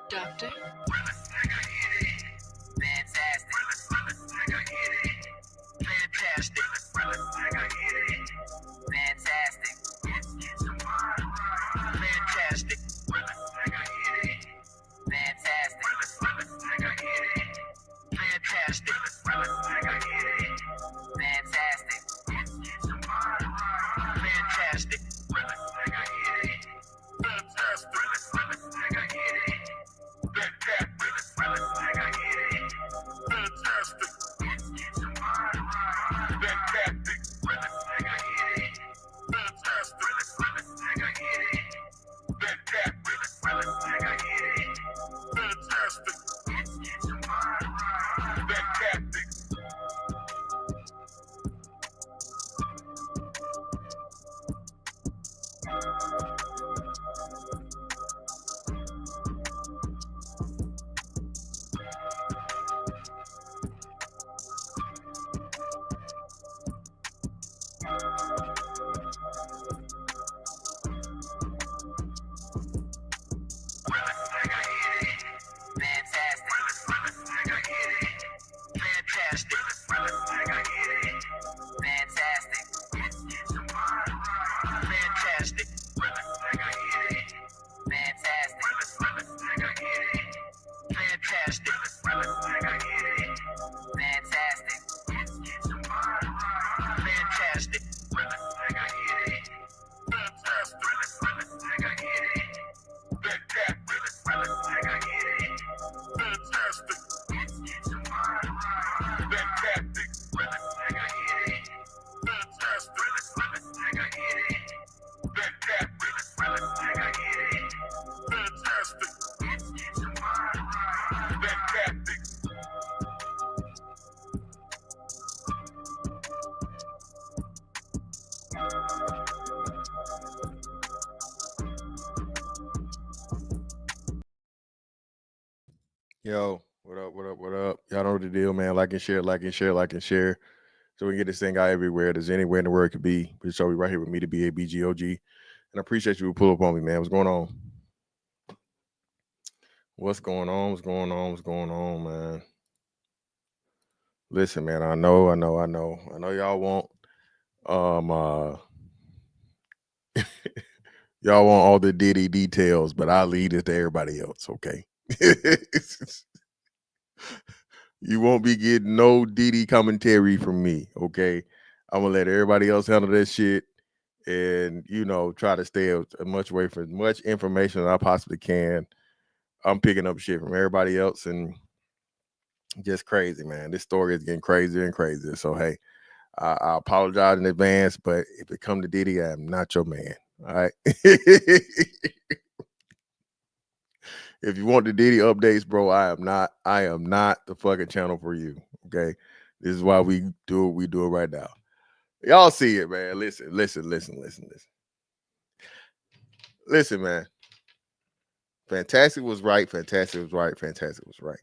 Doctor. Yo, what up, what up, what up? Y'all know the deal, man. Like and share, like and share, like and share. So we can get this thing out everywhere. There's anywhere in the world it could be. But so we right here with me to be a BGOG. And I appreciate you to pull up on me, man. What's going on? What's going on? What's going on? What's going on, man? Listen, man, I know y'all want y'all want all the Diddy details, but I'll leave it to everybody else, okay? You won't be getting no Diddy commentary from me, okay? I'm gonna let everybody else handle that shit, and try to stay as much away from as much information as I possibly can. I'm picking up shit from everybody else, and just crazy, man. This story is getting crazier and crazier. So hey, I apologize in advance, but if it come to Diddy, I am not your man. All right. If you want the Diddy updates, bro, I am not the fucking channel for you. Okay. This is why we do what we do it right now. Y'all see it, man. Listen. Listen, man. Fantastic was right. Fantastic was right. Fantastic was right.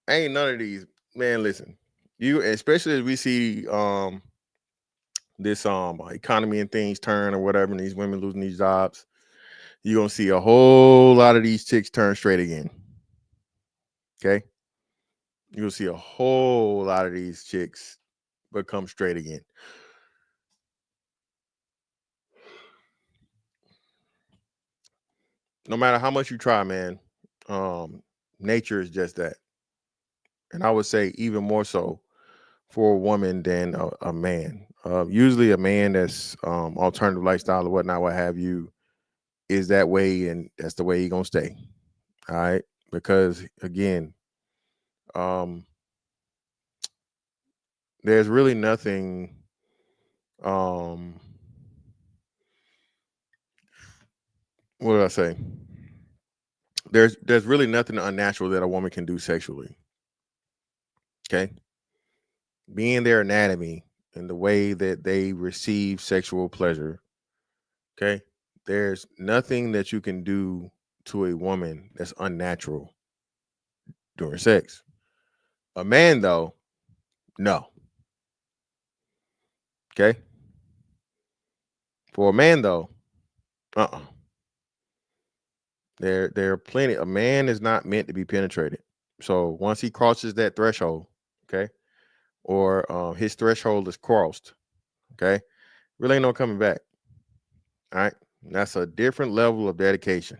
Ain't none of these, man. Listen, you, especially as we see this economy and things turn or whatever, and these women losing these jobs, you're gonna see a whole lot of these chicks turn straight again. Okay, you'll see a whole lot of these chicks become straight again. No matter how much you try, man, nature is just that. And I would say even more so for a woman than a man. Usually a man that's alternative lifestyle or whatnot, what have you, is that way, and that's the way he gonna stay. All right. Because again, um, there's really nothing what did I say? There's really nothing unnatural that a woman can do sexually. Okay. Being their anatomy and the way that they receive sexual pleasure. Okay. There's nothing that you can do to a woman that's unnatural during sex. A man, though, no. Okay. For a man, though, uh-uh. There are plenty. A man is not meant to be penetrated. So once he crosses that threshold, okay, or his threshold is crossed, okay, really ain't no coming back. All right, that's a different level of dedication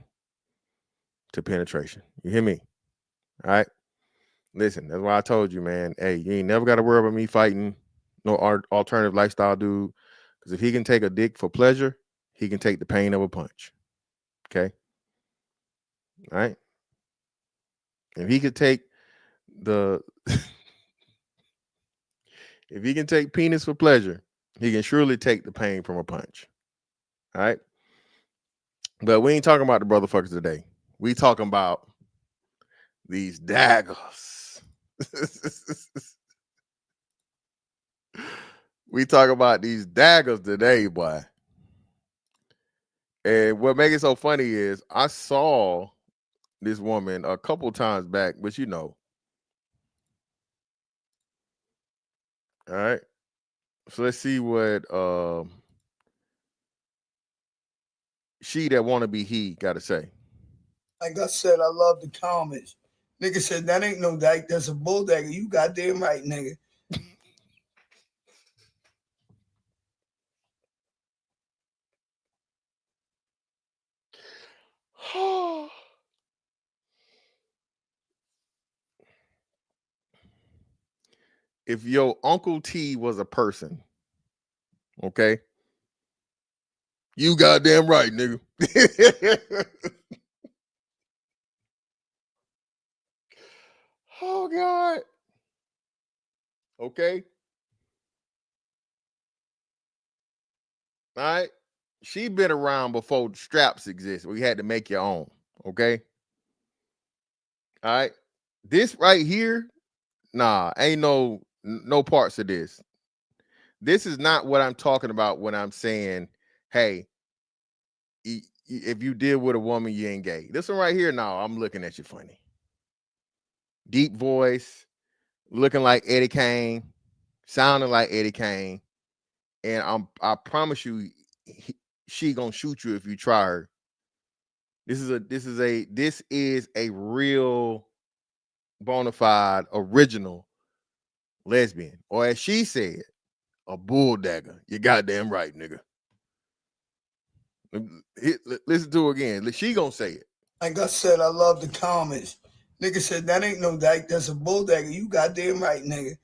to penetration. You hear me? All right. Listen, that's why I told you, man. Hey, you ain't never got to worry about me fighting no alternative lifestyle dude. Because if he can take a dick for pleasure, he can take the pain of a punch. Okay. All right. If he could take the if he can take penis for pleasure, he can surely take the pain from a punch. All right. But we ain't talking about the brotherfuckers today. We talking about these daggers. We talk about these daggers today, boy. And what makes it so funny is I saw this woman a couple times back, but you know, all right. So let's see what she that wanna be he got to say. Like I said, I love the comments. Nigga said that ain't no dyke, that's a bull dagger. You goddamn right, nigga. If your Uncle T was a person, okay, you goddamn right, nigga. Oh God. Okay. All right. She been around before straps exist. We had to make your own. Okay. All right. This right here, nah, ain't no parts of this. This is not what I'm talking about when I'm saying, hey, if you deal with a woman, you ain't gay. This one right here, no, I'm looking at you funny. Deep voice, looking like Eddie Kane, sounding like Eddie Kane, and I promise you, she gonna shoot you if you try her. This is a real bona fide original lesbian, or as she said, a bull dagger. You goddamn right, nigga. Listen to her again. She gonna say it. Like I said, I love the comments. Nigga said that ain't no dyke, that's a bull dagger. You goddamn right, nigga.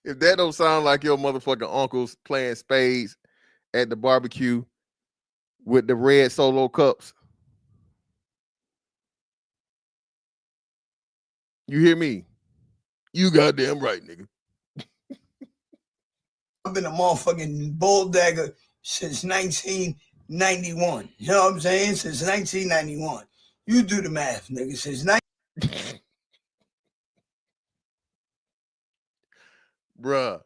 If that don't sound like your motherfucking uncles playing spades at the barbecue with the red solo cups, you hear me? You goddamn right, nigga. I've been a motherfucking bull dagger since 1991. You know what I'm saying? Since 1991. You do the math, nigga. Since Bruh.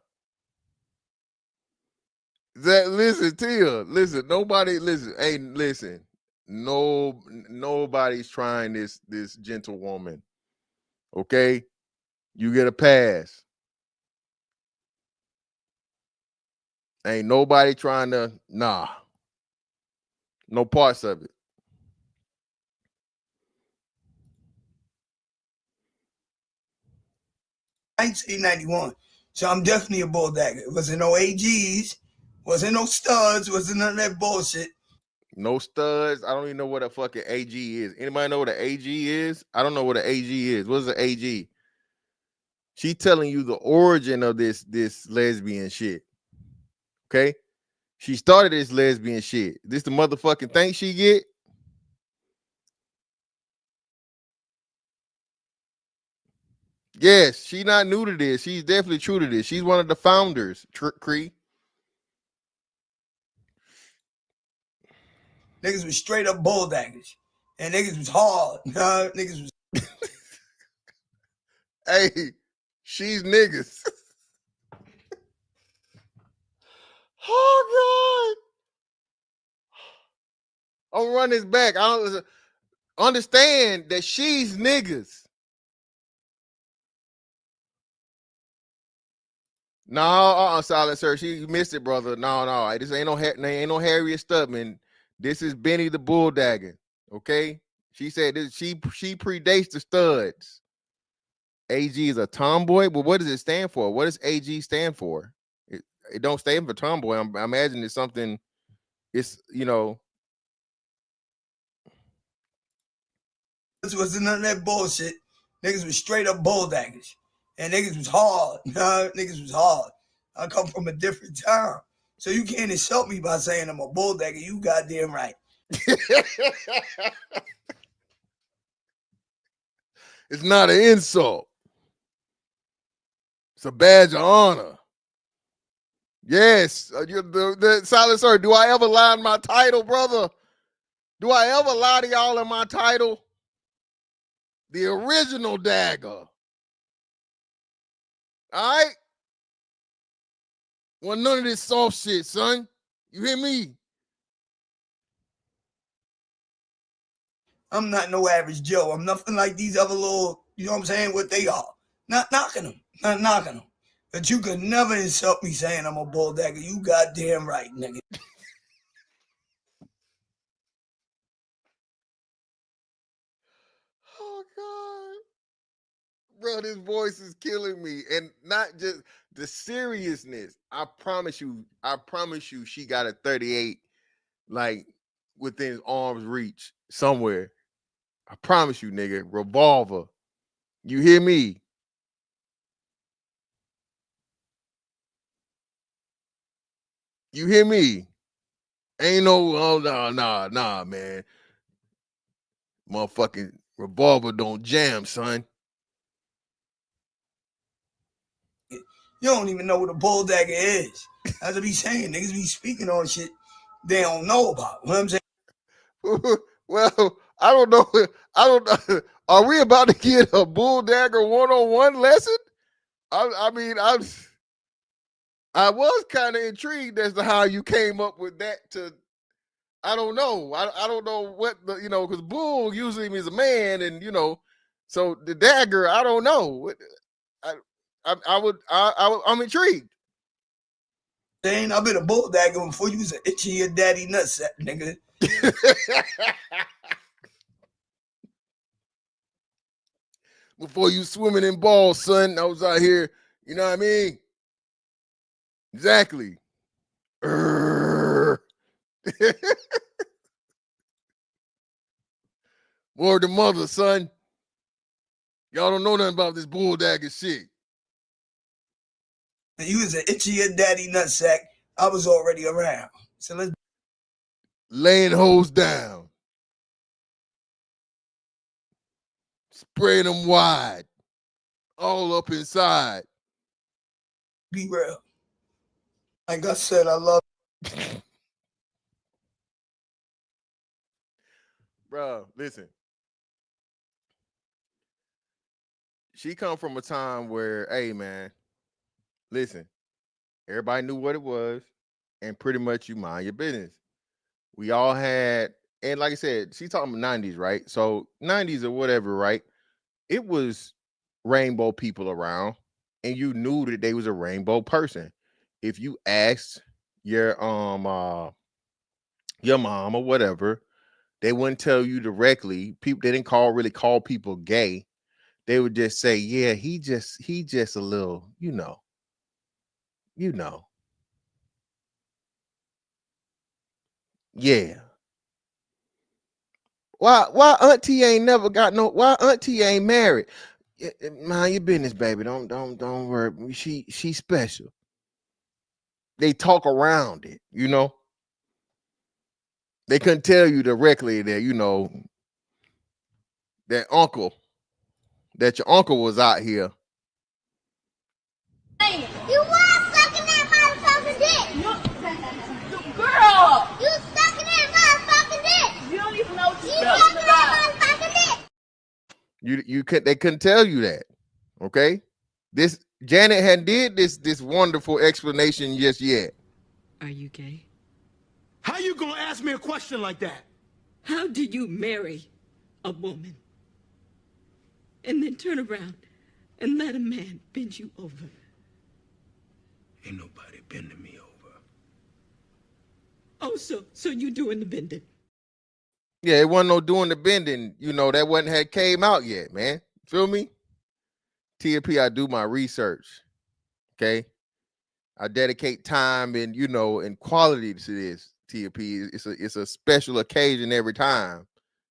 That listen, Tia. Listen, nobody listen. Hey, listen. Nobody's trying this gentlewoman. Okay? You get a pass. Ain't nobody trying to, nah. No parts of it. 1991. So I'm definitely a bull dagger. It wasn't no AGs, wasn't no studs, wasn't none of that bullshit. No studs. I don't even know what a fucking AG is. Anybody know what an AG is? I don't know what an AG is. What is an AG? She telling you the origin of this lesbian shit. Okay? She started this lesbian shit. This the motherfucking thing she get? Yes, she not new to this. She's definitely true to this. She's one of the founders, Cree. Niggas was straight up bull daggers. And niggas was hard. Niggas was Hey, she's niggas. Oh God. I'm run this back. I don't understand that she's niggas. No, silencer. She missed it, brother. No. This ain't no Harriet Stubman. This is Benny the Bull Dagger. Okay. She said this, she predates the studs. AG is a tomboy. Well, what does it stand for? What does AG stand for? It don't stand for tomboy. I imagine it's something. It's This wasn't none of that bullshit. Niggas was straight up bull daggers. And niggas was hard. Niggas was hard. I come from a different time. So you can't insult me by saying I'm a bull dagger. You goddamn right. It's not an insult. It's a badge of honor. Yes. The silencer. Do I ever lie in my title, brother? Do I ever lie to y'all in my title? The original Dagger. All right? Well, none of this soft shit, son. You hear me? I'm not no average Joe. I'm nothing like these other little, you know what I'm saying, what they are. Not knocking them. Not knocking them. But you could never insult me saying I'm a bull dagger. You goddamn right, nigga. Oh, God. Bro, this voice is killing me. And not just the seriousness. I promise you, she got a 38 like within arm's reach somewhere. I promise you, nigga. Revolver. You hear me? You hear me? Ain't no, oh, nah, man. Motherfucking revolver don't jam, son. You don't even know what a bull dagger is. That's what he's saying. Niggas be speaking on shit they don't know about. You know what I'm saying? Well, I don't know. I don't know. Are we about to get a bull dagger 101 lesson? I mean, I was kind of intrigued as to how you came up with that. I don't know. I don't know what because bull usually means a man, and so the dagger. I don't know. I'm intrigued. Saying I've been a bull dagger before you was an itchy your daddy nutsack, nigga. Before you swimming in balls, son, I was out here. You know what I mean? Exactly. Word to mother, son. Y'all don't know nothing about this bull dagger shit. And you was an itchy your daddy nutsack. I was already around. So let's laying hoes down. Spraying them wide. All up inside. Be real. Like I said, I love Bro, listen. She come from a time where, hey man, listen, everybody knew what it was, and pretty much you mind your business. We all had, and like I said, she talking about 90s, right? So 90s or whatever, right? It was rainbow people around, and you knew that they was a rainbow person. If you asked your mom or whatever, they wouldn't tell you directly. People they didn't really call people gay. They would just say, yeah, he just a little, you know. Yeah. Why auntie ain't never got no why auntie ain't married? Mind your business, baby. Don't worry. She's special. They talk around it, They couldn't tell you directly that, that your uncle was out here. Hey, you was sucking that motherfucking dick. Girl, you sucking that motherfucking dick. You don't even know what you're sucking that motherfucking dick. They couldn't tell you that. Okay? This Janet hadn't did this wonderful explanation just yet. Are you gay? How you gonna ask me a question like that? How do you marry a woman and then turn around and let a man bend you over? Ain't nobody bending me over. Oh, so you doing the bending? Yeah, it wasn't no doing the bending. You know, that wasn't had came out yet, man. Feel me? TLP, I do my research. Okay. I dedicate time and and quality to this. TLP. It's a special occasion every time.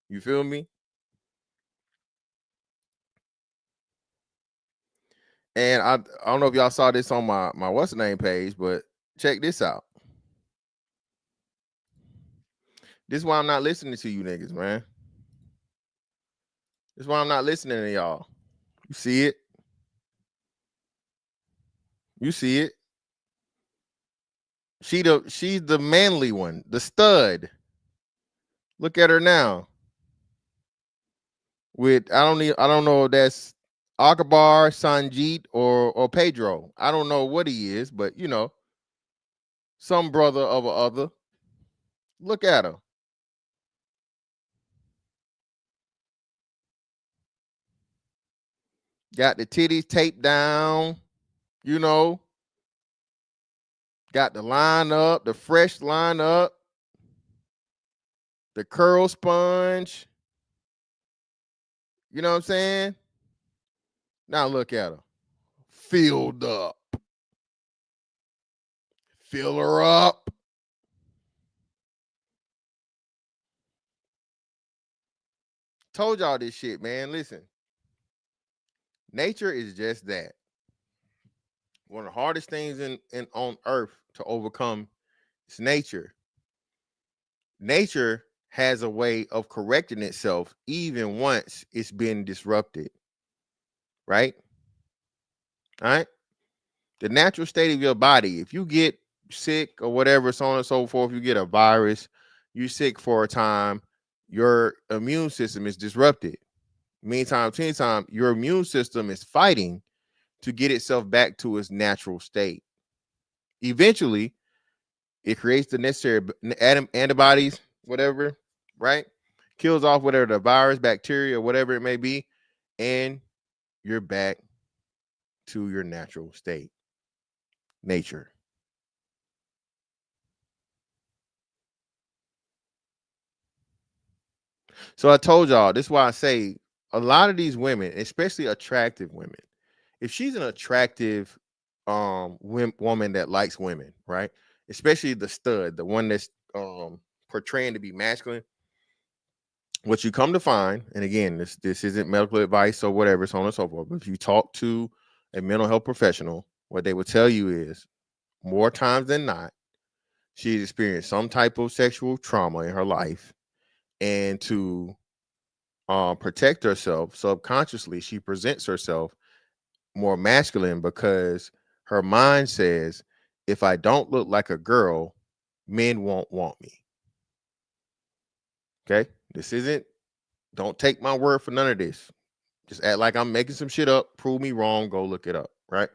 You feel me? And I don't know if y'all saw this on my what's the name page, but check this out. This is why I'm not listening to you niggas, man. This is why I'm not listening to y'all. You see it? You see it? She's the manly one, the stud. Look at her now. With I don't know if that's Akbar, Sanjeet, or Pedro. I don't know what he is, but some brother of a other. Look at her. Got the titties taped down, got the line up, the fresh line up, the curl sponge. You know what I'm saying? Now look at her. Filled up. Fill her up. Told y'all this shit, man. Listen. Nature is just that. One of the hardest things in on earth to overcome is nature. Nature has a way of correcting itself even once it's been disrupted. Right? All right. The natural state of your body, if you get sick or whatever, so on and so forth, you get a virus, you're sick for a time, your immune system is disrupted. Meantime, your immune system is fighting to get itself back to its natural state. Eventually, it creates the necessary antibodies, whatever, right? Kills off whatever the virus, bacteria, whatever it may be, and you're back to your natural state. Nature. So I told y'all, this is why I say a lot of these women, especially attractive women, if she's an attractive woman that likes women, right? Especially the stud, the one that's portraying to be masculine, what you come to find, and again, this isn't medical advice or whatever, so on and so forth, but if you talk to a mental health professional, what they will tell you is more times than not, she's experienced some type of sexual trauma in her life, and to protect herself subconsciously, she presents herself more masculine because her mind says, if I don't look like a girl, men won't want me. Okay, don't take my word for none of this. Just act like I'm making some shit up, prove me wrong, go look it up, right?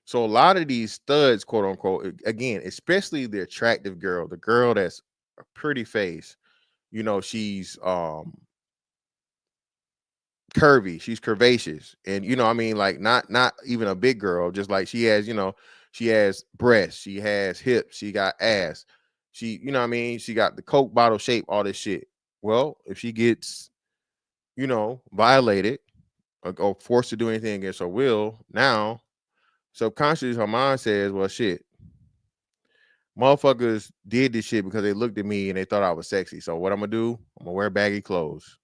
So a lot of these studs, quote unquote, again, especially the attractive girl, the girl that's a pretty face, she's curvy, she's curvaceous, and like not even a big girl, just like she has breasts, she has hips, she got ass, she she got the Coke bottle shape, all this shit. Well, if she gets violated or forced to do anything against her will, now subconsciously her mind says, well, shit, motherfuckers did this shit because they looked at me and they thought I was sexy, so what I'm gonna do, I'm gonna wear baggy clothes,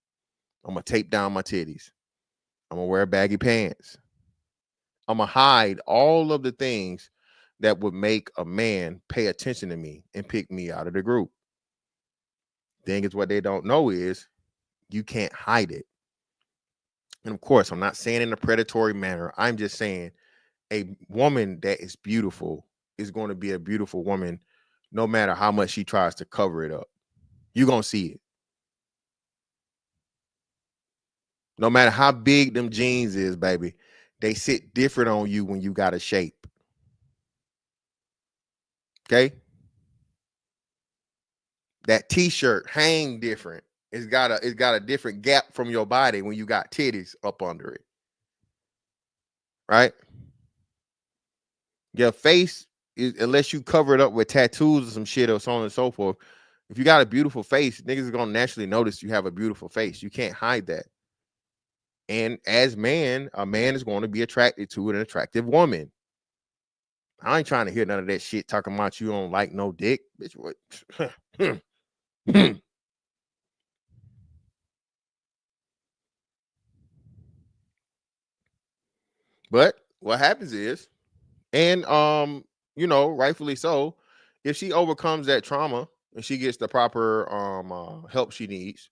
I'm gonna tape down my titties, I'm gonna wear baggy pants, I'm gonna hide all of the things that would make a man pay attention to me and pick me out of the group. Thing is, what they don't know is you can't hide it. And of course, I'm not saying in a predatory manner. I'm just saying a woman that is beautiful is going to be a beautiful woman no matter how much she tries to cover it up. You're going to see it. No matter how big them jeans is, baby, they sit different on you when you got a shape. Okay? That t-shirt hang different. It's got a different gap from your body when you got titties up under it. Right? Your face unless you cover it up with tattoos or some shit or so on and so forth. If you got a beautiful face, niggas are gonna naturally notice you have a beautiful face. You can't hide that. And as a man is going to be attracted to an attractive woman. I ain't trying to hear none of that shit talking about you don't like no dick, bitch. What? But what happens is, and rightfully so, if she overcomes that trauma and she gets the proper help she needs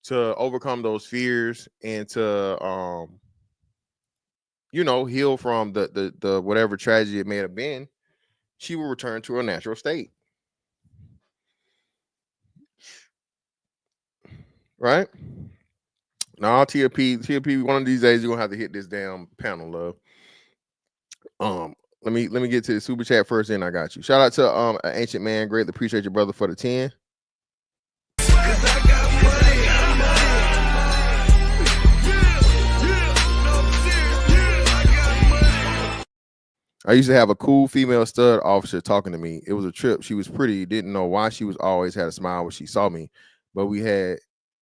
to overcome those fears and to heal from the whatever tragedy it may have been, she will return to her natural state. Right? Now, TLP, one of these days you're gonna have to hit this damn panel, love. Let me get to the super chat first, then I got you. Shout out to Ancient Man, greatly appreciate your brother for the 10. I used to have a cool female stud officer talking to me. It was a trip. She was pretty. Didn't know why she was always had a smile when she saw me, but we had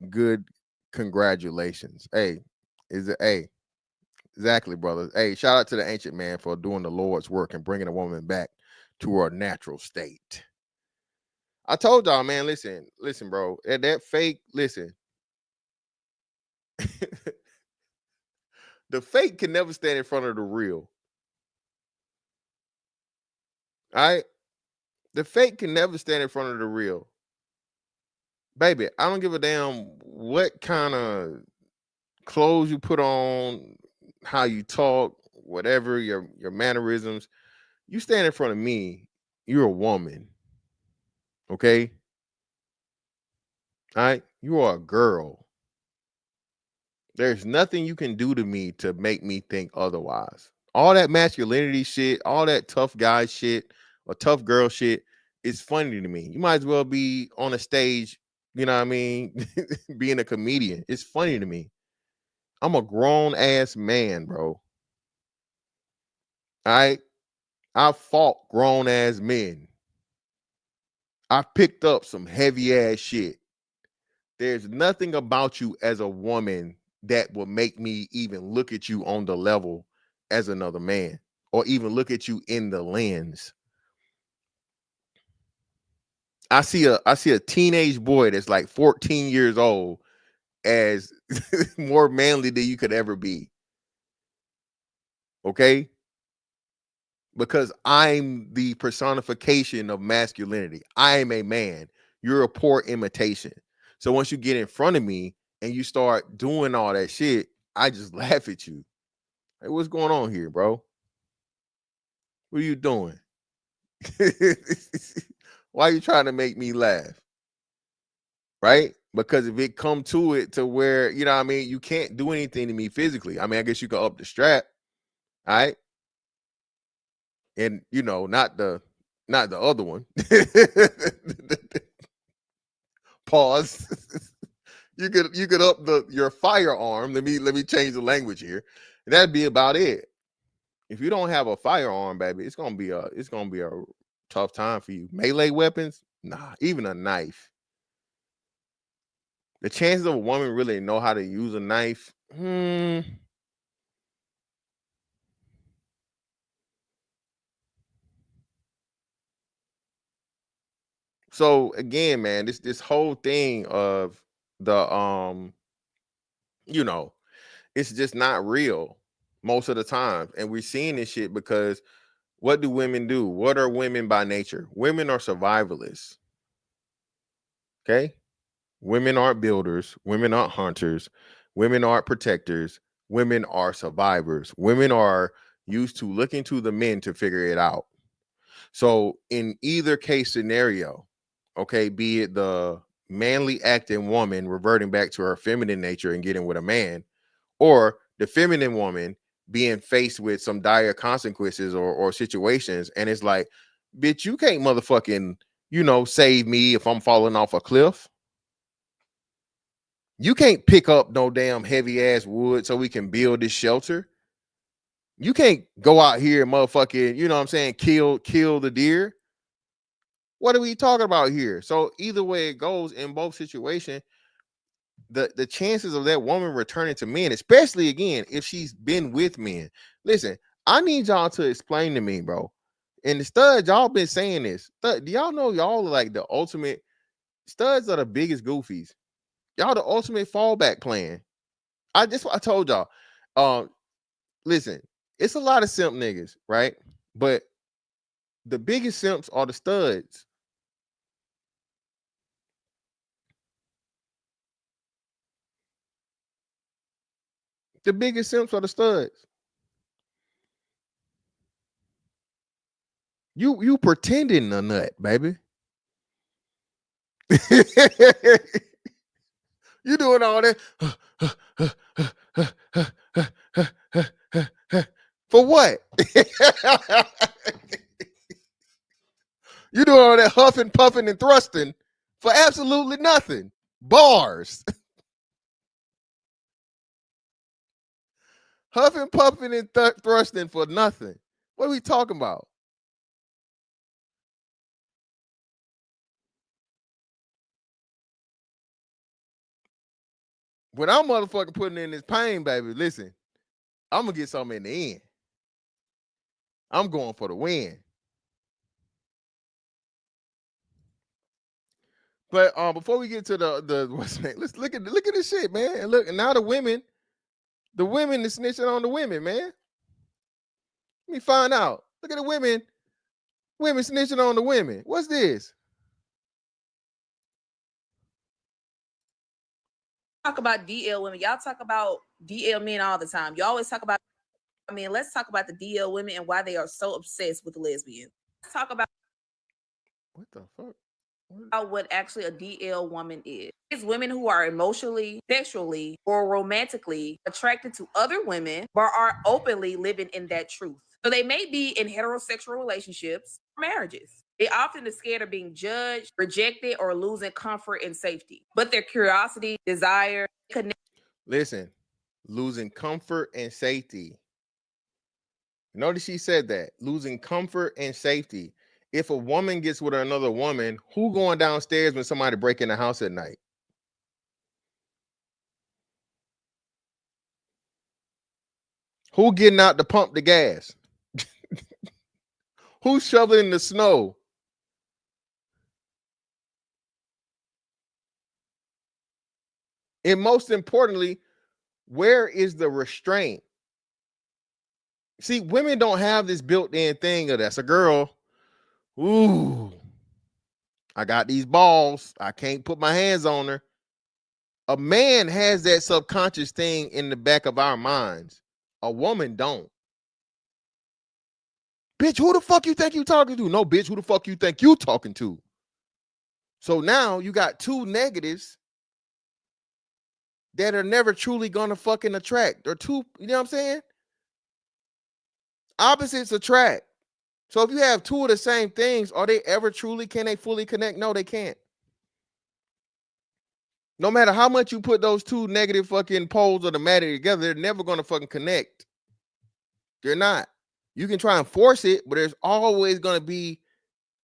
good congratulations. Hey, exactly, brother. Hey, shout out to the Ancient Man for doing the Lord's work and bringing a woman back to her natural state. I told y'all, man, listen, bro. That fake, listen. The fake can never stand in front of the real. All right? The fake can never stand in front of the real. Baby, I don't give a damn what kind of clothes you put on, how you talk, whatever, your mannerisms. You stand in front of me, you're a woman. Okay? All right? You are a girl. There's nothing you can do to me to make me think otherwise. All that masculinity shit, all that tough guy shit or tough girl shit is funny to me. You might as well be on a stage, you know what I mean, being a comedian. It's funny to me. I'm a grown ass man, bro. I fought grown ass men. I picked up some heavy ass shit. There's nothing about you as a woman that will make me even look at you on the level as another man or even look at you in the lens. I see a teenage boy that's like 14 years old as more manly than you could ever be. Okay? Because I'm the personification of masculinity. I am a man. You're a poor imitation. So once you get in front of me and you start doing all that shit, I just laugh at you. Hey, what's going on here, bro? What are you doing? Why are you trying to make me laugh? Right? Because if it come to it to where, you know what I mean, you can't do anything to me physically. I mean, I guess you can up the strap. All right. And not the other one. Pause. You could up your firearm. Let me change the language here. That'd be about it. If you don't have a firearm, baby, it's gonna be a tough time for you. Melee weapons, nah, even a knife. The chances of a woman really know how to use a knife, So again, man, this whole thing of the it's just not real most of the time. And we're seeing this shit because what do women do? What are women by nature? Women are survivalists. Okay? Women aren't builders, women aren't hunters, women aren't protectors, women are survivors. Women are used to looking to the men to figure it out. So in either case scenario, okay, be it the manly acting woman reverting back to her feminine nature and getting with a man, or the feminine woman being faced with some dire consequences or situations, and it's like, bitch, you can't motherfucking, save me if I'm falling off a cliff. You can't pick up no damn heavy ass wood so we can build this shelter. You can't go out here and motherfucking, you know what I'm saying, kill the deer. What are we talking about here? So either way it goes, in both situations, the chances of that woman returning to men, especially again if she's been with men. Listen, I need y'all to explain to me, bro. And the studs, y'all been saying this. Do y'all know y'all are like the ultimate studs are the biggest goofies. Y'all the ultimate fallback plan. I told y'all. Listen, it's a lot of simp niggas, right? But the biggest simps are the studs. The biggest simps are the studs. You pretending a nut, baby. You doing all that for what? You doing all that huffing, puffing, and thrusting for absolutely nothing. Bars. Huffing, puffing, and thrusting for nothing. What are we talking about? When I'm motherfucking putting in this pain, baby, listen, I'm gonna get something in the end. I'm going for the win. But before we get to the what's name, let's look at this shit, man. And look, and now the women is snitching on the women, man. Let me find out. Look at the women snitching on the women. What's this? Talk about DL women. Y'all talk about DL men all the time. You always talk about, I mean, let's talk about the DL women and why they are so obsessed with lesbians. Let's talk about what the fuck? What actually a DL woman is. It's women who are emotionally, sexually, or romantically attracted to other women, but are openly living in that truth. So they may be in heterosexual relationships or marriages. They often are scared of being judged, rejected, or losing comfort and safety. But their curiosity, desire, connect. Listen, losing comfort and safety. Notice she said that. Losing comfort and safety. If a woman gets with another woman, who going downstairs when somebody break in the house at night? Who getting out to pump the gas? Who's shoveling the snow? And most importantly, where is the restraint? See, women don't have this built-in thing of that's a girl. Ooh, I got these balls. I can't put my hands on her. A man has that subconscious thing in the back of our minds. A woman don't. Bitch, who the fuck you think you talking to? No, bitch, who the fuck you think you talking to? So now you got two negatives that are never truly gonna fucking attract. Or two, you know what I'm saying? Opposites attract. So if you have two of the same things, are they ever truly, can they fully connect? No, they can't. No matter how much you put those two negative fucking poles of the matter together, they're never gonna fucking connect. They're not. You can try and force it, but there's always gonna be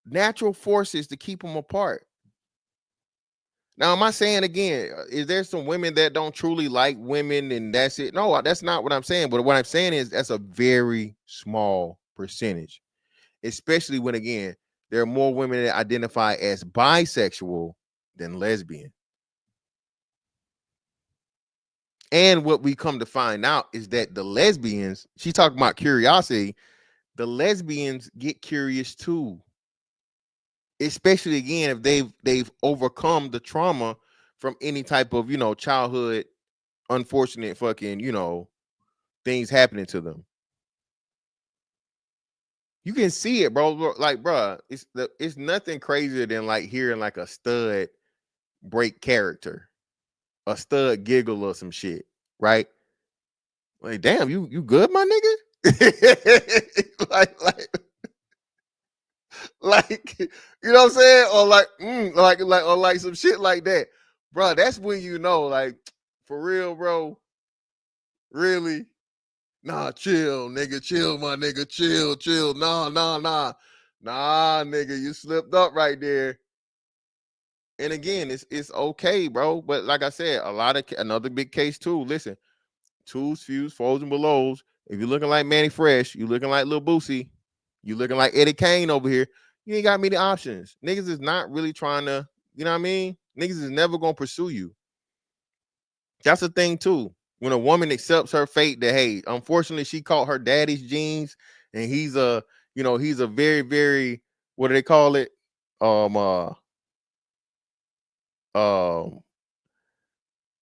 natural forces to keep them apart. Now, am I saying again, is there some women that don't truly like women and that's it? No, that's not what I'm saying. But what I'm saying is that's a very small percentage, especially when, again, there are more women that identify as bisexual than lesbian. And what we come to find out is that the lesbians, she talking about curiosity, the lesbians get curious too. Especially again if they've overcome the trauma from any type of, you know, childhood unfortunate fucking, you know, things happening to them. You can see it, bro. Like, bro, it's nothing crazier than like hearing like a stud break character, a stud giggle or some shit, right? Like, damn, you good, my nigga? like you know what I'm saying, or like or like some shit like that, bro. That's when you know, like, for real, bro. Really, Nah, chill, nigga, chill, my nigga, chill. Nah, nigga, you slipped up right there. And again, it's okay, bro. But like I said, another big case too. Listen, twos, fews, fours, and belows. If you're looking like Manny Fresh, you looking like Lil Boosie, you looking like Eddie Kane over here, you ain't got many options. Niggas is not really trying to, you know what I mean? Niggas is never gonna pursue you. That's the thing too. When a woman accepts her fate that, hey, unfortunately, she caught her daddy's genes, and he's a very, very, what do they call it?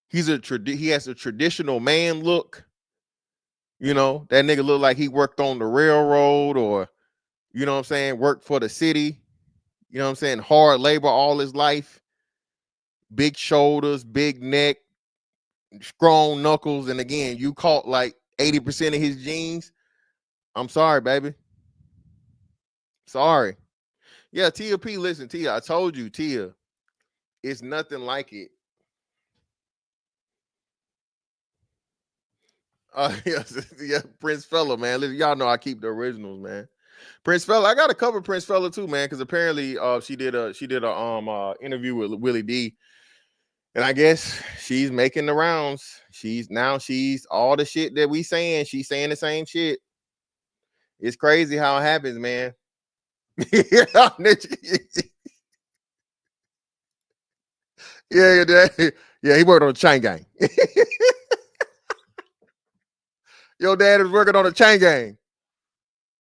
He has a traditional man look. You know, that nigga look like he worked on the railroad, or, you know what I'm saying, worked for the city. You know what I'm saying? Hard labor all his life. Big shoulders, big neck, strong knuckles. And again, you caught like 80% of his genes. I'm sorry, baby. Sorry. Yeah, Tia P, listen, Tia, I told you, Tia, it's nothing like it. Yeah, Prince Fella, man. Listen, y'all know I keep the originals, man. Prince Fella, I got to cover Prince Fella too, man, because apparently she did a interview with Willie D, and I guess she's making the rounds. She's all the shit that we saying. She's saying the same shit. It's crazy how it happens, man. Yeah, he worked on the chain gang. Your dad is working on the chain gang.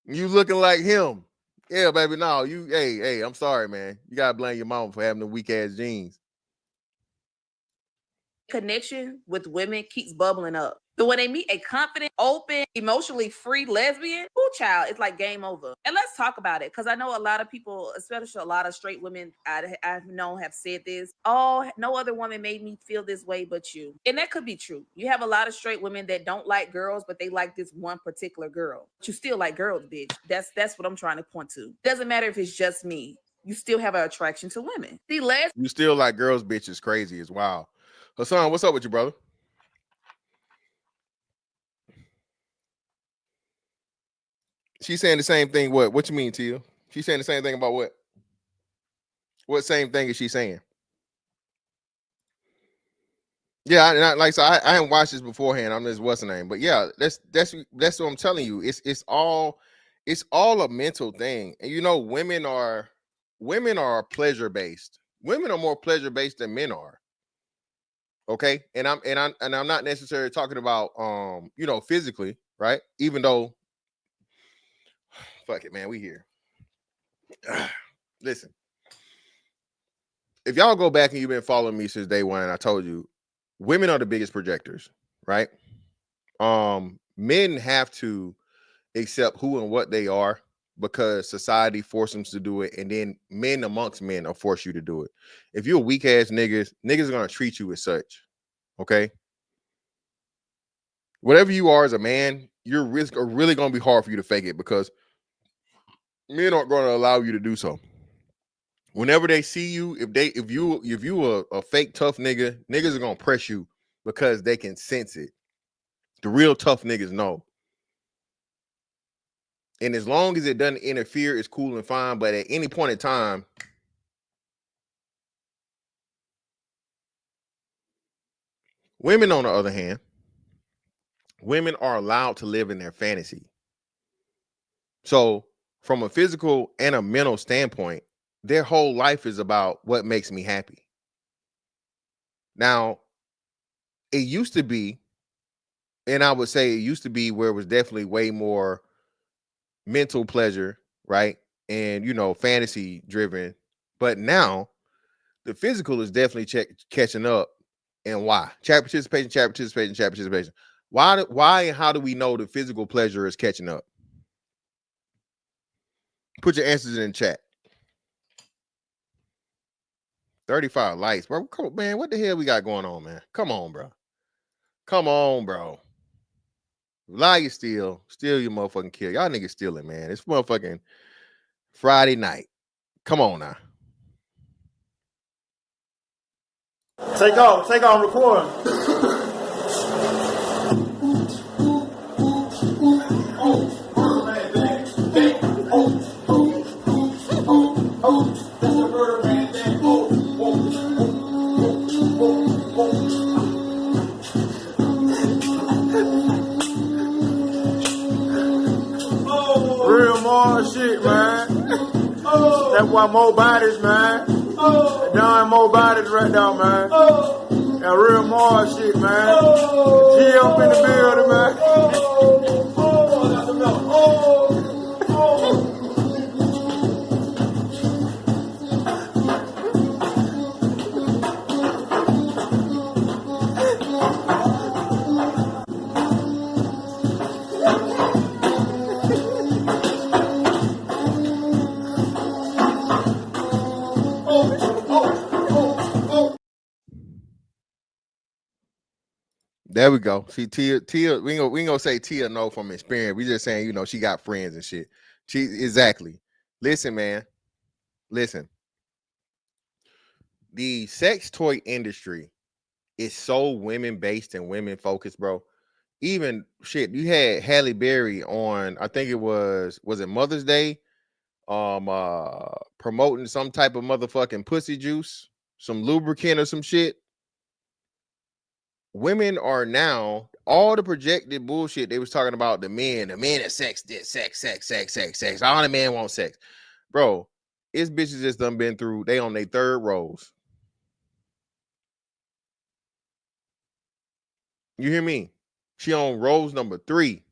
You looking like him. Yeah, baby. No, hey, I'm sorry, man. You gotta blame your mom for having the weak ass genes. Connection with women keeps bubbling up. So when they meet a confident, open, emotionally free lesbian, child, it's like game over. And let's talk about it, because I know a lot of people, especially a lot of straight women I've known, have said this. Oh, no other woman made me feel this way but you. And that could be true. You have a lot of straight women that don't like girls, but they like this one particular girl. But you still like girls, bitch. That's what I'm trying to point to. Doesn't matter if it's just me. You still have an attraction to women. You still like girls, bitch is crazy. It's wild. Hassan, what's up with you, brother? She's saying the same thing. What you mean, Tia? She's saying the same thing about what? What same thing is she saying? Yeah, I haven't watched this beforehand. I'm just what's the name, but yeah, that's what I'm telling you. It's all a mental thing, and you know, women are pleasure based. Women are more pleasure based than men are. Okay, and I'm not necessarily talking about physically, right? Even though, fuck it, man, we here. Listen, if y'all go back and you've been following me since day one, I told you, women are the biggest projectors, right? Men have to accept who and what they are because society forces them to do it, and then men amongst men are force you to do it. If you're a weak ass niggas are gonna treat you as such. Okay. Whatever you are as a man, your risks are really gonna be hard for you to fake it because men aren't gonna allow you to do so. Whenever they see you, if you a fake tough nigga, niggas are gonna press you because they can sense it. The real tough niggas know. And as long as it doesn't interfere, it's cool and fine. But at any point in time, women, on the other hand, women are allowed to live in their fantasy. So from a physical and a mental standpoint, their whole life is about what makes me happy. Now, it used to be, and I would say it used to be where it was definitely way more mental pleasure, right? And, fantasy driven. But now the physical is definitely catching up. And why? Chat participation. Why and how do we know the physical pleasure is catching up? Put your answers in the chat. 35 likes, bro. Come on, man. What the hell we got going on, man? Come on, bro. Lie you steal your motherfucking kill. Y'all niggas stealing, man. It's motherfucking Friday night. Come on now. Take off, record. shit, man. That's why more bodies, man. Darn more bodies right now, man. That real more shit, man. G up in the building, man. There we go. See, Tia, we ain't gonna say Tia no from experience. We just saying, she got friends and shit. Exactly. Listen, man. Listen. The sex toy industry is so women based and women focused, bro. Even shit, you had Halle Berry on, I think it was it Mother's Day, promoting some type of motherfucking pussy juice, some lubricant or some shit. Women are now all the projected bullshit they was talking about. The men at sex did sex. All the men want sex, bro. It's bitches just done been through. They on their third rose. You hear me? She on rose number 3,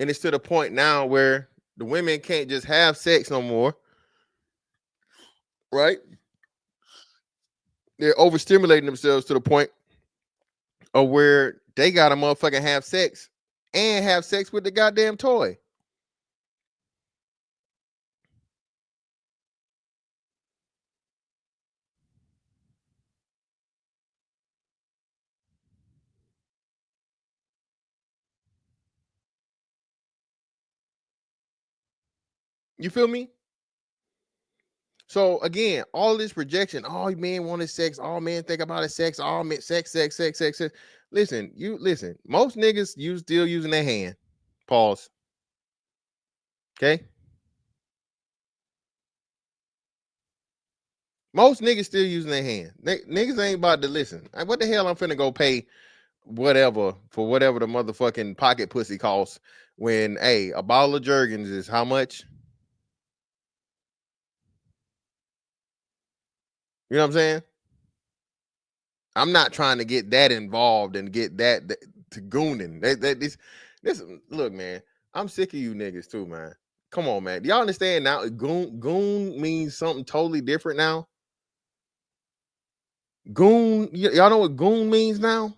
and it's to the point now where the women can't just have sex no more, right? They're overstimulating themselves to the point of where they gotta motherfucking have sex and have sex with the goddamn toy. You feel me? So again, all this projection, all men wanted sex, all men think about it, sex, all men sex. Listen, most niggas still using their hand. Pause. Okay. Most niggas still using their hand. Niggas ain't about to listen. What the hell I'm finna go pay whatever for whatever the motherfucking pocket pussy costs when a bottle of Jergens is how much? You know what I'm saying? I'm not trying to get that involved and get that to gooning. This look, man. I'm sick of you niggas too, man. Come on, man. Do y'all understand now? Goon means something totally different now. Goon, y'all know what goon means now?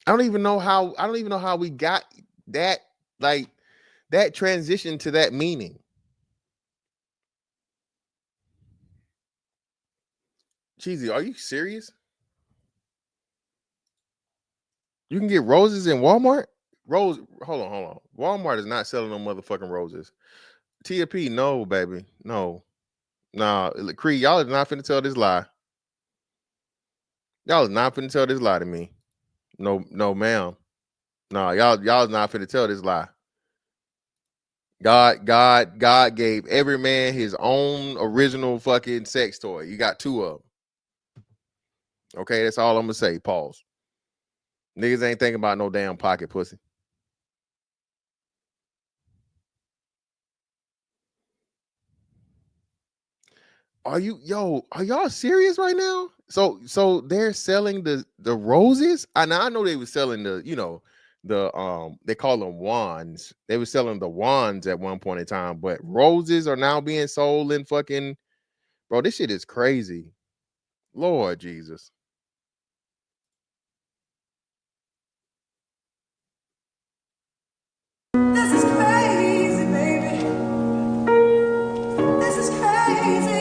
I don't even know how we got that, like that transition to that meaning. Cheesy, are you serious? You can get roses in Walmart? Hold on. Walmart is not selling no motherfucking roses. TFP, no, baby. No. Nah, Creed, y'all is not finna tell this lie. Y'all is not finna tell this lie to me. No, ma'am. Nah, y'all is not finna tell this lie. God gave every man his own original fucking sex toy. You got 2 of them. Okay, that's all I'm gonna say. Pause. Niggas ain't thinking about no damn pocket pussy. Are y'all serious right now? So they're selling the roses? I know they were selling the, they call them wands. They were selling the wands at one point in time, but roses are now being sold in fucking, bro, this shit is crazy. Lord Jesus. This is crazy, baby. This is crazy.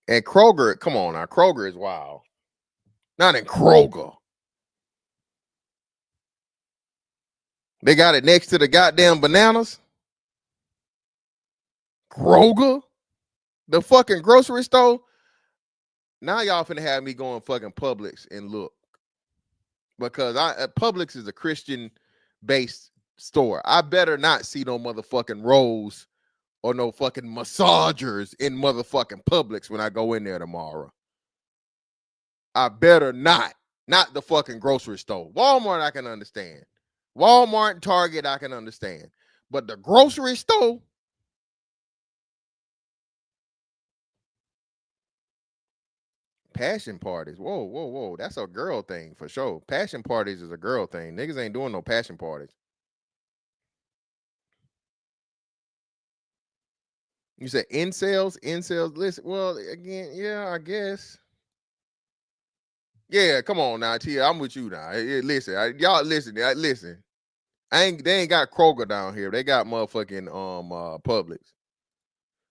And Kroger, come on now. Kroger is wild. Not in Kroger. They got it next to the goddamn bananas. Kroger, the fucking grocery store. Now y'all finna have me going fucking Publix and look, because Publix is a Christian based store. I better not see no motherfucking rose or no fucking massagers in motherfucking Publix when I go in there tomorrow. I better not. Not the fucking grocery store. Walmart, I can understand. Walmart and Target, I can understand. But the grocery store, passion parties. Whoa, whoa, whoa. That's a girl thing for sure. Passion parties is a girl thing. Niggas ain't doing no passion parties. You said incels? Incels, listen. Well, again, yeah, I guess. Yeah, come on now, Tia. I'm with you now. Listen, y'all listen. Listen. They ain't got Kroger down here. They got motherfucking Publix.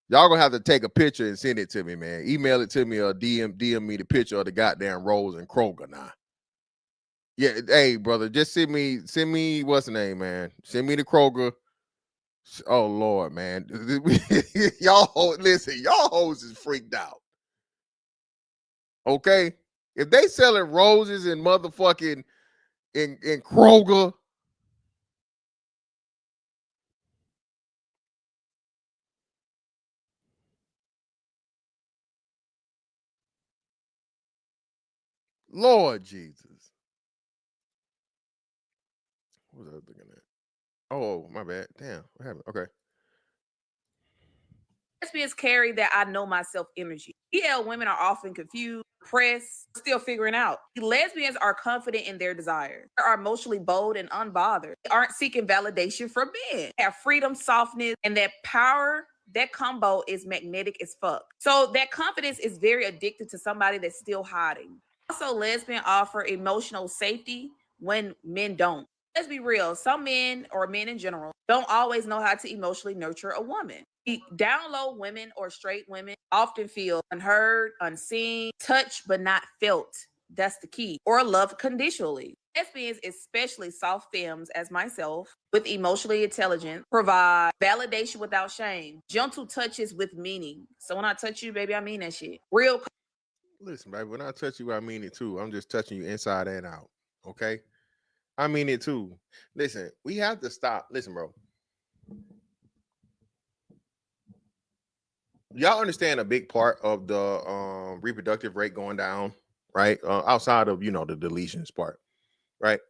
Y'all gonna have to take a picture and send it to me, man. Email it to me or DM me the picture of the goddamn Rose and Kroger now. Yeah, hey brother, just send me what's the name, man? Send me the Kroger. Oh Lord, man. Y'all listen, y'all hoes is freaked out. Okay? If they selling roses in motherfucking in Kroger, Lord Jesus. What was I looking at? Oh, my bad. Damn, what happened? Okay. Lesbians carry that I know myself energy. BL women are often confused, depressed, still figuring out. Lesbians are confident in their desires. They are emotionally bold and unbothered. They aren't seeking validation from men. They have freedom, softness, and that power. That combo is magnetic as fuck. So that confidence is very addicted to somebody that's still hiding. Also, lesbians offer emotional safety when men don't. Let's be real. Some men, or men in general, don't always know how to emotionally nurture a woman. Down low women or straight women often feel unheard, unseen, touched but not felt. That's the key. Or loved conditionally. Lesbians, especially soft femmes as myself, with emotionally intelligent, provide validation without shame, gentle touches with meaning. So when I touch you, baby, I mean that shit. Real. Listen, baby, when I touch you, I mean it too. I'm just touching you inside and out. Okay? I mean it too. Listen, we have to stop. Listen, bro. Y'all understand a big part of the reproductive rate going down, right? Outside of, the deletions part, right?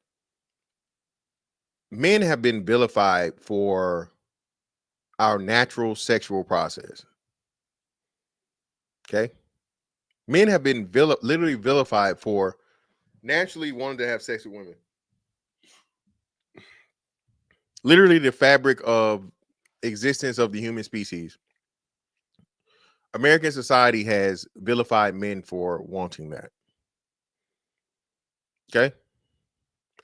Men have been vilified for our natural sexual process. Okay? Men have been literally vilified for naturally wanting to have sex with women. Literally the fabric of existence of the human species. American society has vilified men for wanting that. Okay?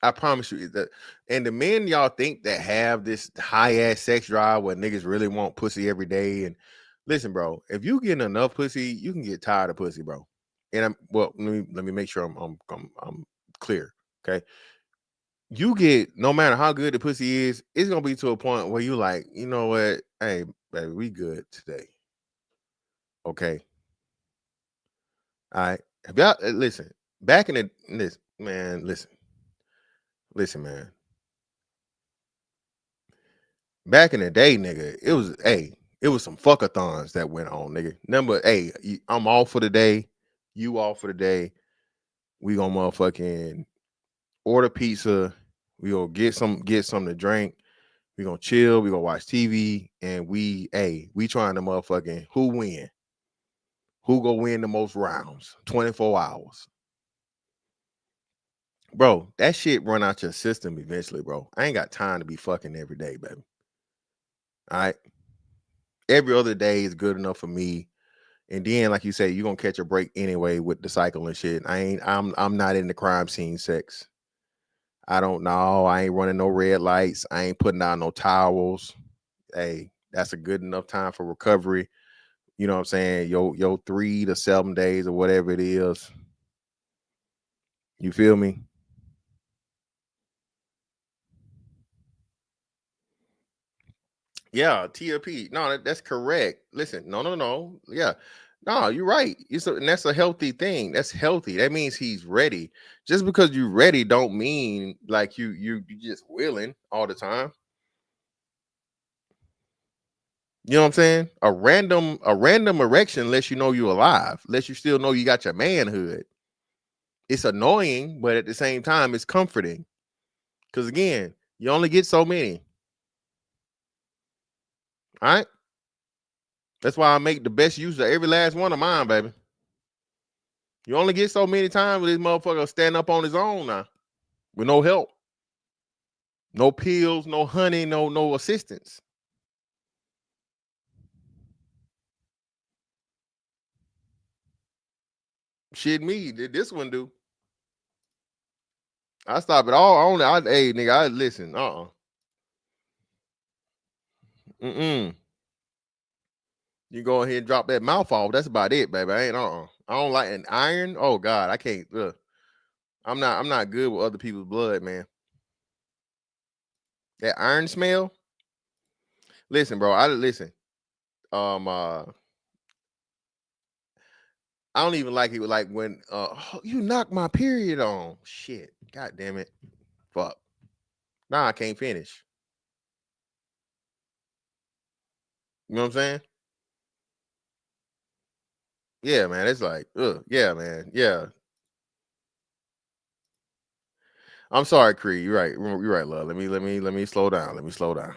I promise you that. And the men y'all think that have this high ass sex drive where niggas really want pussy every day. And listen, bro, if you getting enough pussy, you can get tired of pussy, bro. And let me make sure I'm clear. Okay. You get, no matter how good the pussy is, it's gonna be to a point where you like, you know what? Hey, baby, we good today. Okay. All right. If y'all listen, back in this, man, listen, man. Back in the day, nigga, it was some fuckathons that went on, nigga. Number, I'm off for the day, you off for the day. We gonna motherfucking order pizza. We gonna get something to drink. We gonna chill. We gonna watch TV, and we trying to motherfucking who win. Who go win the most rounds? 24 hours. Bro, that shit run out your system eventually, bro. I ain't got time to be fucking every day, baby. All right. Every other day is good enough for me. And then, like you say, you're gonna catch a break anyway with the cycle and shit. I'm not in the crime scene sex. I don't know. I ain't running no red lights. I ain't putting out no towels. Hey, that's a good enough time for recovery. You know what I'm saying? Yo 3 to 7 days or whatever it is. You feel me? Yeah, TLP. No, that's correct. Listen, no. Yeah. No, you're right. And that's a healthy thing. That's healthy. That means he's ready. Just because you're ready don't mean like you just willing all the time. You know what I'm saying? A random erection lets you know you're alive, lets you still know you got your manhood. It's annoying, but at the same time, it's comforting. Because again, you only get so many. All right. That's why I make the best use of every last one of mine, baby. You only get so many times with this motherfucker stand up on his own now. With no help. No pills, no honey, no assistance. Shit me. This one do. I stop it all. Hey, nigga, I listen. Mm-mm. You go ahead and drop that mouth off. That's about it, baby. I ain't I don't like an iron. Oh God, I can't. I'm not good with other people's blood, man. That iron smell. Listen, bro. Listen. I don't even like it like when you knock my period on. Shit. God damn it. Fuck. Nah, I can't finish. You know what I'm saying? Yeah, man. It's like, yeah, man. Yeah. I'm sorry, Creed. You're right. You're right, love. Let me slow down. Let me slow down.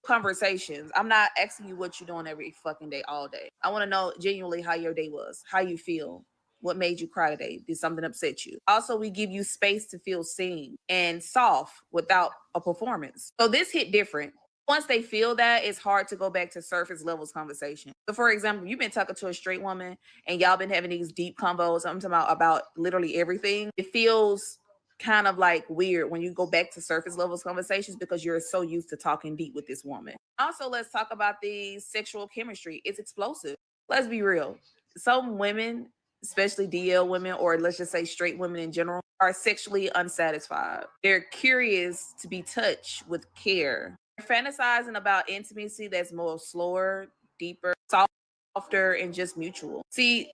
Conversations. I'm not asking you what you're doing every fucking day, all day. I want to know genuinely how your day was, how you feel, what made you cry today, did something upset you. Also, we give you space to feel seen and soft without a performance. So this hit different. Once they feel that, it's hard to go back to surface levels conversation. So, for example, you've been talking to a straight woman and y'all been having these deep combos. I'm talking about literally everything. It feels kind of like weird when you go back to surface levels conversations because you're so used to talking deep with this woman. Also, let's talk about the sexual chemistry. It's explosive. Let's be real. Some women, especially DL women, or let's just say straight women in general, are sexually unsatisfied. They're curious to be touched with care. They're fantasizing about intimacy that's more slower, deeper, softer, and just mutual. See,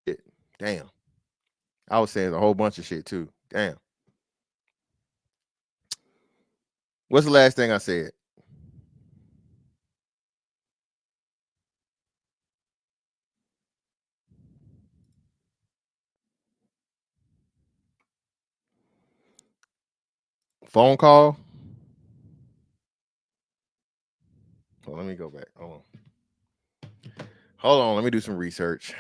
Shit. Damn. I was saying a whole bunch of shit too. Damn. What's the last thing I said? Phone call. Hold on, let me go back. Hold on. Hold on. Let me do some research.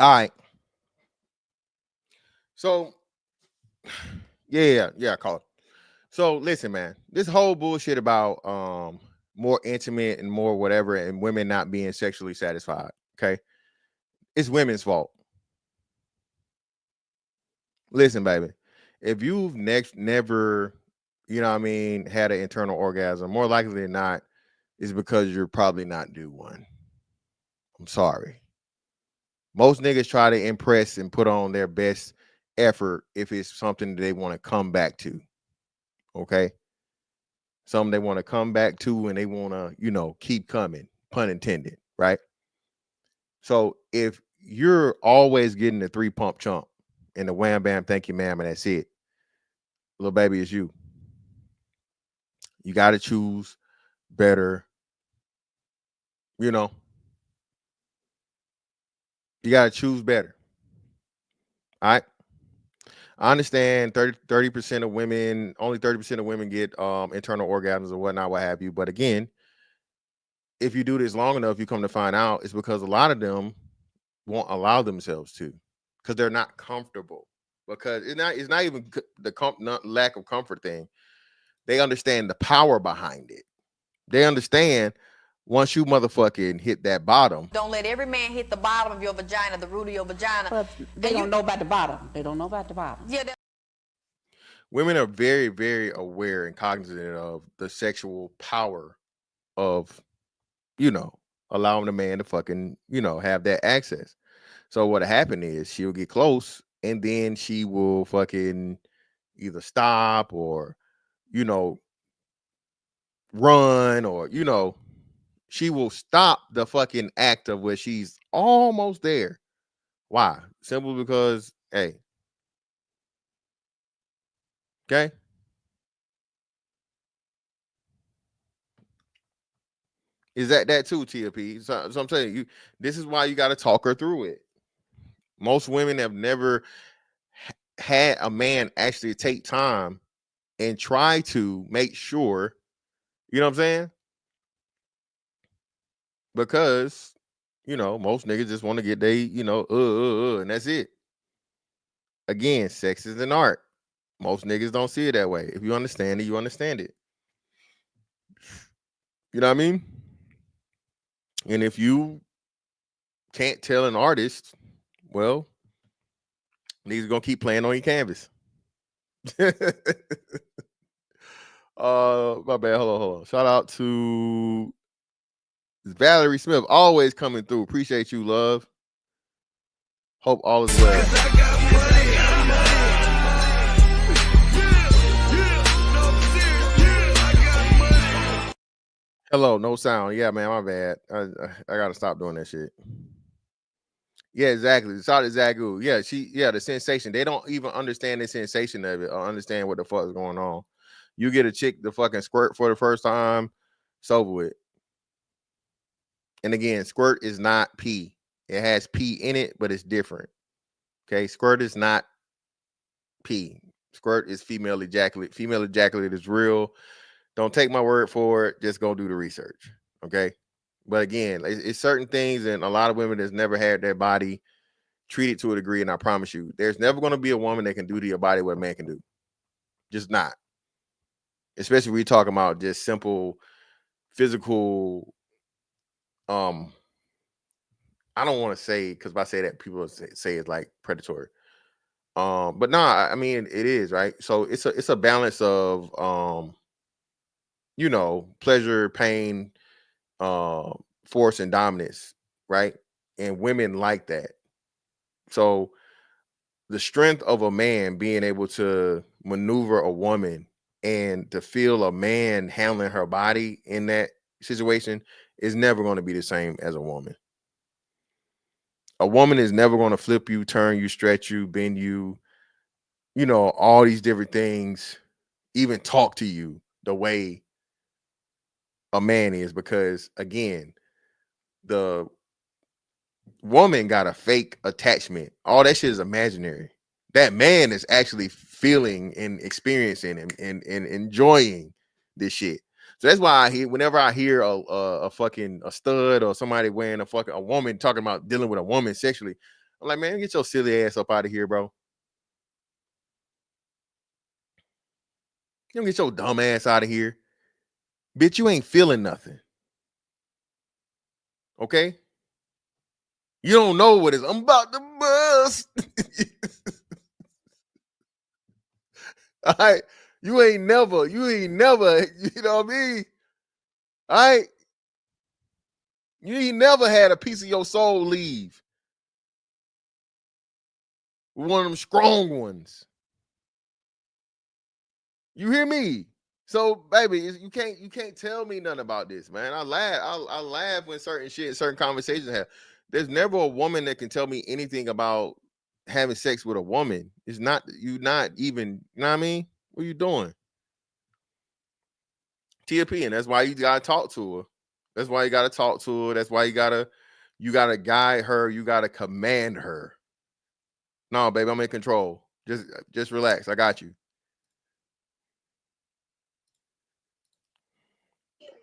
All right. So, yeah, call it. So listen, man, this whole bullshit about more intimate and more whatever and women not being sexually satisfied, okay? It's women's fault. Listen, baby, if you've never, you know what I mean, had an internal orgasm, more likely than not, it's because you're probably not due one. I'm sorry. Most niggas try to impress and put on their best effort if it's something that they want to come back to. Okay. Something they want to come back to and they want to, you know, keep coming, pun intended, right? So if you're always getting the 3-pump chump and the wham bam, thank you, ma'am, and that's it, little baby, it's you. You got to choose better, you know. You got to choose better. All right. I understand 30% of women, only 30% of women get internal orgasms or whatnot, what have you. But again, if you do this long enough, you come to find out it's because a lot of them won't allow themselves to, because they're not comfortable. Because it's not even the lack of comfort thing. They understand the power behind it. They understand once you motherfucking hit that bottom. Don't let every man hit the bottom of your vagina, the root of your vagina. But they don't know about the bottom. They don't know about the bottom. Yeah. Women are very, very aware and cognizant of the sexual power of, you know, allowing a man to fucking, you know, have that access. So what'll happen is she'll get close and then she will fucking either stop or, you know, run or, you know, she will stop the fucking act of where she's almost there. Why? Simple because, hey, okay. Is that too, TLP? So I'm saying you. This is why you got to talk her through it. Most women have never had a man actually take time and try to make sure. You know what I'm saying? Because you know most niggas just want to get they and that's it. Again, sex is an art. Most niggas don't see it that way. If you understand it, you understand it. You know what I mean? And if you can't tell an artist, well, niggas gonna keep playing on your canvas. My bad. Hold on. Shout out to Valerie Smith, always coming through. Appreciate you, love. Hope all is well. Hello, no sound. Yeah, man, my bad. I gotta stop doing that shit. Yeah, exactly. Shout out to Zagu. Yeah, the sensation. They don't even understand the sensation of it or understand what the fuck is going on. You get a chick the fucking squirt for the first time, it's over with. And again, squirt is not pee. It has pee in it, but it's different. Okay, squirt is not pee. Squirt is female ejaculate. Female ejaculate is real. Don't take my word for it. Just go do the research. Okay. But again, it's certain things, and a lot of women that's never had their body treated to a degree. And I promise you, there's never going to be a woman that can do to your body what a man can do. Just not. Especially when you're talking about just simple physical. I don't want to say, because if I say that, people say it's like predatory. But nah, I mean it is, right? So it's a balance of you know, pleasure, pain, force, and dominance, right? And women like that. So the strength of a man being able to maneuver a woman and to feel a man handling her body in that situation is never going to be the same as a woman. A woman is never going to flip you, turn you, stretch you, bend you, you know, all these different things, even talk to you the way a man is, because again, the woman got a fake attachment. All that shit is imaginary. That man is actually feeling and experiencing and enjoying this shit. So that's why whenever I hear a fucking a stud or somebody wearing a woman talking about dealing with a woman sexually, I'm like, man, get your silly ass up out of here, bro. You don't get your dumb ass out of here. Bitch, you ain't feeling nothing. Okay? You don't know what is. I'm about to bust. All right. You ain't never, you know what I mean? All right. You ain't never had a piece of your soul leave. One of them strong ones. You hear me? So, baby, you can't tell me nothing about this, man. I laugh when certain conversations have. There's never a woman that can tell me anything about having sex with a woman. It's not not even, you know what I mean? What are you doing? TP, and that's why you gotta talk to her. That's why you gotta talk to her. That's why you gotta guide her. You gotta command her. No, baby, I'm in control. Just relax. I got you.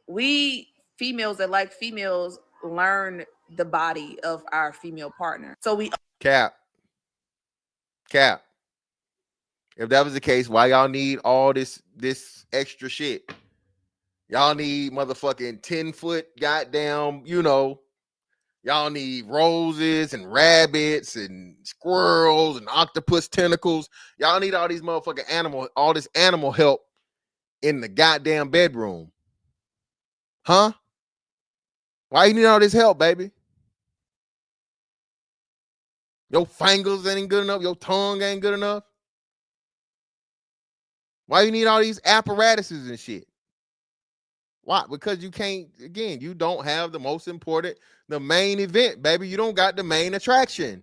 We females that like females learn the body of our female partner. So we Cap. If that was the case, why y'all need all this extra shit? Y'all need motherfucking 10-foot goddamn, y'all need roses and rabbits and squirrels and octopus tentacles. Y'all need all these motherfucking all this animal help in the goddamn bedroom. Huh? Why you need all this help, baby? Your fingers ain't good enough. Your tongue ain't good enough. Why you need all these apparatuses and shit? Why? Because you can't, again, you don't have the most important, the main event, baby. You don't got the main attraction.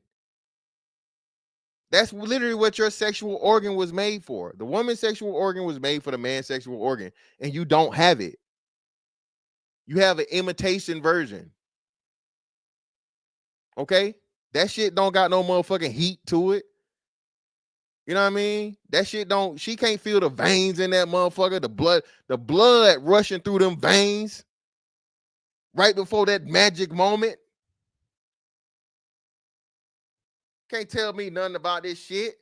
That's literally what your sexual organ was made for. The woman's sexual organ was made for the man's sexual organ, and you don't have it. You have an imitation version. Okay? That shit don't got no motherfucking heat to it. You know what I mean? That shit she can't feel the veins in that motherfucker, the blood rushing through them veins right before that magic moment. Can't tell me nothing about this shit.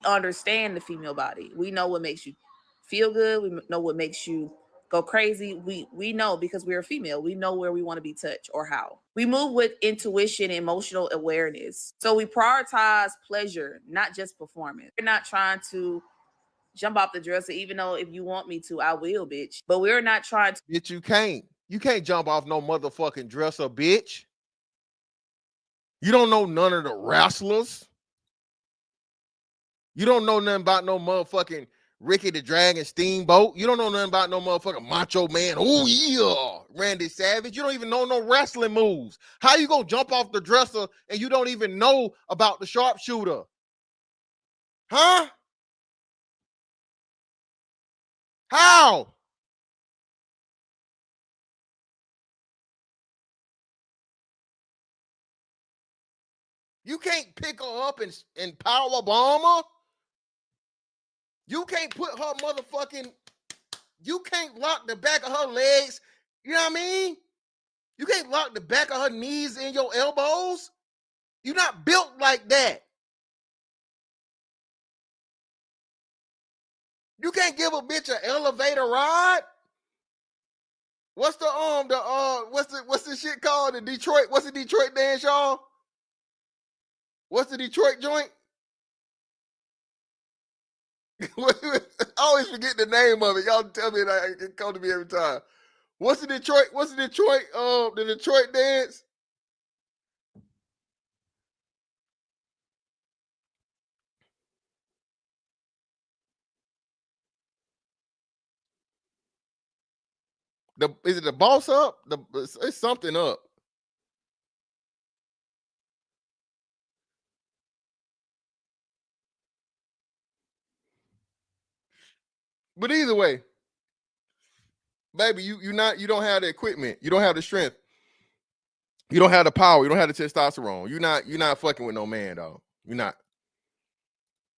Understand the female body. We know what makes you feel good. We know what makes you go crazy. We know because we're a female. We know where we want to be touched or how. We move with intuition and emotional awareness. So we prioritize pleasure, not just performance. We're not trying to jump off the dresser, even though if you want me to, I will, bitch. But we're not trying to. Bitch, you can't. You can't jump off no motherfucking dresser, bitch. You don't know none of the wrestlers. You don't know nothing about no motherfucking Ricky the Dragon Steamboat. You don't know nothing about no motherfucking Macho Man. Oh, yeah. Randy Savage. You don't even know no wrestling moves. How you gonna jump off the dresser and you don't even know about the sharpshooter? Huh? How? You can't pick her up and power bomb her. You can't put her motherfucking, you can't lock the back of her legs. You know what I mean? You can't lock the back of her knees in your elbows. You're not built like that. You can't give a bitch an elevator ride. What's the what's the shit called? The Detroit, what's the Detroit dance, y'all? What's the Detroit joint? I always forget the name of it. Y'all tell me that it come to me every time. What's the Detroit dance? Is it the boss up? It's something up. But either way, baby, you don't have the equipment. You don't have the strength. You don't have the power. You don't have the testosterone. You're not fucking with no man, dog. You're not.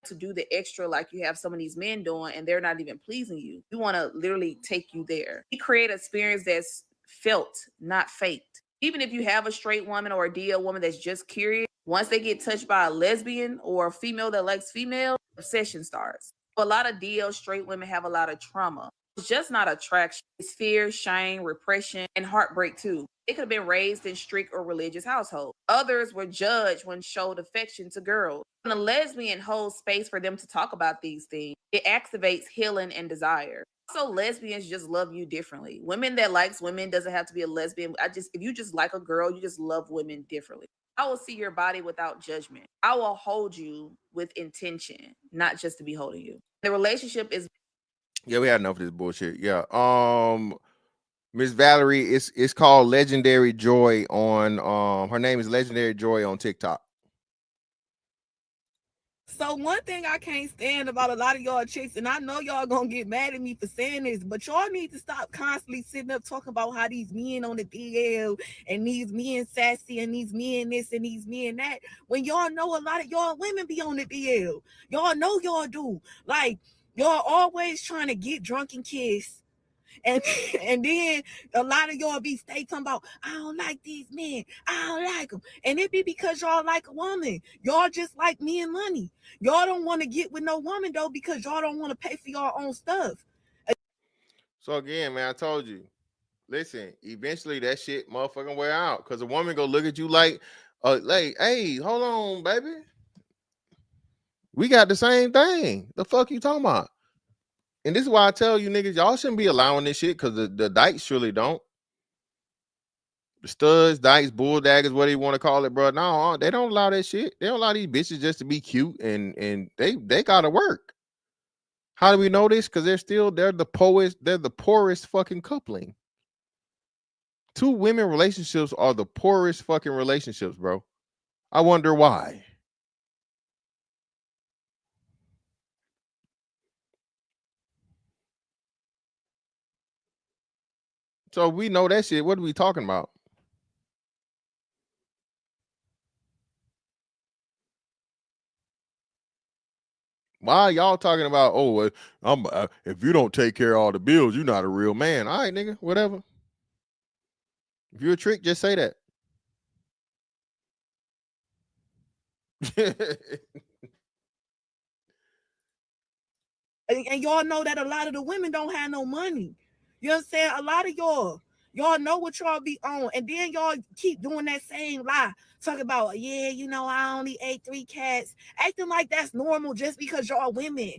To do the extra like you have some of these men doing and they're not even pleasing you. We want to literally take you there. We create an experience that's felt, not faked. Even if you have a straight woman or a DL woman that's just curious, Once they get touched by a lesbian or a female that likes female, obsession starts. A lot of DL straight women have a lot of trauma. It's just not attraction. It's fear, shame, repression, and heartbreak too. They could have been raised in strict or religious households. Others were judged when showed affection to girls. When a lesbian holds space for them to talk about these things, it activates healing and desire. Also, lesbians just love you differently. Women that likes women doesn't have to be a lesbian. If you just like a girl, you just love women differently. I will see your body without judgment. I will hold you with intention, not just to be holding you. The relationship is. Yeah, we had enough of this bullshit. Yeah. Miss Valerie, it's called Legendary Joy on her name is Legendary Joy on TikTok. So one thing I can't stand about a lot of y'all chicks, and I know y'all gonna get mad at me for saying this, but y'all need to stop constantly sitting up talking about how these men on the DL and these men sassy and these men this and these men that, when y'all know a lot of y'all women be on the DL. Y'all know y'all do. Like, y'all always trying to get drunk and kiss. And then a lot of y'all be stay talking about, I don't like these men. I don't like them. And it be because y'all like a woman. Y'all just like me and money. Y'all don't want to get with no woman, though, because y'all don't want to pay for your own stuff. So again, man, I told you, listen, eventually that shit motherfucking wear out. Because a woman go look at you like, hey, hold on, baby. We got the same thing. The fuck you talking about? And this is why I tell you niggas, y'all shouldn't be allowing this shit, because the dykes surely don't. The studs, dykes, bull daggers, whatever you want to call it, bro. No, they don't allow that shit. They don't allow these bitches just to be cute, and they gotta work. How do we know this? Because they're the poorest fucking coupling. Two women relationships are the poorest fucking relationships, bro. I wonder why. So we know that shit. What are we talking about? Why are y'all talking about, if you don't take care of all the bills, you're not a real man. All right, nigga, whatever. If you're a trick, just say that. And y'all know that a lot of the women don't have no money. You know what I'm saying? A lot of y'all know what y'all be on. And then y'all keep doing that same lie. Talking about, yeah, I only ate 3 cats. Acting like that's normal just because y'all women.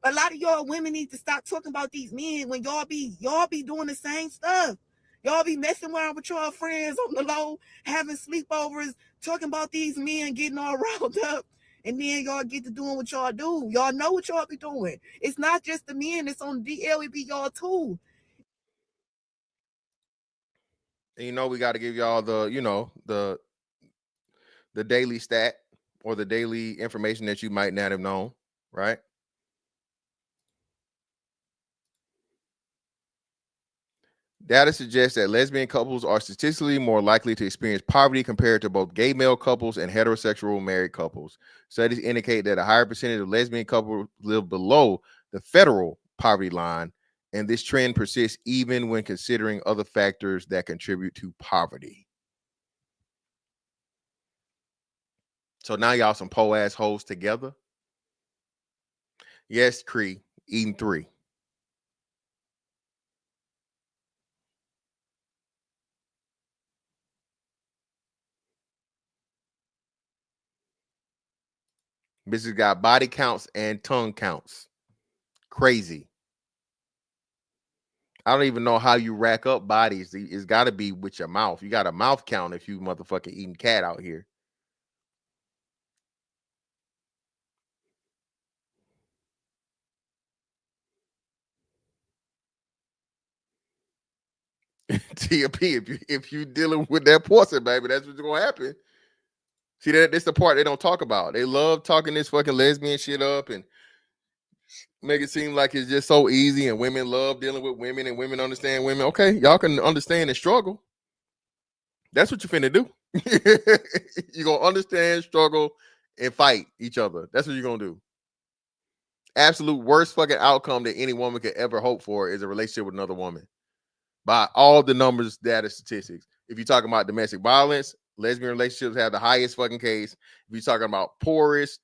A lot of y'all women need to stop talking about these men when y'all be doing the same stuff. Y'all be messing around with y'all friends on the low, having sleepovers, talking about these men getting all riled up. And then y'all get to doing what y'all do. Y'all know what y'all be doing. It's not just the men that's on DL, it be y'all too. And we got to give y'all the daily stat or the daily information that you might not have known, right? Data suggests that lesbian couples are statistically more likely to experience poverty compared to both gay male couples and heterosexual married couples. Studies indicate that a higher percentage of lesbian couples live below the federal poverty line, and this trend persists even when considering other factors that contribute to poverty. So now y'all some po ass hoes together. Yes, Cree, eating 3. Bitches got body counts and tongue counts. Crazy. I don't even know how you rack up bodies. It's got to be with your mouth. You got a mouth count if you motherfucking eating cat out here. TMP, if you dealing with that porcelain, baby, that's what's gonna happen. See, that's the part they don't talk about. They love talking this fucking lesbian shit up and make it seem like it's just so easy, and women love dealing with women and women understand women. Okay, y'all can understand and struggle. That's what you finna do. You're gonna understand, struggle, and fight each other. That's what you're gonna do. Absolute worst fucking outcome that any woman could ever hope for is a relationship with another woman. By all the numbers, data, statistics. If you're talking about domestic violence, Lesbian relationships have the highest fucking case. If you're talking about poorest,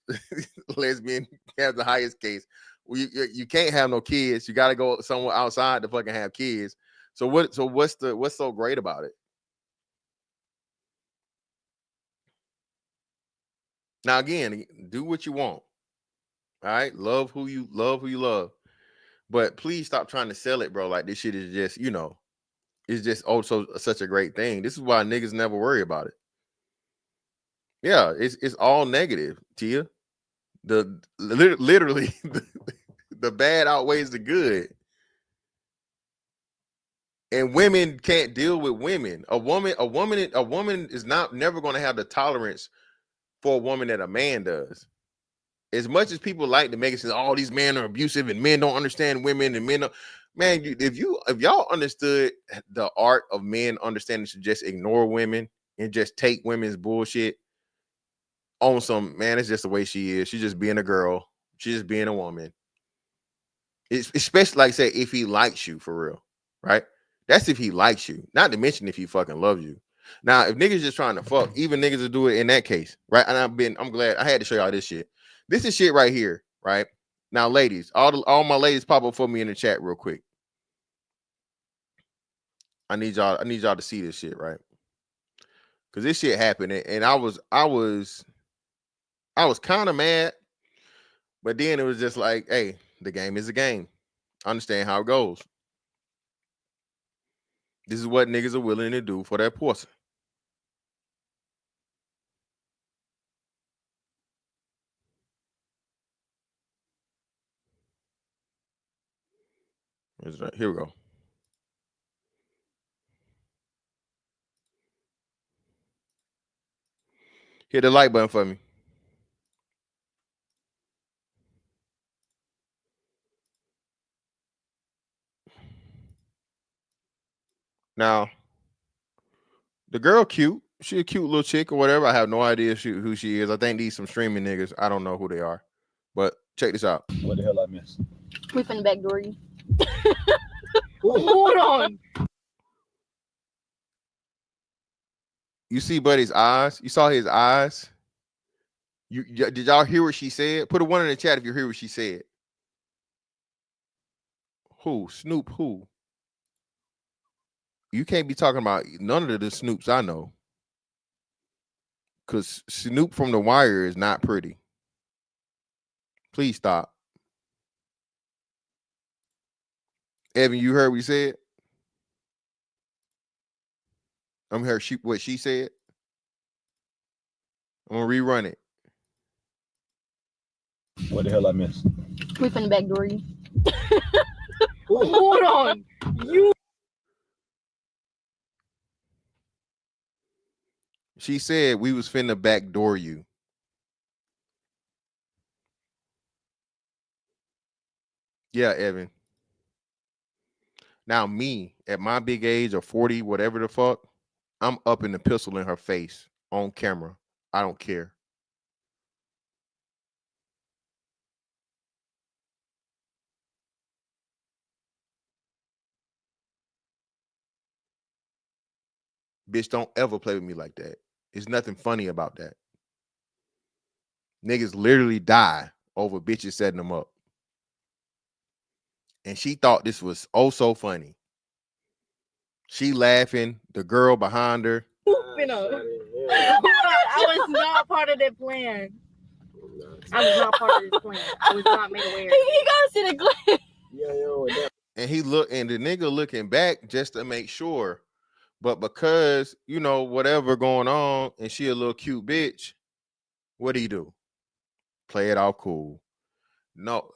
lesbian have the highest case. You can't have no kids. You got to go somewhere outside to fucking have kids. So what's so great about it? Now again, do what you want. All right, love who you love, but please stop trying to sell it, bro. Like this shit is just, it's just also such a great thing. This is why niggas never worry about it. Yeah, it's all negative, Tia. Literally the bad outweighs the good. And women can't deal with women. A woman is never going to have the tolerance for a woman that a man does. As much as people like to make it say, all these men are abusive and men don't understand women and men don't, man, if y'all understood the art of men understanding to just ignore women and just take women's bullshit on some, man, it's just the way she is. She's just being a girl. She's just being a woman. It's especially like say if he likes you for real, right? That's if he likes you. Not to mention if he fucking loves you. Now, if niggas just trying to fuck, even niggas will do it in that case, right? And I'm glad I had to show y'all this shit. This is shit right here, right? Now, ladies, all my ladies pop up for me in the chat real quick. I need y'all to see this shit, right? Because this shit happened, and I was kind of mad, but then it was just like, hey, the game is a game. I understand how it goes. This is what niggas are willing to do for that pussy. Here we go. Hit the like button for me. Now, the girl cute. She a cute little chick or whatever. I have no idea who she is. I think these some streaming niggas. I don't know who they are. But check this out. What the hell I missed? We finna backdoor you. Hold on. You see Buddy's eyes? You saw his eyes? Did y'all hear what she said? Put a one in the chat if you hear what she said. Who? Snoop who? You can't be talking about none of the Snoops I know. Because Snoop from The Wire is not pretty. Please stop. Evan, you heard what he said? I'm heard what she said. I'm gonna rerun it. What the hell I missed? We finna backdoor you. Hold on. She said we was finna backdoor you. Yeah, Evan. Now me, at my big age of 40, whatever the fuck, I'm up in the pistol in her face on camera. I don't care. Bitch, don't ever play with me like that. There's nothing funny about that. Niggas literally die over bitches setting them up. And she thought this was oh so funny. She laughing, the girl behind her. I was not part of that plan. I was not part of this plan. I was not made aware. He gotta see the glare. And the nigga looking back just to make sure. But because, whatever going on, and she a little cute bitch, what do? Play it all cool. No,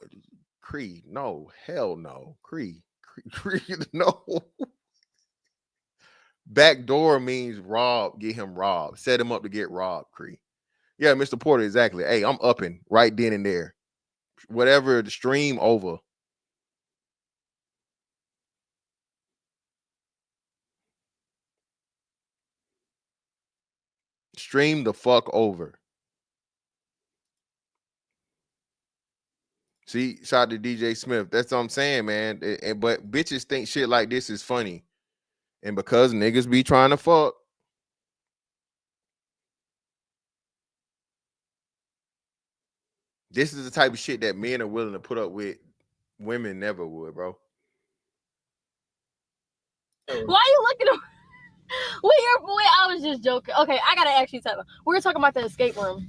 Cree, no, hell no. Cree, no. Backdoor means rob, get him robbed. Set him up to get robbed, Cree. Yeah, Mr. Porter, exactly. Hey, I'm upping right then and there. Whatever, the stream over. Stream the fuck over. See, shout out to DJ Smith. That's what I'm saying, man. But bitches think shit like this is funny. And because niggas be trying to fuck, This is the type of shit that men are willing to put up with. Women never would, bro. Why are you looking at Wait, I was just joking. Okay, I gotta ask you something. We were talking about the escape room.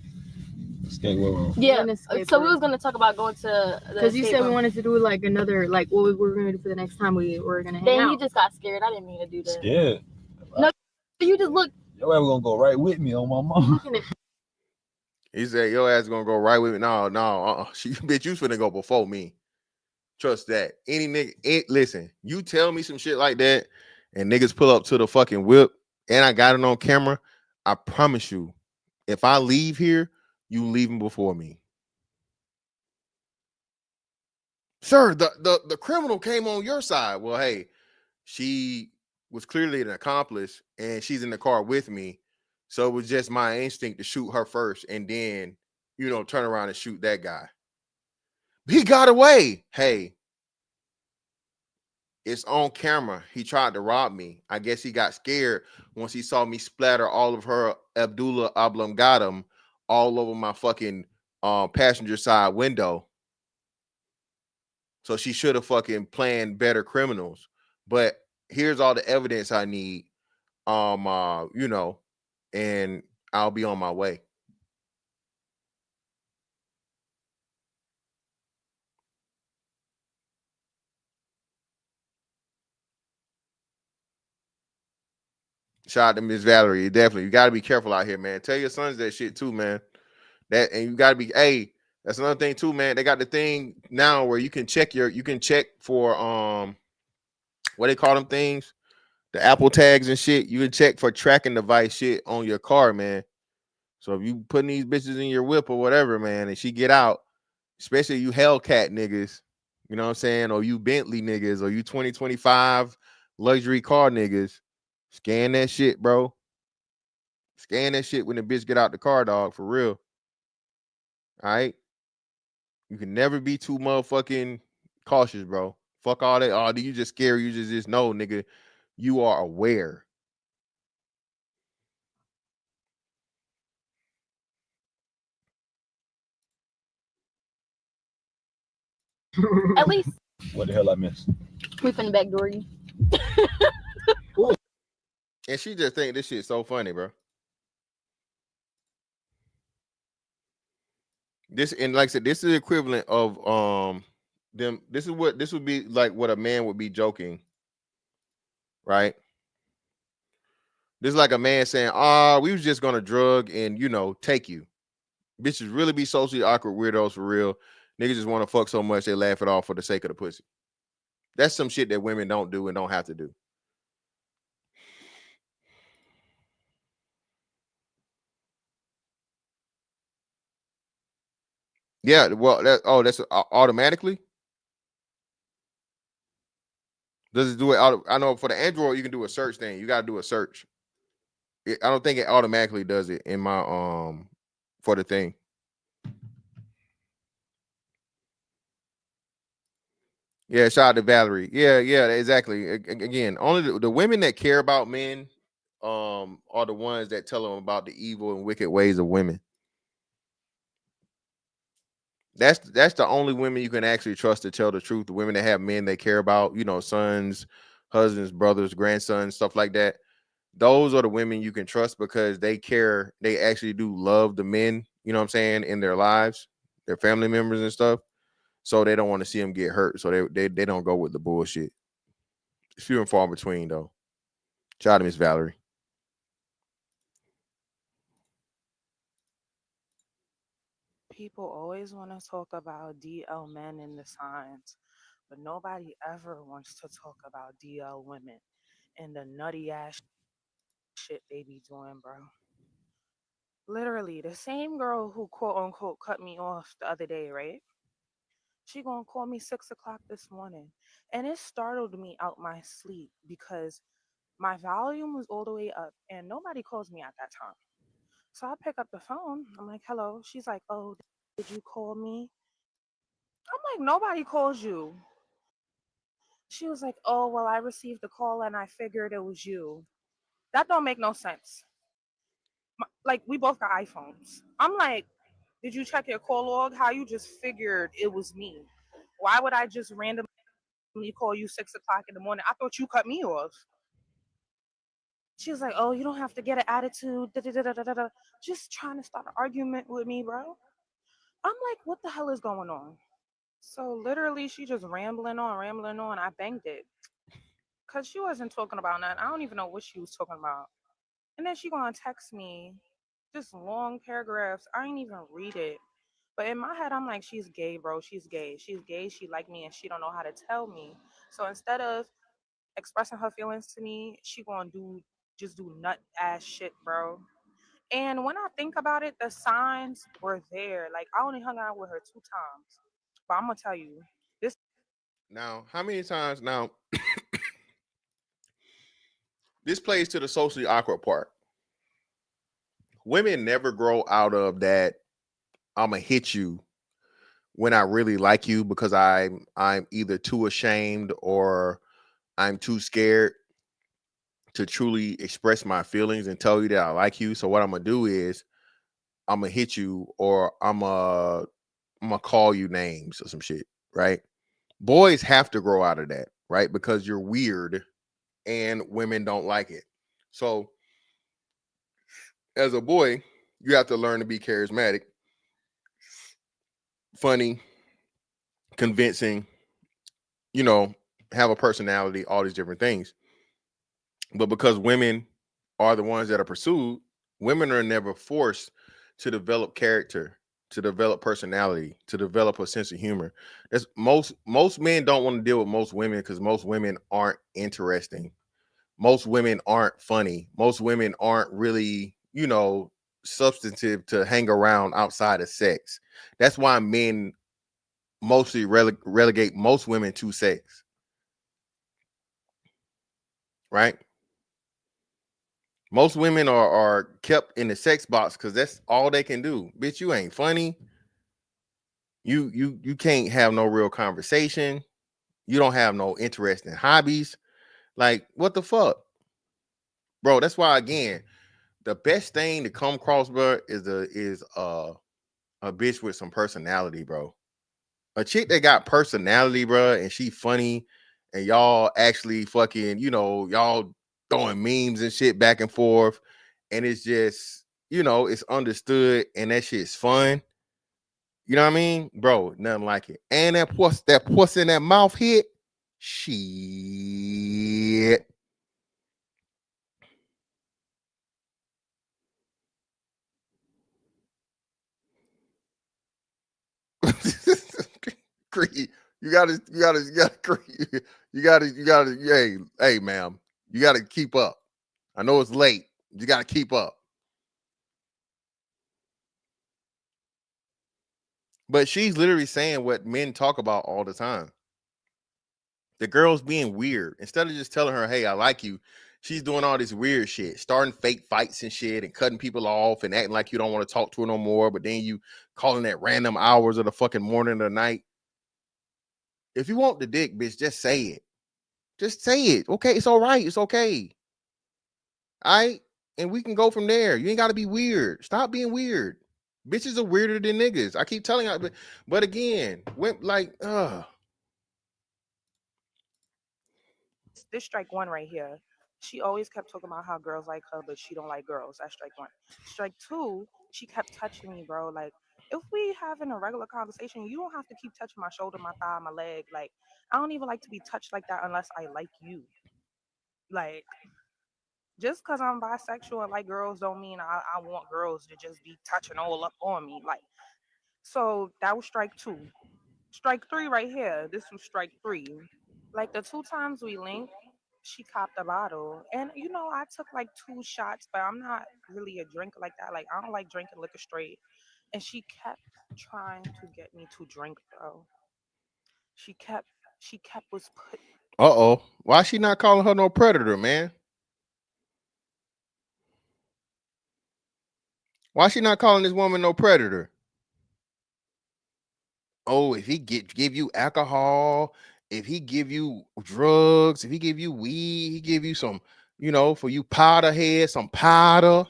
Escape room. Yeah. So we was gonna talk about going to because you said we wanted to do like another like what we were gonna do for the next time we were gonna hang Then out. he just got scared. I didn't mean to do that. Scared. No, you just look. Your ass gonna go right with me on my mom. Looking at He said, your ass gonna go right with me. No. She bitch, you finna go before me. Trust that. Any nigga, listen, you tell me some shit like that, and niggas pull up to the fucking whip, and I got it on camera. I promise you, if I leave here, you leaving before me. Sir, the criminal came on your side. Well, hey, she was clearly an accomplice, and she's in the car with me. So it was just my instinct to shoot her first, and then, turn around and shoot that guy. He got away. Hey, it's on camera. He tried to rob me. I guess he got scared once he saw me splatter all of her Abdullah Oblongatum all over my fucking passenger side window. So she should have fucking planned better criminals. But here's all the evidence I need. And I'll be on my way. Shout out to Miss Valerie. Definitely. You gotta be careful out here, man. Tell your sons that shit too, man. And you gotta be, that's another thing too, man. They got the thing now where you can check for what they call them things, the Apple tags and shit. You can check for tracking device shit on your car, man. So if you putting these bitches in your whip or whatever, man, and she get out, especially you Hellcat niggas, you know what I'm saying, or you Bentley niggas, or you 2025 luxury car niggas, scan that shit, bro. Scan that shit when the bitch get out the car, dog, for real. All right. You can never be too motherfucking cautious, bro. Fuck all that. Oh, do you just scare? You just know, nigga. You are aware. at least What the hell I missed? we finna backdoor you. And she just think this shit so funny, bro. This, and like I said, this is the equivalent of them. This would be like what a man would be joking, right? This is like a man saying, we was just gonna drug and take you. Bitches really be socially awkward weirdos for real. Niggas just want to fuck so much they laugh it off for the sake of the pussy. That's some shit that women don't do and don't have to do. Yeah, well, that's automatically. Does it do it? I know for the Android you can do a search thing. You got to do a search. I don't think it automatically does it in my for the thing. Yeah, shout out to Valerie. Yeah, exactly. Again, only the women that care about men are the ones that tell them about the evil and wicked ways of women. That's the only women you can actually trust to tell the truth. The women that have men they care about, sons, husbands, brothers, grandsons, stuff like that. Those are the women you can trust because they care. They actually do love the men, you know what I'm saying, in their lives, their family members and stuff. So they don't want to see them get hurt. So they don't go with the bullshit. It's few and far between, though. Shout out to Miss Valerie. People always want to talk about DL men and the signs, but nobody ever wants to talk about DL women and the nutty ass shit they be doing, bro. Literally, the same girl who quote unquote cut me off the other day, right? She gonna call me 6 o'clock this morning. And it startled me out my sleep because my volume was all the way up and nobody calls me at that time. So I pick up the phone. I'm like, hello. She's like, oh, did you call me? I'm like, nobody calls you. She was like, oh, well, I received the call and I figured it was you. That don't make no sense. Like, we both got iPhones. I'm like, Did you check your call log? How you just figured it was me? Why would I just randomly call you 6 o'clock in the morning? I thought you cut me off. She was like, "Oh, you don't have to get an attitude." Da, da, da, da, da, da. Just trying to start an argument with me, bro. I'm like, what the hell is going on? So literally, she just rambling on, rambling on. I banged it because she wasn't talking about nothing. I don't even know what she was talking about. And then she gonna text me just long paragraphs. I ain't even read it. But in my head, I'm like, she's gay, bro. She's gay. She's gay. She like me, and she don't know how to tell me. So instead of expressing her feelings to me, she gonna do nut ass shit, bro. And when I think about it, the signs were there. Like I only hung out with her 2 times, but I'm gonna tell you this. Now, how many times now this plays to the socially awkward part. Women never grow out of that I'ma hit you when I really like you because I'm either too ashamed or I'm too scared to truly express my feelings and tell you that I like you. So what I'm gonna do is I'm gonna hit you or I'm gonna call you names or some shit, right? Boys have to grow out of that, right? Because you're weird and women don't like it. So as a boy, you have to learn to be charismatic, funny, convincing, have a personality, all these different things. But because women are the ones that are pursued, women are never forced to develop character, to develop personality, to develop a sense of humor. That's most men don't want to deal with most women because most women aren't interesting. Most women aren't funny. Most women aren't really, substantive to hang around outside of sex. That's why men mostly relegate most women to sex, right? Most women are kept in the sex box because that's all they can do. Bitch, you ain't funny. You can't have no real conversation. You don't have no interesting hobbies. Like, what the fuck? Bro, that's why again, the best thing to come across, bro, is a bitch with some personality, bro. A chick that got personality, bro, and she funny, and y'all actually fucking, y'all throwing memes and shit back and forth, and it's just, it's understood, and that shit's fun. You know what I mean, bro? Nothing like it. And that puss in that mouth hit, shit. Creed, hey, ma'am, you gotta keep up. I know it's late. You gotta keep up. But she's literally saying what men talk about all the time. The girl's being weird. Instead of just telling her, hey, I like you, she's doing all this weird shit, starting fake fights and shit and cutting people off and acting like you don't want to talk to her no more. But then you calling at random hours of the fucking morning or night. If you want the dick, bitch, just say it. Just say it. Okay, it's all right. It's okay. All right. And we can go from there. You ain't got to be weird. Stop being weird. Bitches are weirder than niggas. I keep telling you, but again, This strike one right here. She always kept talking about how girls like her, but she don't like girls. That's strike one. Strike two, she kept touching me, bro. Like, if we having a regular conversation, you don't have to keep touching my shoulder, my thigh, my leg. Like, I don't even like to be touched like that unless I like you. Like, just because I'm bisexual and like girls don't mean I want girls to just be touching all up on me. Like, so that was strike two. Strike three right here. This was strike three. Like the 2 times we linked, she copped a bottle. And I took like 2 shots, but I'm not really a drinker like that. Like I don't like drinking liquor straight. And she kept trying to get me to drink, bro. She kept was put uh-oh. Why she not calling her no predator, man? Why she not calling this woman no predator? Oh, if he give you alcohol, if he give you drugs, if he give you weed, he give you some, for you powder head, some powder.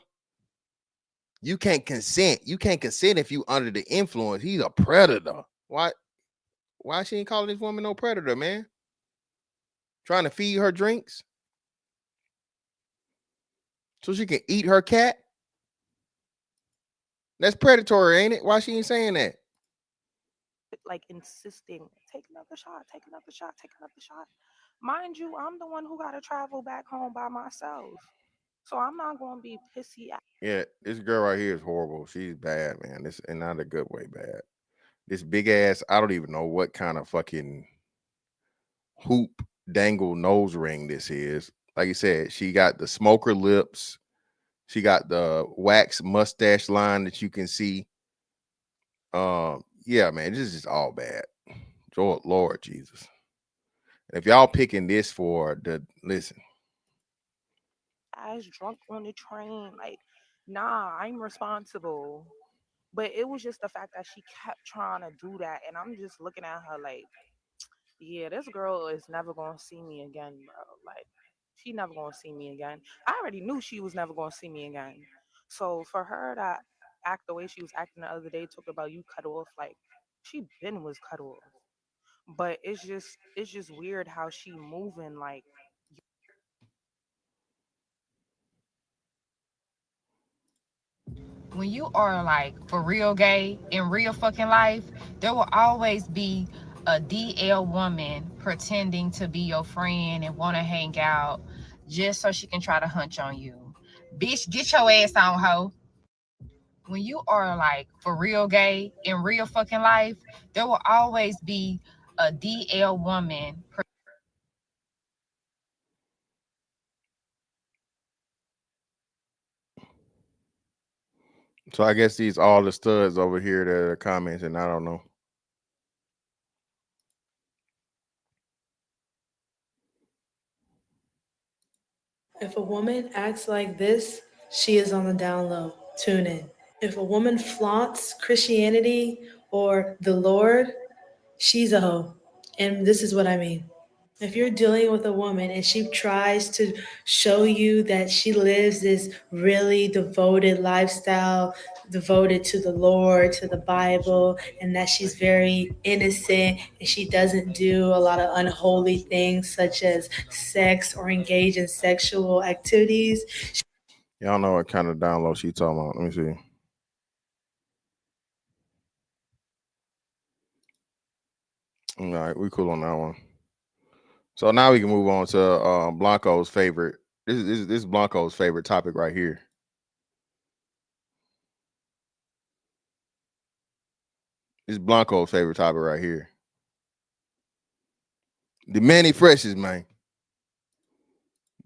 You can't consent. You can't consent if you under the influence. He's a predator. Why she ain't calling this woman no predator, man? Trying to feed her drinks so she can eat her cat? That's predatory, ain't it? Why she ain't saying that? Like insisting, take another shot, take another shot, take another shot. Mind you, I'm the one who got to travel back home by myself. So I'm not going to be pissy. Yeah, this girl right here is horrible. She's bad, man. This and not a good way bad. This big ass, I don't even know what kind of fucking hoop dangle nose ring this is. Like you said, she got the smoker lips. She got the wax mustache line that you can see. Yeah, man, this is just all bad. Lord Jesus. If y'all picking this for listen. I was drunk on the train. Like, nah, I'm responsible. But it was just the fact that she kept trying to do that. And I'm just looking at her like, yeah, this girl is never going to see me again, bro. Like, she never going to see me again. I already knew she was never going to see me again. So for her to act the way she was acting the other day, talking about you cut off, like, she been was cut off. But it's just weird how she moving like when you are like for real gay in real fucking life, there will always be a DL woman pretending to be your friend and want to hang out just so she can try to hunch on you. Bitch, get your ass on, hoe. When you are like for real gay in real fucking life, there will always be a DL woman. So I guess these all the studs over here that are commenting. I don't know. If a woman acts like this, she is on the down low. Tune in. If a woman flaunts Christianity or the Lord, she's a hoe. And this is what I mean. If you're dealing with a woman and she tries to show you that she lives this really devoted lifestyle, devoted to the Lord, to the Bible, and that she's very innocent and she doesn't do a lot of unholy things such as sex or engage in sexual activities. Y'all know what kind of download she talking about. Let me see. All right, we cool on that one. So now we can move on to Blanco's favorite. This is Blanco's favorite topic right here. This is Blanco's favorite topic right here. The Manny Freshes, man.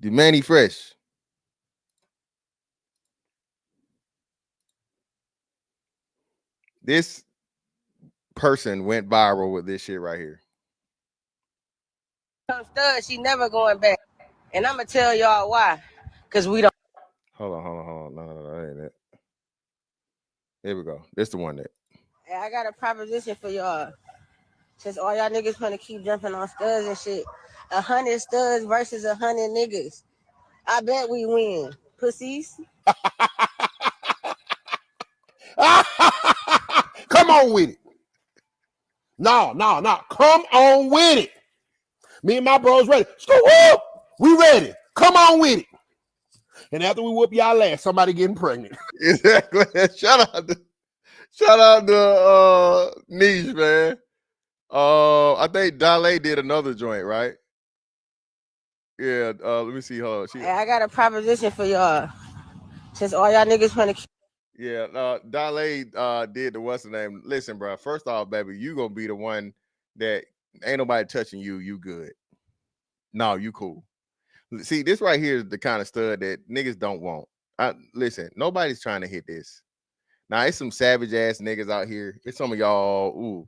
The Manny Fresh. This person went viral with this shit right here. Stud, she never going back. And I'm going to tell y'all why. Because we don't. Hold on. No, that ain't it. Here we go. This the one that. Hey, I got a proposition for y'all. Since all y'all niggas want to keep jumping on studs and shit. 100 studs versus 100 niggas. I bet we win. Pussies. Come on with it. No. Come on with it. Me and my bros ready. Whoop! We ready. Come on with it. And after we whoop y'all ass, somebody getting pregnant. Exactly. Shout out to Niche, man. I think Dale did another joint, right? Yeah. Let me see her. Hey, I got a proposition for y'all. Since all y'all niggas want to keep. Yeah, Dale did the what's the name? Listen, bro. First off, baby, you gonna be the one that ain't nobody touching you. You good? No, you cool. See, this right here is the kind of stud that niggas don't want. Listen, nobody's trying to hit this. Now, it's some savage ass niggas out here. It's some of y'all,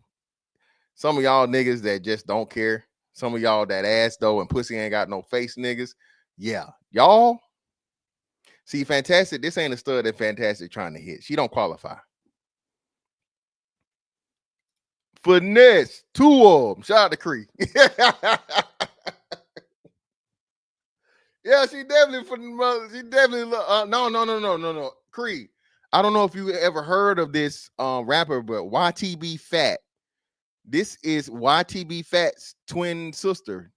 some of y'all niggas that just don't care. Some of y'all that ass though and pussy ain't got no face niggas. Yeah, y'all. See, Fantastic, this ain't a stud that Fantastic trying to hit. She don't qualify. Finesse, 2 of them. Shout out to Cree. Yeah, she definitely no. Cree, I don't know if you ever heard of this rapper, but YTB Fat. This is YTB Fat's twin sister.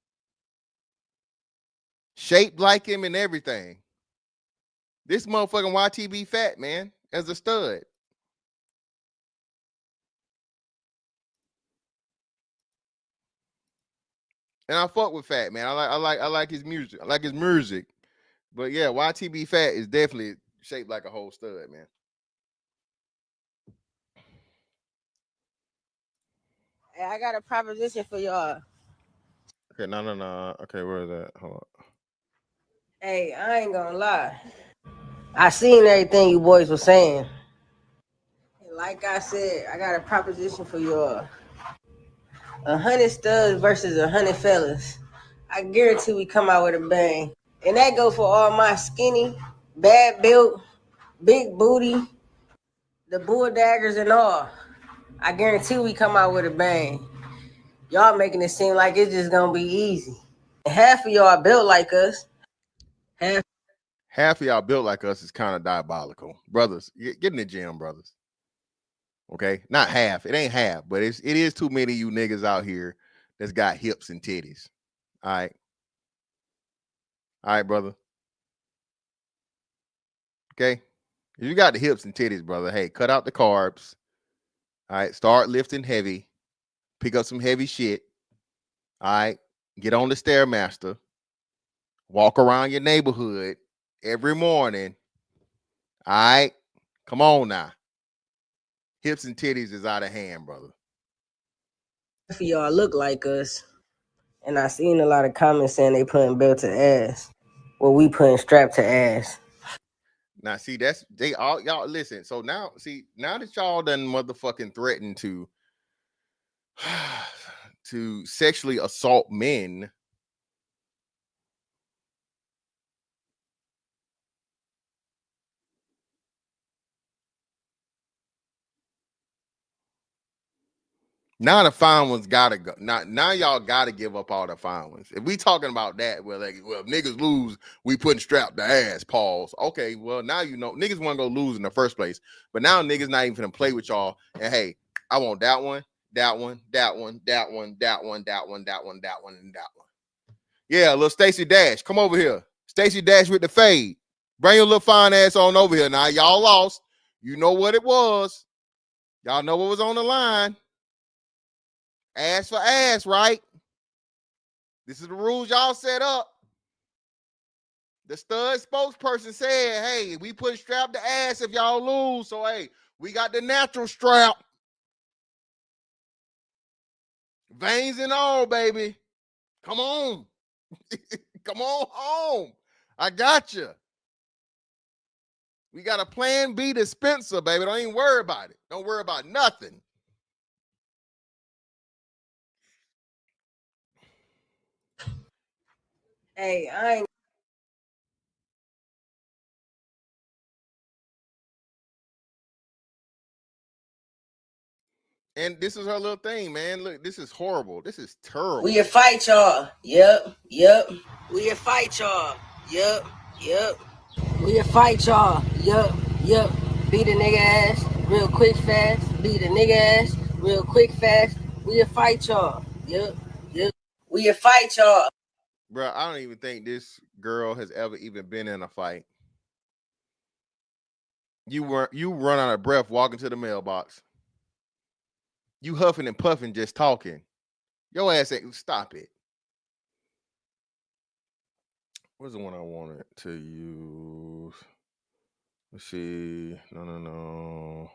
Shaped like him and everything. This motherfucking YTB Fat, man, as a stud. And I fuck with Fat, man. I like his music. I like his music. But yeah, YTB Fat is definitely shaped like a whole stud, man. Hey, I got a proposition for y'all. Okay, no. Okay, where is that? Hold on. Hey, I ain't gonna lie. I seen everything you boys were saying. Like I said, I got a proposition for y'all. 100 studs versus 100 fellas. I guarantee we come out with a bang. And that go for all my skinny, bad built, big booty, the bull daggers and all. I guarantee we come out with a bang. Y'all making it seem like it's just gonna be easy. And half of y'all built like us. Half of y'all built like us is kind of diabolical. Brothers, get in the gym, brothers. Okay? Not half. It ain't half, but it is too many of you niggas out here that's got hips and titties. All right. All right, brother. Okay? If you got the hips and titties, brother, hey, cut out the carbs. All right. Start lifting heavy. Pick up some heavy shit. All right. Get on the Stairmaster. Walk around your neighborhood every morning. All right. Come on now. Hips and titties is out of hand, brother. Half of y'all look like us. And I seen a lot of comments saying they putting belt to ass. Well, we putting strap to ass. Now, see, that's they all y'all listen. So now, see, now that y'all done motherfucking threatened to sexually assault men. Now the fine ones gotta go. Now y'all gotta give up all the fine ones. If we talking about that, well, if niggas lose, we putting strap to ass. Pause. Okay, well now you know niggas want to go lose in the first place, but now niggas not even gonna play with y'all. And hey, I want that one, that one, that one, that one, that one, that one, that one, that one, and that one. Yeah, little Stacey Dash, come over here. Stacey Dash with the fade. Bring your little fine ass on over here. Now y'all lost. You know what it was. Y'all know what was on the line. Ass for ass, right? This is the rules y'all set up. The stud spokesperson said, hey, we put strap to ass if y'all lose. So, hey, we got the natural strap. Veins and all, baby. Come on. Come on home. I got you. We got a plan B dispenser, baby. Don't even worry about it. Don't worry about nothing. Hey, I ain't. And this is her little thing, man. Look, this is horrible. This is terrible. We'll fight y'all. Yep. We'll fight y'all. Yep. We'll fight y'all. Yep. Beat a nigga ass real quick, fast. Beat a nigga ass real quick, fast. We'll fight y'all. Yep. We'll fight y'all. Bro, I don't even think this girl has ever even been in a fight. You run out of breath walking to the mailbox. You huffing and puffing just talking. Your ass ain't stop it. What's the one I wanted to use? Let's see. No.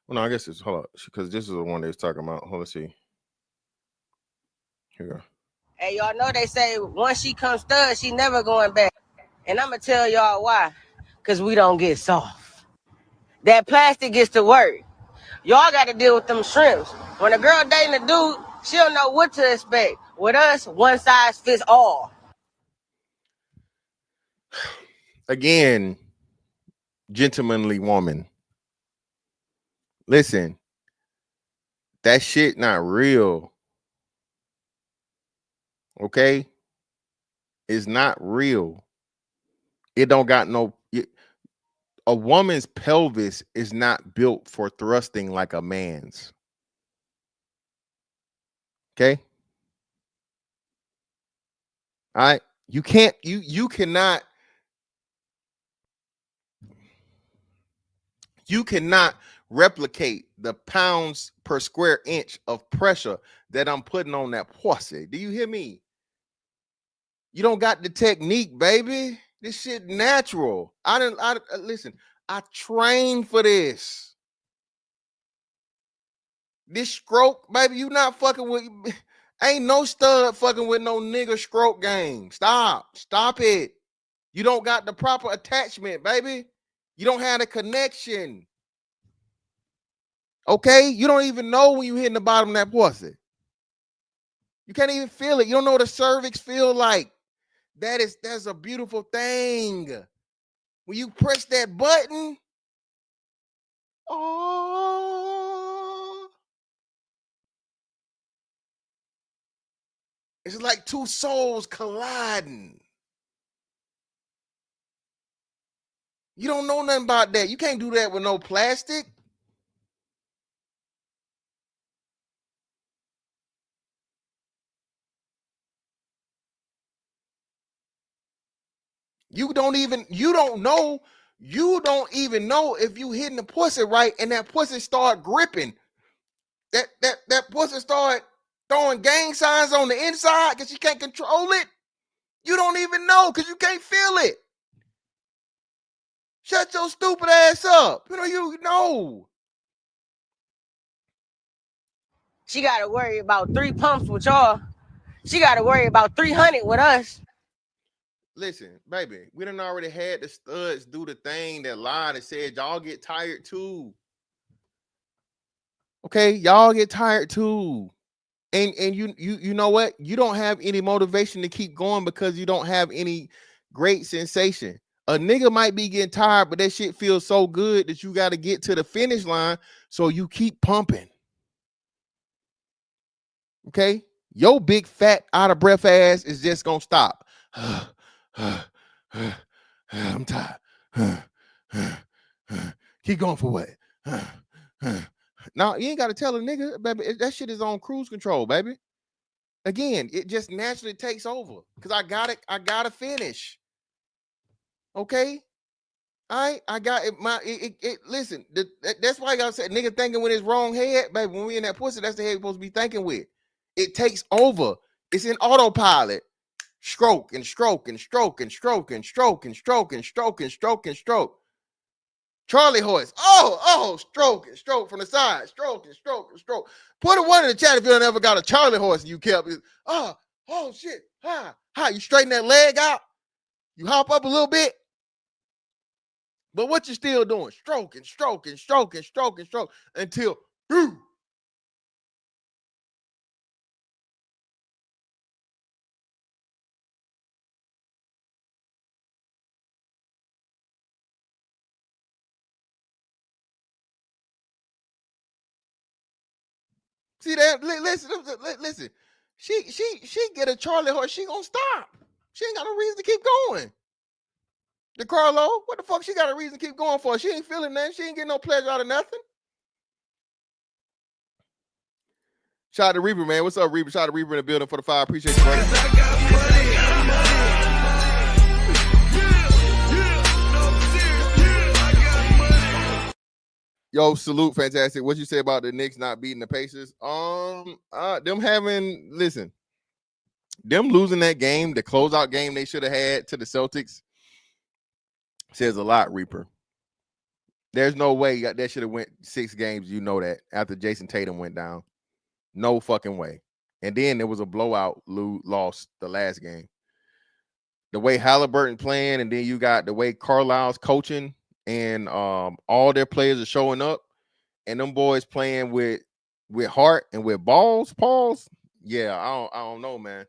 Well, no, I guess it's hold on, because this is the one they was talking about. Hold on, let's see. Here we go. Hey, y'all know they say once she comes stud, she never going back. And I'm going to tell y'all why. Because we don't get soft. That plastic gets to work. Y'all got to deal with them shrimps. When a girl dating a dude, she don't know what to expect. With us, one size fits all. Again, gentlemanly woman. Listen, that shit not real. Okay? It's not real. It don't got no. a woman's pelvis is not built for thrusting like a man's. Okay. All right. You cannot replicate the pounds per square inch of pressure that I'm putting on that pussy. Do you hear me? You don't got the technique, baby. This shit natural. Listen, I trained for this. This stroke, baby, you not fucking with, ain't no stud fucking with no nigga stroke game. Stop it. You don't got the proper attachment, baby. You don't have the connection. Okay? You don't even know when you hitting the bottom of that pussy. You can't even feel it. You don't know what the cervix feel like. That's a beautiful thing. When you press that button, oh, it's like two souls colliding. You don't know nothing about that. You can't do that with no plastic. You don't even know if you hitting the pussy right and that pussy start gripping. That pussy start throwing gang signs on the inside because you can't control it. You don't even know because you can't feel it. Shut your stupid ass up. You know. She got to worry about 3 pumps with y'all. She got to worry about 300 with us. Listen, baby, we done already had the studs do the thing that lied and said y'all get tired too. Okay, y'all get tired too. And you know what? You don't have any motivation to keep going because you don't have any great sensation. A nigga might be getting tired, but that shit feels so good that you got to get to the finish line, so you keep pumping. Okay? Your big fat out of breath ass is just gonna stop. I'm tired. Keep going for what? No, you ain't got to tell a nigga, baby. That shit is on cruise control, baby. Again, it just naturally takes over because I gotta finish. Okay. I got it. Listen, that's why I gotta say, nigga thinking with his wrong head, baby. When we in that pussy, that's the head you're supposed to be thinking with. It takes over. It's in autopilot. Stroke and stroke and stroke and stroke and stroke and stroke and stroke and stroke and stroke. Charlie horse. Oh, stroke and stroke from the side. Stroke and stroke and stroke. Put a one in the chat if you ever got a Charlie horse and you kept it. Oh shit. You straighten that leg out. You hop up a little bit. But what you still doing? Stroke and stroke and stroke and stroke and stroke until whew. See that? Listen. She get a Charlie horse. She gonna stop. She ain't got no reason to keep going. DeCarlo, what the fuck she got a reason to keep going for? She ain't feeling nothing. She ain't getting no pleasure out of nothing. Shout out to Reaper, man. What's up, Reaper? Shout out to Reaper in the building for the 5. Appreciate you, brother. Yo, salute, fantastic. What you say about the Knicks not beating the Pacers? Them losing that game, the closeout game they should have had to the Celtics, says a lot, Reaper. There's no way that should have went 6 games. You know that after Jason Tatum went down, no fucking way. And then there was a blowout loss the last game. The way Halliburton playing, and then you got the way Carlisle's coaching, and all their players are showing up, and them boys playing with heart and with balls. Yeah, I don't know, man.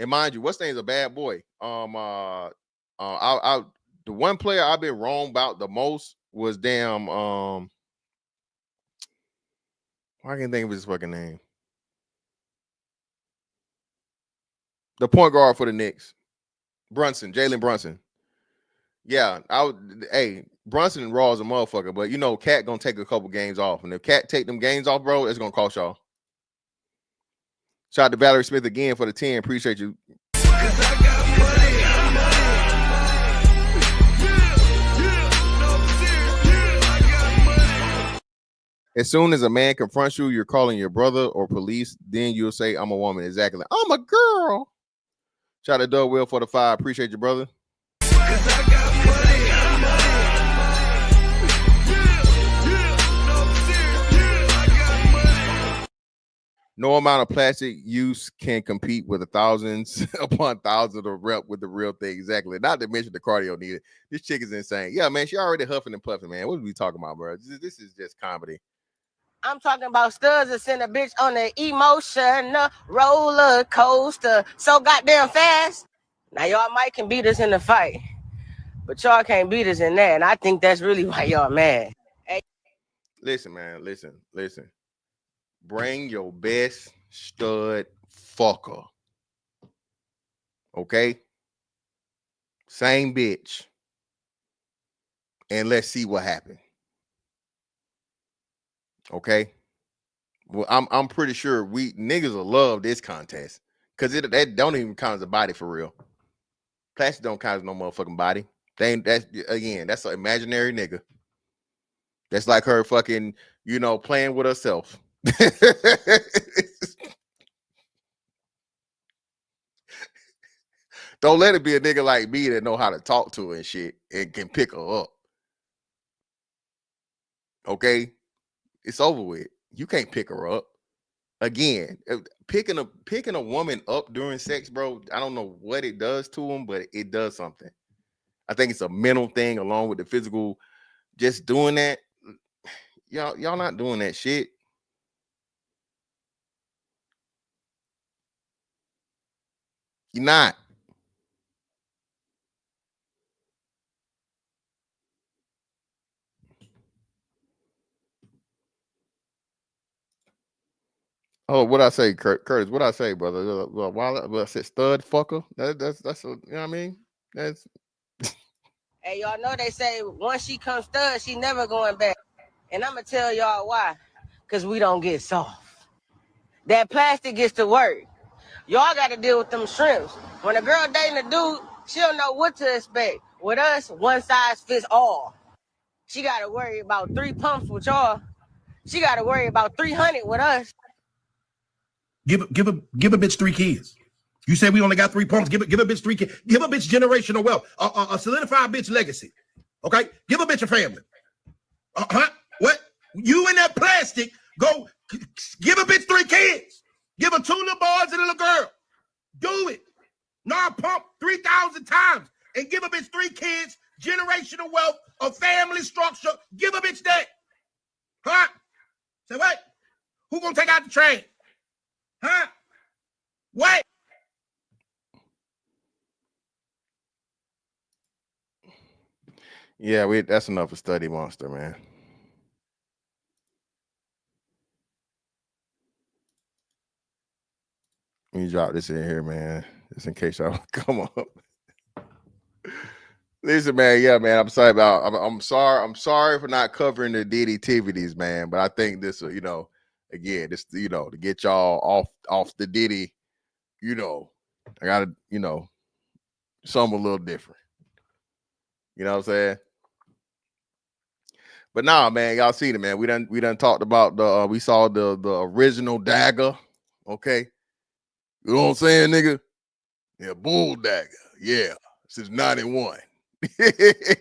And mind you, what's name's a bad boy. The one player I've been wrong about the most was damn I can't think of his fucking name. The point guard for the Knicks, Jalen Brunson. Yeah, Brunson raw as a motherfucker, but you know, Cat gonna take a couple games off, and if Cat take them games off, bro, it's gonna cost y'all. Shout out to Valerie Smith again for the 10. Appreciate you. As soon as a man confronts you, you're calling your brother or police. Then you'll say, "I'm a woman." Exactly. I'm a girl. Shout out to Doug Will for the 5. Appreciate you, brother. No amount of plastic use can compete with the thousands upon thousands of rep with the real thing. Exactly. Not to mention the cardio needed. This chick is insane. Yeah, man, she already huffing and puffing, man. What are we talking about, bro? This is just comedy. I'm talking about studs that send a bitch on an emotional roller coaster so goddamn fast. Now y'all might can beat us in the fight, but y'all can't beat us in that. And I think that's really why y'all mad. Hey. Listen, man. Listen. Bring your best stud fucker. Okay? Same bitch. And let's see what happens. Okay? Well, I'm pretty sure we niggas will love this contest. Cause that don't even count as a body for real. Plastic don't count as no motherfucking body. That's an imaginary nigga. That's like her fucking, playing with herself. Don't let it be a nigga like me that know how to talk to her and shit and can pick her up. Okay? It's over with. You can't pick her up. Again, picking a woman up during sex, bro, I don't know what it does to them, but it does something. I think it's a mental thing along with the physical. Just doing that, y'all not doing that shit. You're not. Oh, what I say, Curtis? What I say, brother? While I said stud fucker, that's you know what I mean. That's. Hey, y'all know they say once she comes stud, she never going back. And I'm gonna tell y'all why. Cause we don't get soft. That plastic gets to work. Y'all got to deal with them shrimps. When a girl dating a dude, she don't know what to expect. With us, one size fits all. She got to worry about 3 pumps with y'all. She got to worry about 300 with us. Give a bitch 3 kids. You say we only got 3 pumps. Give a bitch 3 kids. Give a bitch generational wealth. A solidified bitch legacy. Okay? Give a bitch a family. What? You in that plastic, go give a bitch 3 kids. Give her 2 little boys and a little girl. Do it. Nah, pump 3,000 times and give a bitch 3 kids, generational wealth, a family structure. Give a bitch that. Huh? Say what? Who gonna take out the train? Huh? What? Yeah, that's enough of Study Monster, man. Let me drop this in here, man, just in case y'all come up. Listen, man, yeah, man, I'm sorry I'm sorry for not covering the Diddy activities, man, but I think this, again, this, to get y'all off the Diddy, I gotta, something a little different. You know what I'm saying? But nah, man, y'all seen it, man. We done talked about we saw the original Dagger, okay? You know what I'm saying, nigga? Yeah, Bull Dagger, yeah, since 91. The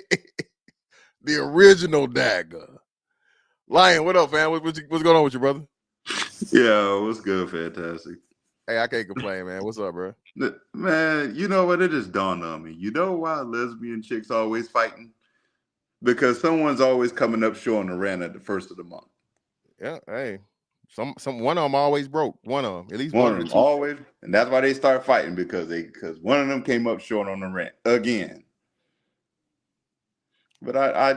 original Dagger. Lion, what up, man? What's going on with you, brother? Yeah, what's good, fantastic. Hey, I can't complain, man. What's up, bro? Man, you know what? It just dawned on me. You know why lesbian chicks always fighting? Because someone's always coming up short on the rent at the first of the month. Yeah, hey. One of them always broke. One of them, at least One one of of them the two. always, and that's why they start fighting because one of them came up short on the rent again. But I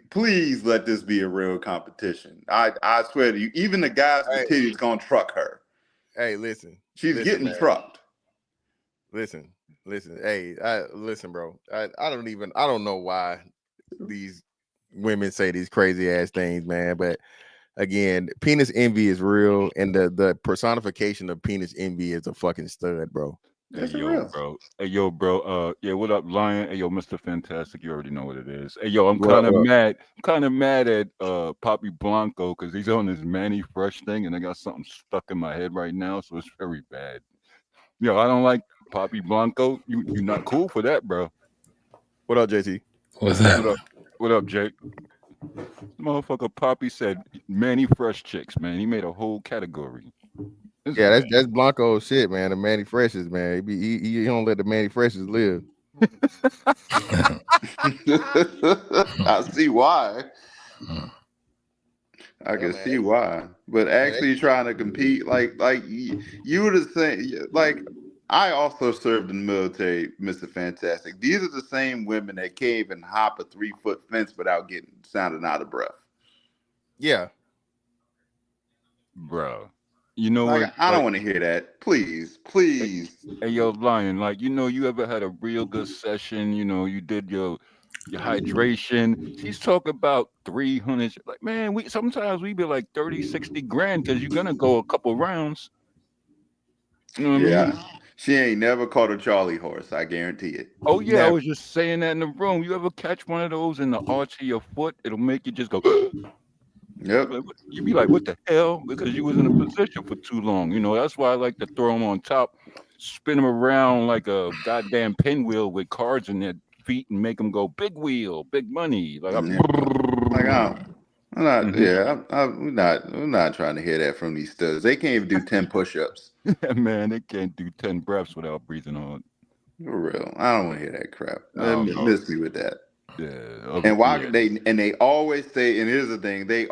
please let this be a real competition. I swear to you, even the guys with titties gonna truck her. Hey, listen. She's getting man. trucked. Listen. Hey, listen, bro. I don't know why these women say these crazy ass things, man. But again, penis envy is real, and the personification of penis envy is a fucking stud, bro. Hey That's yo, real. bro. Hey yo, bro. Yeah, what up, Lion? Hey yo, Mr. Fantastic. You already know what it is. Hey yo, I'm What up, kind of what up? mad. I'm kind of mad at Poppy Blanco because he's on this Manny Fresh thing, and I got something stuck in my head right now, so it's very bad. Yo, I don't like Poppy Blanco. You're not cool for that, bro. What up, JT? What's What happening? up? What up, Jake? Motherfucker Poppy said Manny Fresh chicks, man. He made a whole category. This Yeah, is that's Blanco shit, man. The Manny Freshes, man. He don't let the Manny Freshes live. I see why. I Yeah, can man. see why, but actually trying to compete, like you would have said, like I also served in the military, Mr. Fantastic. These are the same women that can't even hop a 3-foot fence without getting sounding out of breath. Yeah, bro. You know Like what? I don't Like, want to hear that. Please, hey, please. hey, yo, Lion. Like, you ever had a real good session? You did your hydration. She's talking about 300. Like, man, we sometimes we be like 30, 60 grand because you're gonna go a couple rounds. You know what I mean? Yeah, she ain't never caught a Charlie horse. I guarantee it. Oh yeah, I never. was just saying that in the room. You ever catch one of those in the arch of your foot? It'll make you just go. Yep. You be like, what the hell? Because you was in a position for too long. That's why I like to throw them on top, spin them around like a goddamn pinwheel with cards in their feet and make them go big wheel, big money. Like, Yeah. Like I'm not. Mhm. Yeah, we're not trying to hear that from these studs. They can't even do 10 push-ups. Man, they can't do 10 breaths without breathing on. For real. I don't want to hear that crap. Oh, bro. Miss me with that. Yeah. And why Yeah. they always say, and here's the thing, they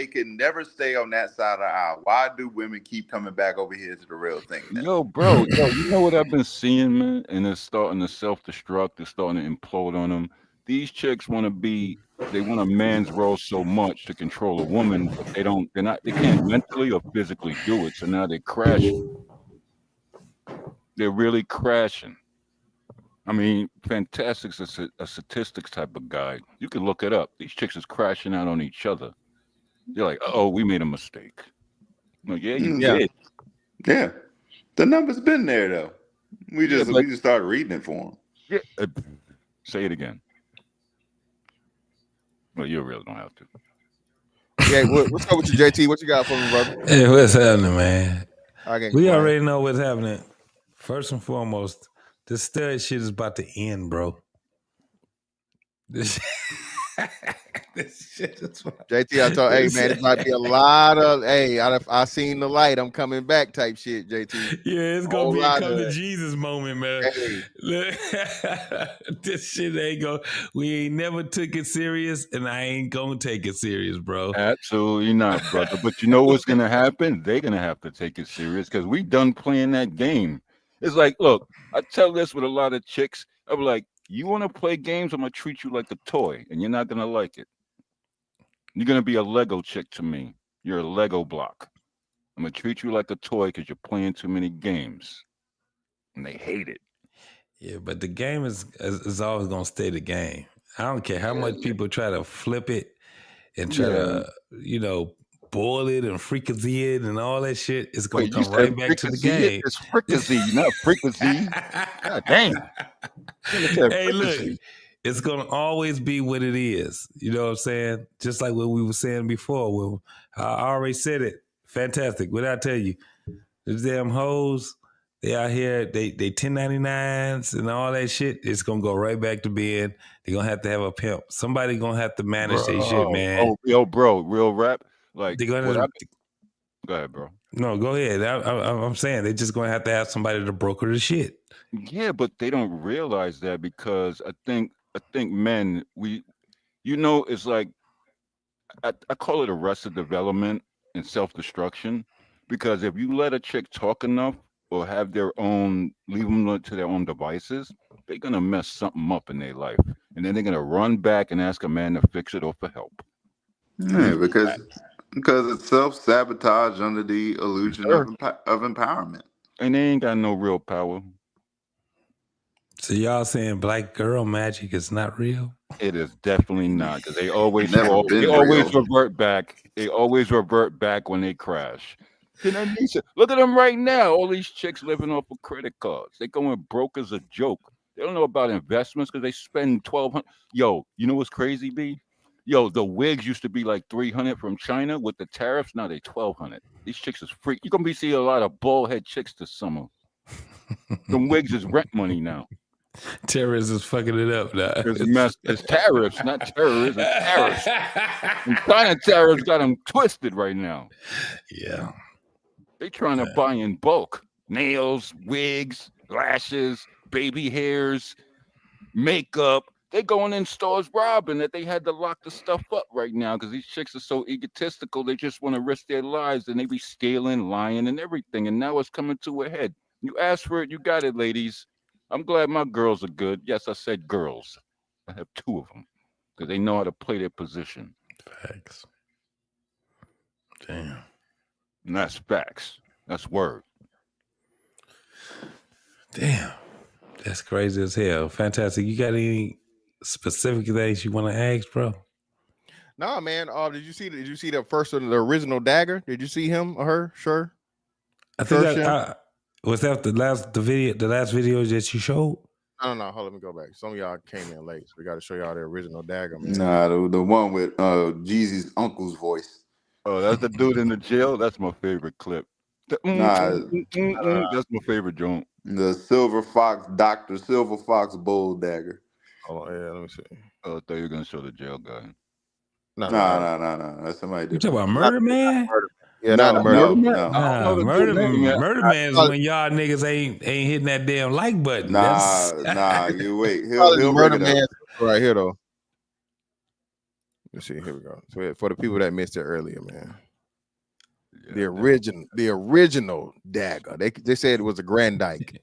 can never stay on that side of the aisle. Why do women keep coming back over here to the real thing then? Yo, bro, you know what I've been seeing, man? And it's starting to self-destruct. It's starting to implode on them. These chicks they want a man's role so much to control a woman, but they can't mentally or physically do it. So now they're crashing. They're really crashing. I mean, Fantastic's a statistics type of guy. You can look it up. These chicks is crashing out on each other. You're like, oh, we made a mistake. No, yeah, you Yeah. did. Yeah. The number's been there though. We Yeah, just started reading it for them. Yeah. Say it again. Well, you really don't have to. Yeah, what's up with you, JT? What you got for me, brother? Hey, what's happening, man? I can't We complain. already know what's happening. First and foremost, this stud shit is about to end, bro. This shit is JT, I told, hey man, it might be a lot of, hey, I seen the light, I'm coming back type shit, JT. Yeah, it's gonna be a come to Jesus moment, man. Hey. This shit ain't go. We ain't never took it serious, and I ain't gonna take it serious, bro. Absolutely not, brother. But you know what's gonna happen? They're gonna have to take it serious because we done playing that game. It's like, look, I tell this with a lot of chicks. I'm like, you want to play games? I'm gonna treat you like a toy, and you're not gonna like it. You're gonna be a Lego chick to me. You're a Lego block. I'm gonna treat you like a toy because you're playing too many games, and they hate it. Yeah, but the game is always gonna stay the game. I don't care how much people try to flip it and try to, boil it and fricassee it and all that shit. It's gonna Wait, you come said right back to the fricassee? game. It's fricassee, not fricassee. God damn. Hey, look, it's gonna always be what it is. You know what I'm saying? Just like what we were saying before. Well, I already said it. Fantastic. What I tell you, these damn hoes, they out here, they 1099s and all that shit. It's gonna go right back to being. They're gonna have to have a pimp. Somebody gonna have to manage their shit, man. Oh, yo, bro, real rap. Like, They're gonna. Go ahead, bro. No, go ahead. I'm saying they're just gonna have to have somebody to broker the shit. Yeah, but they don't realize that because I think men it's like I call it arrested development and self-destruction because if you let a chick talk enough or have leave them to their own devices, they're gonna mess something up in their life, and then they're gonna run back and ask a man to fix it or for help. Yeah, because it's self-sabotage under the illusion of empowerment. And they ain't got no real power. So y'all saying black girl magic is not real? It is definitely not because they always Never fall. been They always real. revert back. They always revert back when they crash. Then Anisha, look at them right now. All these chicks living off of credit cards. They going broke as a joke. They don't know about investments because they spend 1,200. Yo, you know what's crazy, B? Yo, the wigs used to be like 300 from China with the tariffs. Now they 1,200. These chicks is freak. You're gonna be seeing a lot of bald head chicks this summer. Them wigs is rent money now. Terrorists is fucking it up now. It's tariffs, not terrorists. It's tariffs. And China tariffs got them twisted right now. Yeah. They trying to buy in bulk. Nails, wigs, lashes, baby hairs, makeup. They going in stores robbing that they had to lock the stuff up right now because these chicks are so egotistical. They just want to risk their lives and they be stealing, lying, and everything. And now it's coming to a head. You asked for it, you got it, ladies. I'm glad my girls are good. Yes, I said girls. I have 2 of them because they know how to play their position. Facts. Damn. And that's facts. That's word. Damn. That's crazy as hell. Fantastic. You got any specific things you want to ask, bro? Nah, man. Did you see the first one, the original Dagger? Did you see him or her? Sure. I think was that the last video that you showed? No. Hold on, let me go back. Some of y'all came in late, so we got to show y'all the original Dagger, man. Nah, the one with Jeezy's uncle's voice. Oh, that's the dude in the jail. That's my favorite clip. That's my favorite joint. The Silver Fox, Dr. Silver Fox Bull Dagger. Oh yeah, let me see. Oh, I thought you were gonna show the jail guy. No. That's somebody different. You talking about Murder Man? Yeah, not the Murder Man. No. Murder Man is when y'all niggas ain't hitting that damn like button. Nah, you wait. He'll bring it up. Right here though. Let's see. Here we go. So for the people that missed it earlier, man. Yeah, the original Dagger. They said it was a Grand Dyke.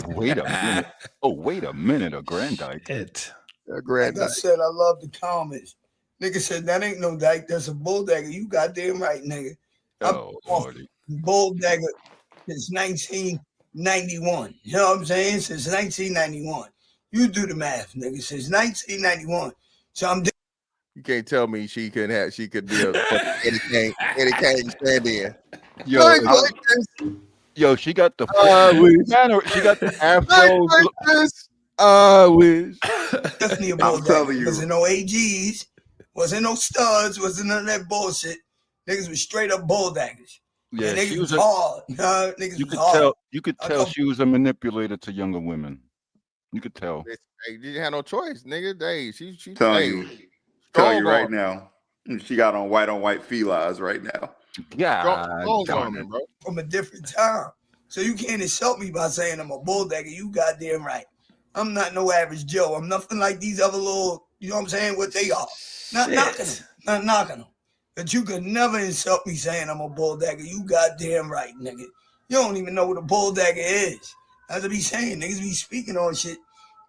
Wait a minute. Oh, wait a minute. A Grand Dyke. Like I said, I love the comments. Nigga said that ain't no dyke, that's a bull dagger. You goddamn right, nigga. Bull dagger since 1991. You know what I'm saying? Since 1991. You do the math, nigga. Since 1991. So I'm. You can't tell me she could be a Eddie Kane stand-in. Yo, she got the she got the afro. I wish. Definitely a bull dagger. Wasn't no AGs, wasn't no studs, wasn't none of that bullshit. Niggas was straight up bull daggers. Yeah, and niggas she was was hard. Niggas was hard. You could tell she was a manipulator to younger women. You could tell. Hey, you didn't have no choice, nigga. Hey, she Tell you right now, she got on white felines right now. Yeah, bro. From a different time. So you can't insult me by saying I'm a bull dagger. You goddamn right. I'm not no average Joe. I'm nothing like these other little, you know what I'm saying, what they are. Not knocking them. But you could never insult me saying I'm a bull dagger. You goddamn right, nigga. You don't even know what a bull dagger is. That's what be saying. Niggas be speaking on shit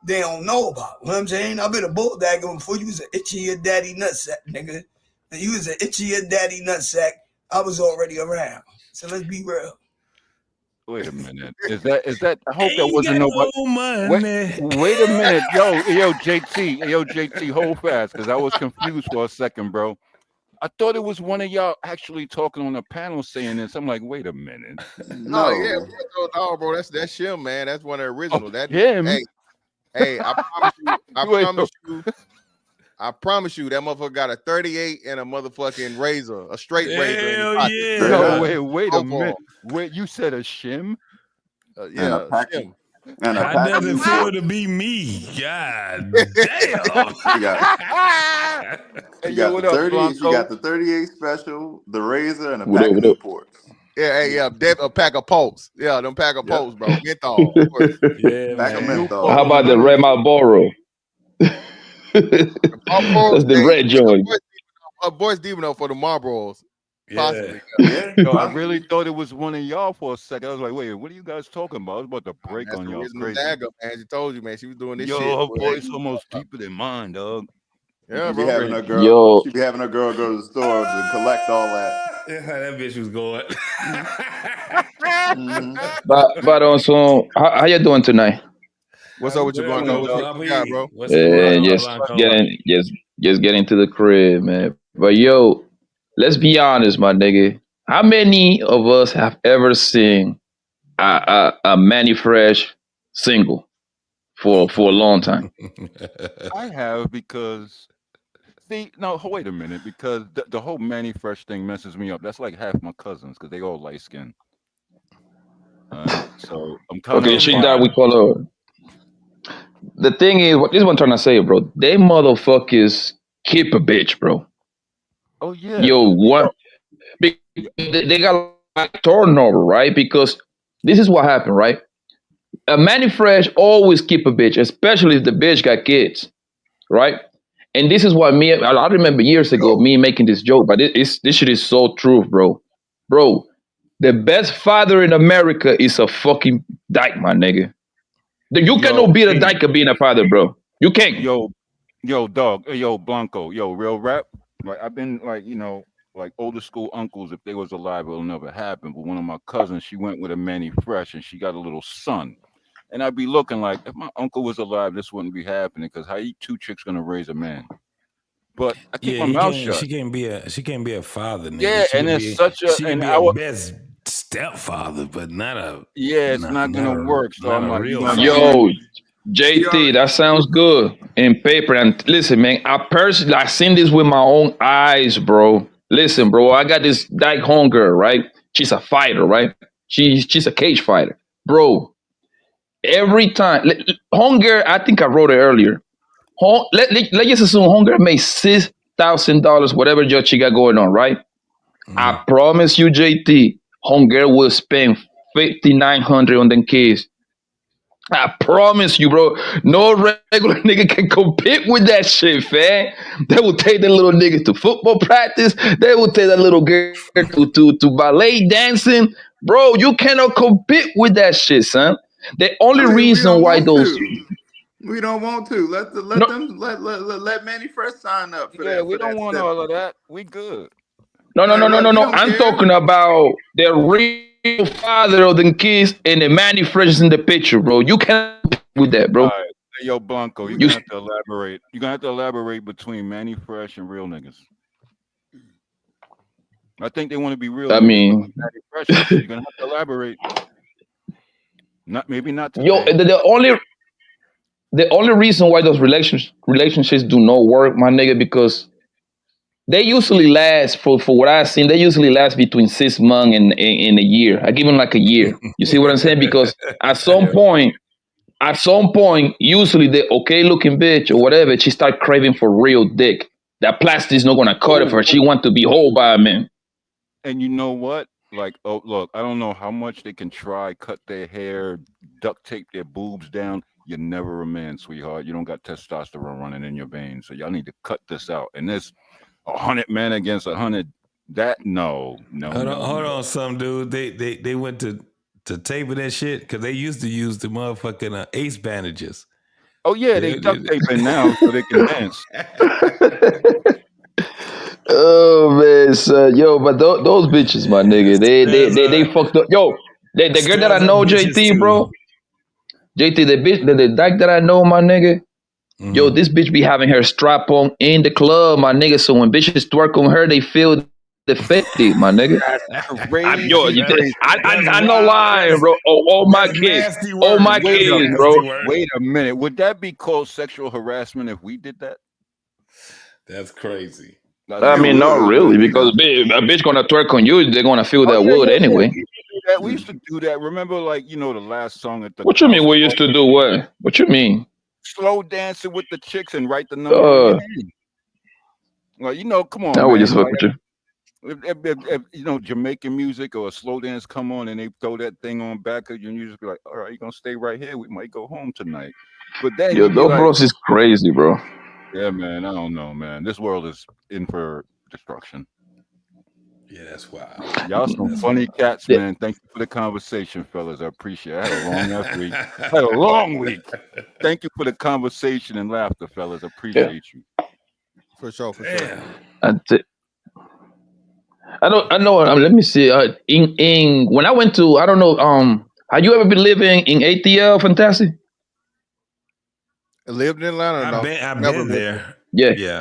they don't know about. You know what I'm saying? I've been a bull dagger before you was an itchy daddy nutsack, nigga. And you was an itchy daddy nutsack. I was already around. So let's be real. Wait a minute. Is that? I hope that wasn't nobody. Wait a minute, yo, JT, hold fast, because I was confused for a second, bro. I thought it was one of y'all actually talking on the panel saying this. I'm like, wait a minute. No, no, bro, that's Shim, man. That's one of the original. That him. Hey, I promise you, that motherfucker got a 38 and a motherfucking razor, a straight razor. Hell yeah! Wait a minute. Wait, you said a shim? Yeah, Shim. How does it feel to be me? God damn! You got the 30. She got the 38 special, the razor, and a pack of Newports. Yeah, a pack of Pulse. Yeah, them pack of Pulse, bro. Menthol. Pack of menthol. How about the Red Marlboro? That's the red joint. A boy's deep enough for the Marlboros. Possibly. No, I really thought it was one of y'all for a second. I was like, wait, what are you guys talking about? I was about to break on y'all. Crazy. Dagger, man. She told you, man. She was doing this shit. Yo, her voice almost deeper than mine, dog. Yeah, she be having her girl. She be having her girl go to the store to collect all that. Yeah, that bitch was going. But on some, how you doing tonight? What's up with you, Good, Blanco? bro. What you got, Papi. bro? What's the word, Just Blanco? getting just getting to the crib, man. But yo, let's be honest, my nigga. How many of us have ever seen a Manny Fresh single for a long time? I have because see, no, wait a minute, because the whole Manny Fresh thing messes me up. That's like half my cousins because they all light skinned. All right, so I'm kind Okay, of shit Really? that we biased. call her. The thing is, what this one trying to say, bro. They motherfuckers keep a bitch, bro. Oh yeah, Yo, what? Because yeah. they got like turnover, right? Because this is what happened, right? A Manny Fresh always keep a bitch, especially if the bitch got kids, right? And this is what I remember years ago me making this joke, but this shit is so true, bro. Bro, the best father in America is a fucking dyke, my nigga. You cannot Yo, beat a T, dyke of being a father, bro. You can't. yo, yo, dog, yo, Blanco, yo, real rap. Like I've been like, like older school uncles. If they was alive, it'll never happen. But one of my cousins, she went with a Manny Fresh, and she got a little son. And I'd be looking like, if my uncle was alive, this wouldn't be happening. Because how you two chicks gonna raise a man? But I keep Yeah, my he mouth can't. shut. She can't be a father, nigga. Yeah, and it's such a She can and be I a would. best stepfather, but not a Yeah, it's not not not gonna a work. So not I'm a like, you're real gonna father. choose. Yo, She JT, already. that sounds good in paper. And listen, man, I seen this with my own eyes, bro. Listen, bro, I got this dyke homegirl, right? She's a fighter, right? She's a cage fighter, bro. Every time, homegirl, I think I wrote it earlier. Let's just assume homegirl made $6,000, whatever job she got going on, right? I promise you, JT, homegirl will spend 5,900 on them kids. I promise you, bro. No regular nigga can compete with that shit, fam. They will take the little niggas to football practice. They will take that little girl to ballet dancing. Bro, you cannot compete with that shit, son. The I only mean, we reason don't why want those to. We don't want to. no Let Manny Fresh sign up for Yeah, that we don't want step. all of that. We good. We don't I'm care. talking about the real father of the kids and the Manny Fresh in the picture, bro. You can't compete with that, All bro. right, hey, yo, Blanco, you're You gonna have to elaborate. You're gonna have to elaborate between Manny Fresh and real niggas. I think they want to be real I niggas, but mean, like Manny Freshes, you're gonna have to elaborate. Not maybe not yo, today. the only reason why those relationships do not work, my nigga, because they usually last for what I've seen. They usually last between 6 months and a year. I give them like a year. You see what I'm saying? Because at some Yeah. point, usually the okay looking bitch or whatever, she start craving for real dick. That plastic is not gonna cut it for her. She want to be whole by a man. And you know what? Like, oh look, I don't know how much they can try, cut their hair, duct tape their boobs down. You're never a man, sweetheart. You don't got testosterone running in your veins, so y'all need to cut this out. And this 100 men against 100. That no, no, Hold on, no, hold no. on, some dude. They went to taping that shit because they used to use the motherfucking ace bandages. Oh yeah, they duct taping now so they can dance. Oh man, son, yo, but those bitches, my nigga, they fucked up. Yo, the girl that I Stirs up know, bitches JT, too. bro, JT, the bitch, the dyke that I know, my nigga. Yo, Mm-hmm. this bitch be having her strap on in the club, my nigga. So when bitches twerk on her, they feel the 50, my nigga. That's Yo, crazy, crazy. That's I know wild. lying, bro. All my That's kids, nasty all work. my That's Wait a kids, bro. nasty work. wait a minute. Would that be called sexual harassment if we did that? That's crazy. That's I It mean, not crazy. would, really, but because a bitch gonna twerk on you, they're gonna feel Oh that yeah, wood yeah, yeah. anyway. We used to do that. We used to do that. Remember, like the last song at the What you house mean? We used party, to do what? What you mean? slow dancing with the chicks and write the number on your hand. Like come on, I would just man. fuck Like with you. if Jamaican music or a slow dance come on and they throw that thing on back of you, and you just be like, all right, you're gonna stay right here. We might go home tonight. But then Yo, you be those like, bros is crazy, bro. yeah, man, I don't know, man. This world is in for destruction. Yeah, that's wild. Y'all some That's funny wild. cats, man. Thank you for the conversation, fellas. I appreciate it. I had a long ass week. I had a long week. Thank you for the conversation and laughter, fellas. I Yeah, appreciate you. For sure, for sure. Damn. I know. Let me see. In when I went to, I don't know. Have you ever been living in ATL, Fantastic? Lived in Atlanta, though. I've Never been been there. Yeah. Yeah.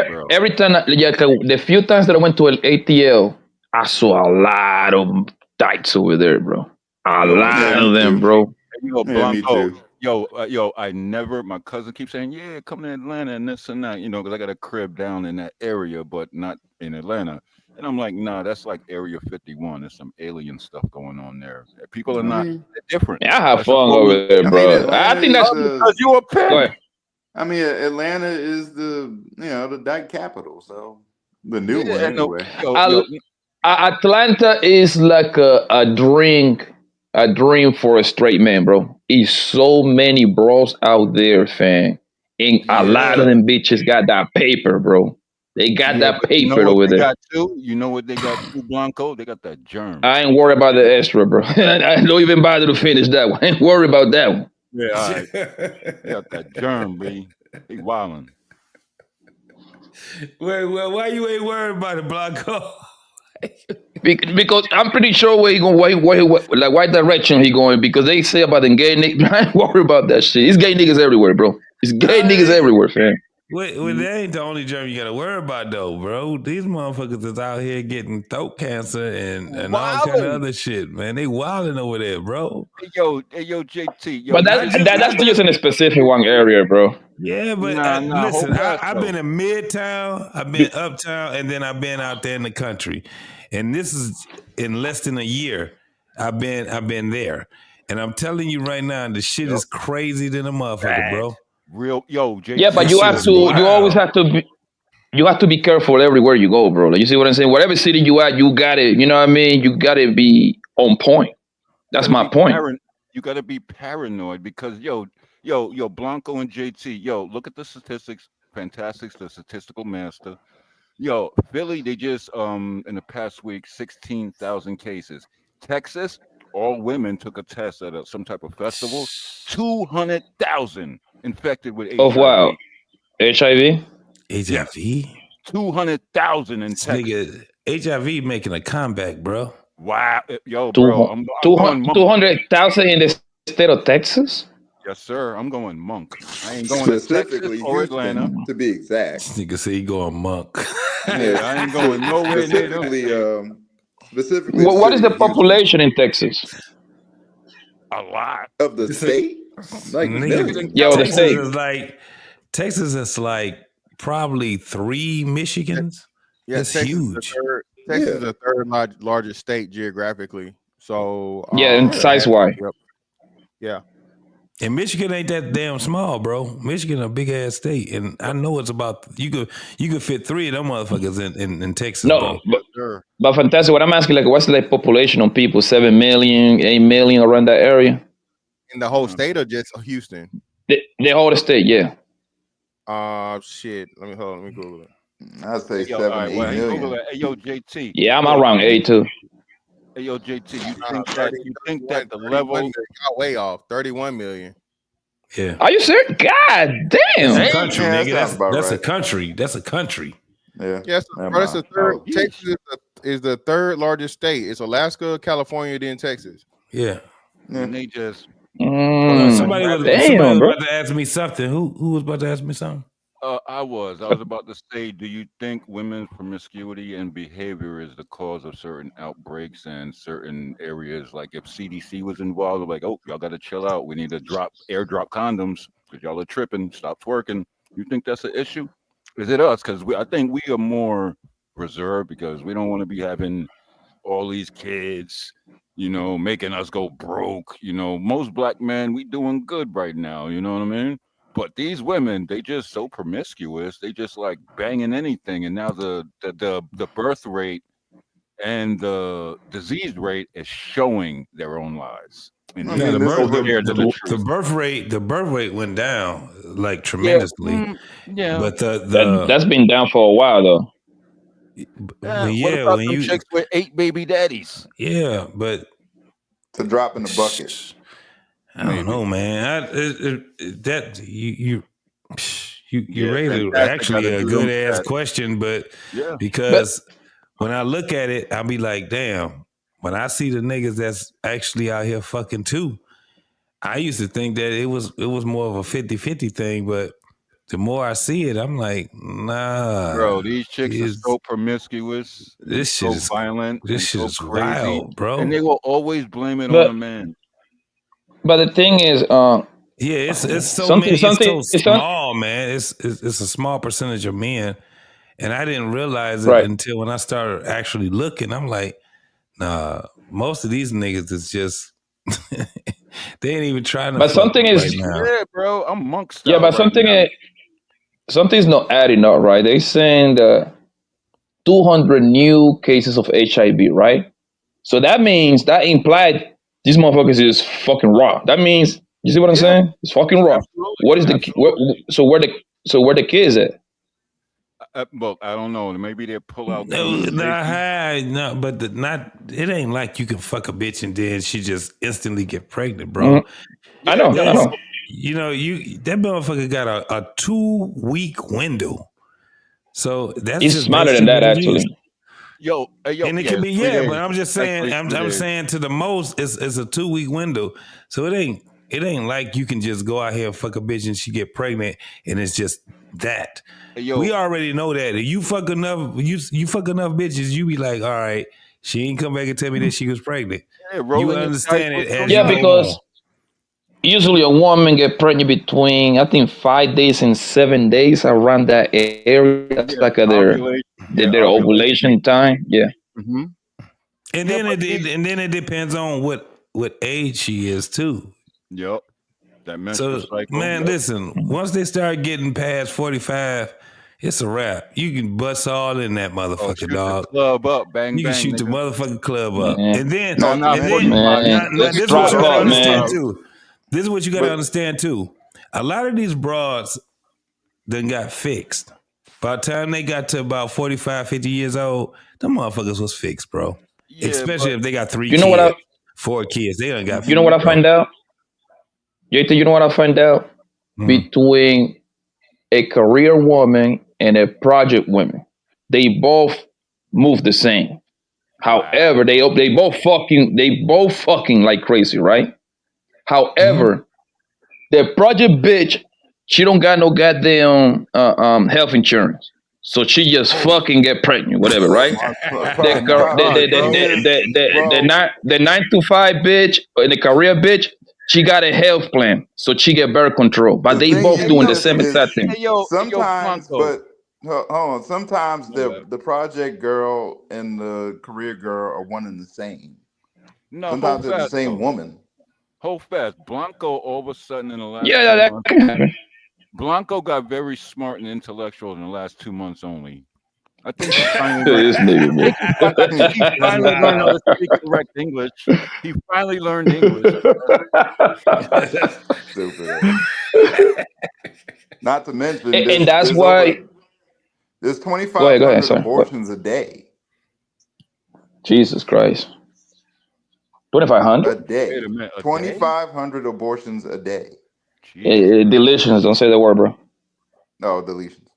Bro. Every time, the few times that I went to ATL, I saw a lot of dykes over there, bro. A Yeah, lot me of them, too. bro. Yo, Yeah, me Blanco. too. Yo, I never, my cousin keeps saying, yeah, come to Atlanta and this and that, because I got a crib down in that area, but not in Atlanta. And I'm like, nah, that's like Area 51. There's some alien stuff going on there. People are I not mean, they're different. Yeah, I have That's fun over there, I mean, bro. I Atlanta think is that's because the. you a go pimp. ahead. I mean, Atlanta is the dyke capital. So the new Yeah, one, and no, anyway. Al- Atlanta is like a dream for a straight man, bro. It's so many bros out there, fam. And a lot of yeah, them bitches got that paper, bro. They got yeah, that but you know paper what over they there. got too? You know what they got too, Blanco? They got that germ. I ain't worried about the extra, bro. I don't even bother to finish that one. I ain't worried about that one. Yeah, all right. They got that germ, B. They wildin'. Wait, why you ain't worried about it, Blanco? Because I'm pretty sure where he going, like what direction he going. Because they say about them gay niggas. I ain't worried about that shit. It's gay niggas everywhere, bro. It's gay niggas everywhere, fam. Wait, that ain't the only germ you gotta worry about, though, bro. These motherfuckers is out here getting throat cancer and all kind of Wildin'. other shit, man. They wilding over there, bro. Hey, yo, JT, yo, But you I think that's just in a specific one area, bro. Yeah, but nah, whole listen, pass I've been though. in Midtown, I've been uptown, and then I've been out there in the country. And this is in less than a year. I've been there. And I'm telling you right now, the shit is crazy than a motherfucker, Bad. bro. Real, yo, Yeah, but JT. This you shit have is to. You always wild. have to be. You have to be careful everywhere you go, bro. Like, you see what I'm saying? Whatever city you at, you got to. You know what I mean? You got to be on point. That's my point. You gotta be paranoid because yo, Blanco and JT, yo, look at the statistics. Fantastic's the statistical master. Yo, Philly, they just in the past week, 16,000 cases. Texas, all women took a test at some type of festival. 200,000 infected with Of HIV. wow, HIV. Yes, HIV? 200,000 in This Texas. nigga, HIV making a comeback, bro. Wow, yo, bro, I'm going monk. 200,000 in the state of Texas. Yes, sir. I'm going monk. I ain't going to Texas Specifically, or Atlanta. Houston, to be exact. This nigga say he going monk. Yeah, I ain't going nowhere near them states. Specifically, the What is city the of Houston. population in Texas? A lot. Of the state, like Nigga, Bigger than millions. Yo, the California. Texas is like probably 3 Michigans. Yeah, That's Texas is the huge. third. Texas is the third largest state geographically. So Yeah, and size wise. Yep. Yeah. And Michigan ain't that damn small, bro. Michigan a big ass state, and I know it's about you could fit 3 of them motherfuckers in Texas, No, bro. but fantastic. What I'm asking, like, what's the population of people? 7 million, 8 million around that area? In the whole state or just Houston? The whole state, yeah. Shit. Let me Google it. I'd say Yo, 7, all right, 8 well, hey, million. Google it. Hey, yo, JT. Yeah, I'm Yo, around 8 too. Hey, yo, JT, you Uh, think that the 31 level? million. Y'all way off. 31 million. Yeah. Are you serious? God That's damn. a country, Yeah, that nigga. sounds about That's a right. country. That's a country. Yeah. Yes, Never bro, that's the mind. third. Oh, Texas is the third largest state. It's Alaska, California, then Texas. Yeah. And they just Hold on. Somebody was Damn, bro. about to ask me something. Who was about to ask me something? I was about to say, do you think women's promiscuity and behavior is the cause of certain outbreaks and certain areas? Like if CDC was involved, like, oh, y'all got to chill out. We need to airdrop condoms because y'all are tripping. Stop twerking. You think that's an issue? Is it us? Because I think we are more reserved because we don't want to be having all these kids, making us go broke. Most black men, we doing good right now. You know what I mean? But these women, they just so promiscuous. They just like banging anything, and now the birth rate and the disease rate is showing their own lies. And Yeah, they're so scared of the truth. the birth rate went down like tremendously. Yeah. But That's been down for a while though. What about them chicks with 8 baby daddies? Yeah, but to drop in the bucket. I don't know, man. You Yeah, raised fantastic. actually Gotta a do good them ass stats. question, but Yeah. because when I look at it, I'll be like, damn. When I see the niggas that's actually out here fucking too, I used to think that it was more of a 50-50 thing, but the more I see it, I'm like, nah. Bro, these chicks are so promiscuous and This shit so is violent and so is crazy, wild, bro. and they will always blame it on But a man. but the thing is, yeah, it's so something many, it's so it's some, small, man. It's a small percentage of men, and I didn't realize it right. until when I started actually looking. I'm like, nah, most of these niggas is just they ain't even trying to But fuck something right is now. Yeah, bro, I'm monk yeah, style but right now. something's not adding up, right? They saying 200 new cases of HIV, right? So that means that implied these motherfuckers is fucking raw. That means you see what I'm Yeah, saying? It's fucking raw. absolutely, What is the absolutely. where the kids at? Well, I don't know. Maybe they pull out No, gun safety. no, but it ain't like you can fuck a bitch and then she just instantly get pregnant, bro. Mhm. I know, I know. You know, that motherfucker got a 2-week window. So that's It's just smarter than basically that what it is. actually. Yo, And it yeah, could it's be, 3 but days. I'm just saying, Actually, 3 I'm days. saying to the most, it's a 2-week window. So it ain't like you can just go out here and fuck a bitch and she get pregnant and it's just that. Yo, We already know that. If you fuck enough, you fuck enough bitches, you be like, all right, she ain't come back and tell me that she was pregnant. yeah, You rolling the dice understand with it as Yeah, you go tonight. because on. usually a woman get pregnant between I think 5 days and 7 days around that area. That's Yeah, like ovulation. Yeah, their ovulation. ovulation time. Yeah. Mm-hmm. And Yeah, then but these, it depends on what age she is too. yep, that menstrual So cycle. man, Yep. listen, once they start getting past 45, it's a wrap. You can bust all in that Oh, motherfucker, shoot the dog. club up, bang You can bang, shoot the nigga. motherfucking club up. Man, And then Not to Not mention, 45. man, now Maybe this just is what strap you but gotta up, hold man. understand on, too. This is what you gotta but understand too. A lot of these broads done got fixed. By the time they got to about 45, 50 years old, them motherfuckers was fixed, bro. Yeah, Especially but if they got 3 You know what kids, 4 kids. They done got you know fixed, what I bro. find out? You know what I find out? Mm. Between a career woman and a project woman, they both move the same. wow. However, they both fucking like crazy, right? Mm. However, the project bitch, she don't got no goddamn health insurance, so she just oh, fucking get pregnant, whatever, right? Oh my God, the thing bro. is, bro, The 9 to 5 bitch and the career bitch, she got a health plan, so she get birth control. But the they thing both Hey, doing is the yo, this same is exact thing. hey, yo, sometimes, Blanco. but hold on, sometimes My bad. the project girl and the career girl are one and the same. No, hold Sometimes they're the fast same though. woman. Hold fast. Blanco, all of a sudden in the last Yeah, two that months, can happen. Blanco got very smart and intellectual in the last 2 months only. I think he finally learned. This nigga, man. I think he finally learned how to speak correct English. He finally learned English. Stupid. Not to mention, And that's there's why. over there's Go ahead, 2,500 sorry. What? abortions a day. Jesus Christ. 2,500? A Wait a day. minute, a day? 2,500 abortions a day. Jesus Christ! Delicious. Don't say that word, bro. No deletions.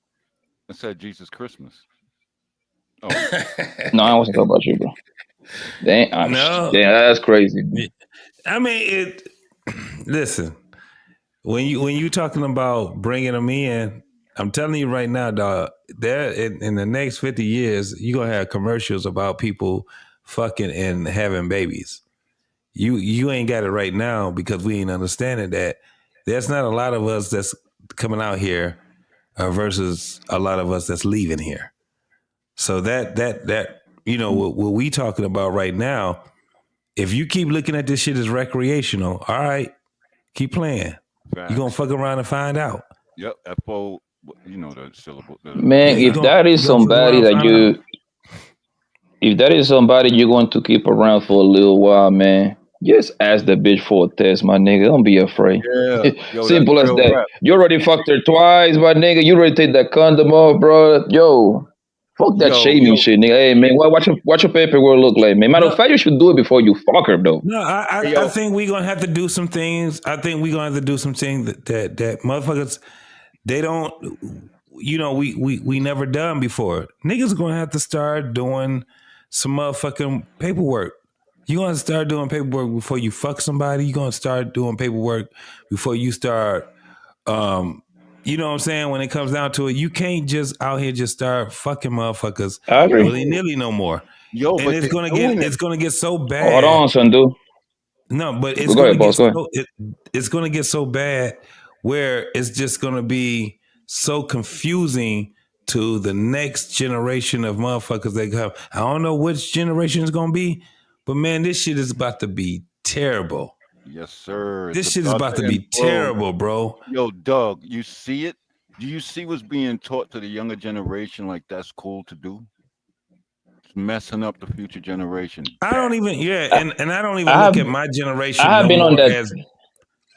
I said Jesus Christmas. Oh, No, I wasn't talking about you, bro. Damn, No, that's crazy. I mean it. Listen, when you talking about bringing them in, I'm telling you right now, dog. There in the next 50 years, you gonna have commercials about people fucking and having babies. You ain't got it right now because we ain't understanding that. There's not a lot of us that's coming out here versus a lot of us that's leaving here. So that what we talking about right now. If you keep looking at this shit as recreational, all right, keep playing. You gonna facts. fuck around and find out. Yep, FO. You know the syllable. Yeah, Man, you gonna fuck around and find out. if that is somebody you're going to keep around for a little while, man, just ask the bitch for a test, my nigga. Don't be afraid. Yeah, yo, that's Simple as real that. rap. You already fucked her twice, my nigga. You already take that condom off, bro. Yo, fuck that shaming Yo, shit, nigga. Hey, man, watch your paperwork look like, man. Matter of No, fact, you should do it before you fuck her, though. no, hey, I yo, think we're gonna have to do some things. I think we're gonna have to do some things that motherfuckers they don't. We never done before. Niggas gonna have to start doing some motherfucking paperwork. You're gonna start doing paperwork before you fuck somebody. You're gonna start doing paperwork before you start. You know what I'm saying? When it comes down to it, you can't just out here just start fucking motherfuckers I agree. willy-nilly no more. Yo, And but it's they're gonna doing get so Hold bad. on, son, dude. No, but it's Go gonna ahead, boss. get Go ahead. it's gonna get so bad where it's just gonna be so confusing to the next generation of motherfuckers that come. I don't know which generation it's gonna be, but man, this shit is about to be terrible. Yes, sir. This shit is about to be terrible, bro. Yo, Doug, you see it? Do you see what's being taught to the younger generation? Like that's cool to do. It's messing up the future generation. I don't even and I don't even I look have- at my generation I have no been on more that- as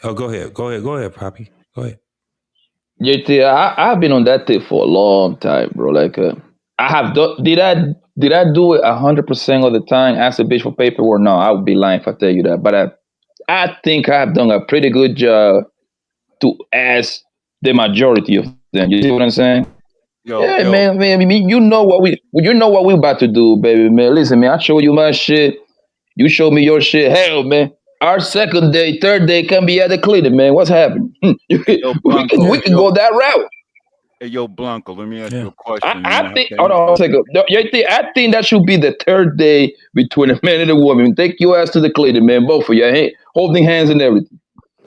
oh go ahead, Poppy. Go ahead. JT, I've been on that tip for a long time, bro. Like, I have did I do it 100% of the time? Ask a bitch for paperwork? No, I would be lying if I tell you that. But I think I've done a pretty good job to ask the majority of them. You see what I'm saying? Yo, Yeah, man. I mean, you know what we about to do, baby, man. Listen, man, I show you my shit. You show me your shit. Hell, man. Our second day, third day can be at the clinic, man. What's happening? Yo, Blanco, we can go that route. Hey, yo, Blanco, let me ask you a question. I think. Hold on, I think that should be the third day between a man and a woman. Take your ass to the clinic, man. Both of you, holding hands and everything.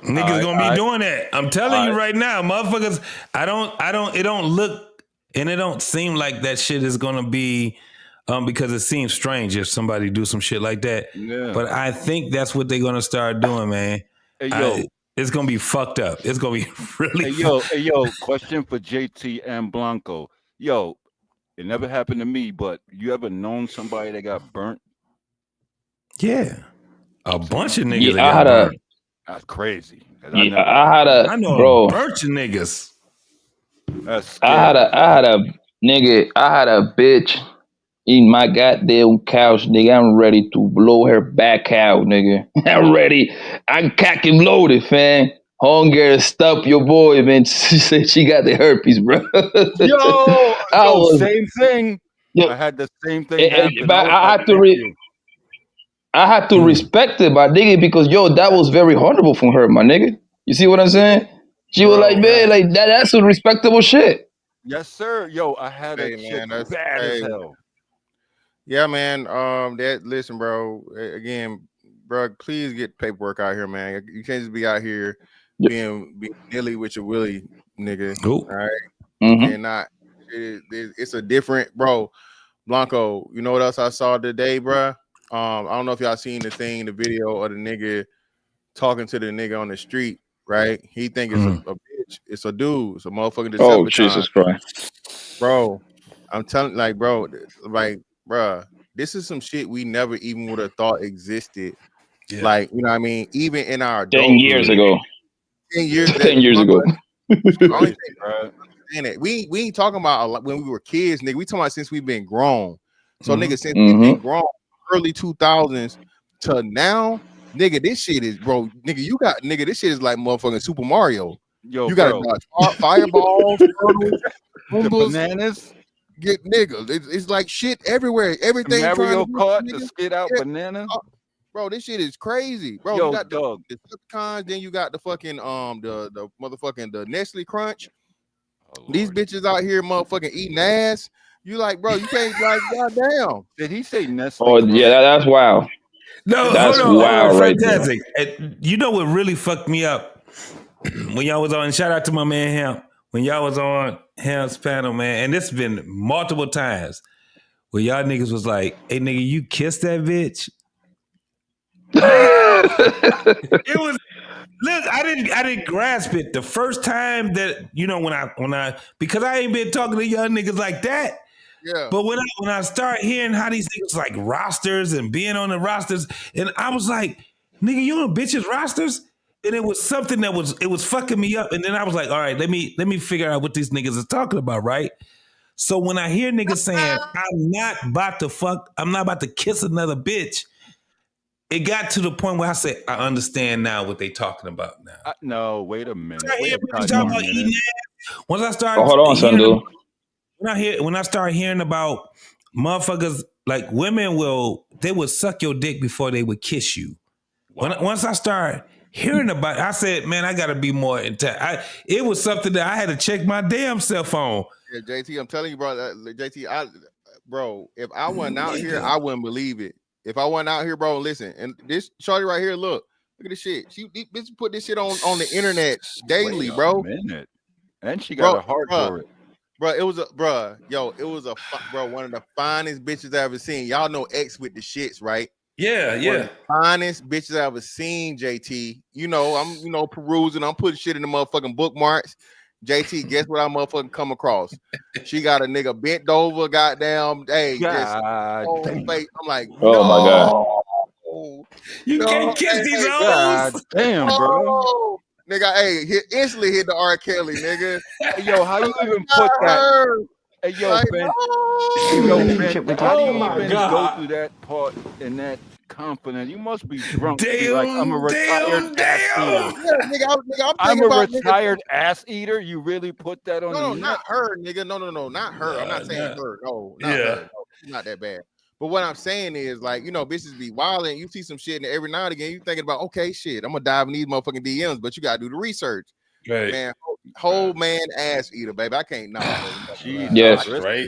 Niggas gonna be doing that. I'm telling you right now, motherfuckers. It don't look and it don't seem like that shit is gonna be because it seems strange if somebody do some shit like that. Yeah. But I think that's what they're gonna start doing, man. Hey, yo. It's gonna be fucked up. It's gonna be really Hey, yo, question for JT and Blanco. Yo, it never happened to me, but you ever known somebody that got burnt? Yeah. A bunch of niggas Yeah, that got burned. That's crazy. I know a bunch of niggas. That's scary. I had a bitch in my goddamn couch, nigga. I'm ready to blow her back out, nigga. I'm ready. I'm cock and loaded, fam. Hunger, stop your boy, man. She said she got the herpes, bro. Same thing. I had the same thing happen. But I had to respect it, my nigga, because that was very honorable from her, my nigga. You see what I'm saying? She was like, man, like that's some respectable shit. Yes, sir. Yo, I had a chick bad as hell. Yeah, man. Listen, bro. Again, bro, please get paperwork out here, man. You can't just be out here being nilly with your willy, nigga. Nope. All right. Mhm. And not. It's a different, bro. Blanco. You know what else I saw today, bro? I don't know if y'all seen the video of the nigga talking to the nigga on the street, right? He think it's a bitch. It's a dude. It's a motherfucking Decepticon. Oh, Jesus Christ. Bro, I'm telling, like, bro, this is some shit we never even would have thought existed. Yeah. Like, you know what I mean? Even in our 10 years ago. 10 years, 10 years ago. Only thing, we ain't talking about a lot when we were kids, nigga. We talking about since we've been grown. So, nigga, since we've been grown, early 2000s to now, nigga, this shit is, bro, nigga, this shit is like motherfucking Super Mario. Yo, you gotta dodge fireballs, turtles, bananas. Get nigga, it's like shit everywhere. Everything Mario trying Kart to to spit out bananas. Bro, this shit is crazy, bro. Yo, you got dog. the Decepticons, then you got the fucking the motherfucking the Nestle Crunch. These bitches out here motherfucking eating ass. You like, bro, you can't like, goddamn. Did he say Nestle? Oh yeah, that's wild. No, that's hold on. wild, right there. Fantastic. You know what really fucked me up when y'all was on? Shout out to my man Hemp. When y'all was on Hemp's panel, man, and this has been multiple times where y'all niggas was like, "Hey, nigga, you kissed that bitch." It was. Look, I didn't grasp it the first time that when I because I ain't been talking to young niggas like that. Yeah. But when I start hearing how these niggas like rosters and being on the rosters, and I was like, nigga, you on bitches rosters? And it was something that was fucking me up. And then I was like, all right, let me figure out what these niggas is talking about, right? So when I hear niggas saying, I'm not about to kiss another bitch, it got to the point where I said, I understand now what they talking about now. No, wait a minute. Once I started hold on, son, dude. when I start hearing about motherfuckers Like women they would suck your dick before they would kiss you. Once I started hearing about it, I said, man, I got to be more intact. It was something that I had to check my damn cell phone. Yeah, JT, I'm telling you, bro. JT, bro, if I wasn't out here, I wouldn't believe it. If I wasn't out here, bro, listen. And this shorty right here, look at this shit. She bitch put this shit on the internet daily, Wait bro. a minute. And she got a heart for it. Bro, it was one of the finest bitches I ever seen. Y'all know X with the shits, right? Yeah, One of the finest bitches I ever seen, JT. You know, I'm perusing, I'm putting shit in the motherfucking bookmarks. JT, guess what I motherfucking come across? She got a nigga bent over, goddamn, hey, just whole face. I'm like, oh my God. You can't kiss these hoes. God damn, bro. Nigga, hey, instantly hit the R. Kelly, nigga. Hey, yo, how you even put that? Hey, yo, like, Ben. oh, Ben, how do you even go through that part and that confidence? You must be drunk. To be like, I'm a retired ass eater. Yeah, nigga, I'm a retired ass eater. You really put that on the No, net? not her, nigga. No, not her. I'm not saying her. No, not her. No, she's not that bad. But what I'm saying is, like, bitches be wilding. You see some shit, and every now and again, you thinking about, okay, shit, I'm gonna dive in these motherfucking DMs, but you gotta do the research. Right. Man, whole man ass eater, baby. I can't. No. Yes. Right.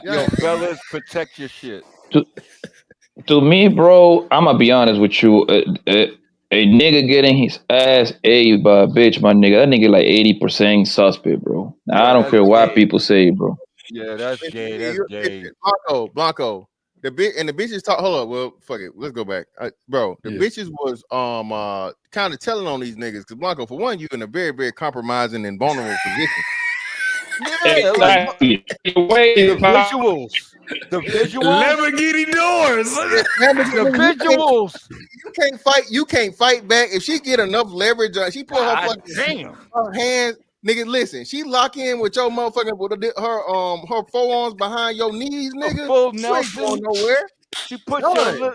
Yo, fellas, protect your shit. To me, bro, I'm gonna be honest with you. A nigga getting his ass ate by a bitch, my nigga, that nigga like 80% suspect, bro. I don't care what people say, bro. Yeah, that's gay. That's gay. Blanco. The bitches talk. Hold up. Well, fuck it. Let's go back, bro. The bitches was kind of telling on these niggas because Blanco, for one, you in a very, very compromising and vulnerable position. Yeah, exactly. The visuals. Lamborghini doors. The visuals. You can't fight back. If she get enough leverage, she put her fucking her hands. Nigga, listen. She lock in with your motherfucking with her forearms behind your knees, nigga. A full You ain't Nelson. going nowhere.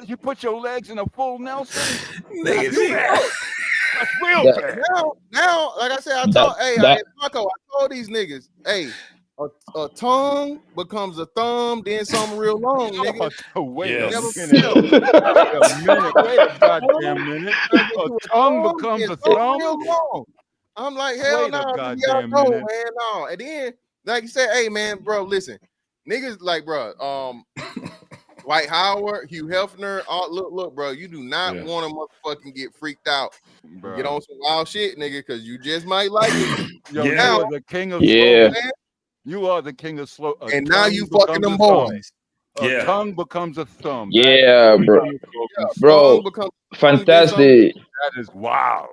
You put your legs in a full Nelson. Nigga, that's real bad. Now, like I said, I told these niggas, hey, a tongue becomes a thumb, then something real long, nigga. Wait a minute. Wait a goddamn minute. A tongue becomes a thumb. Real long. I'm like, hell no, y'all know, man, no. And then, like you said, hey, man, bro, listen, niggas like, bro, Dwight Howard, Hugh Hefner, look, bro, you do not want to motherfucking get freaked out. Bro. Get on some wild shit, nigga, because you just might like it. Yo, you are the king of slow, man. You are the king of slow. And now you fucking them boys. A tongue becomes a thumb. Yeah, bro. Fantastic. That is wild.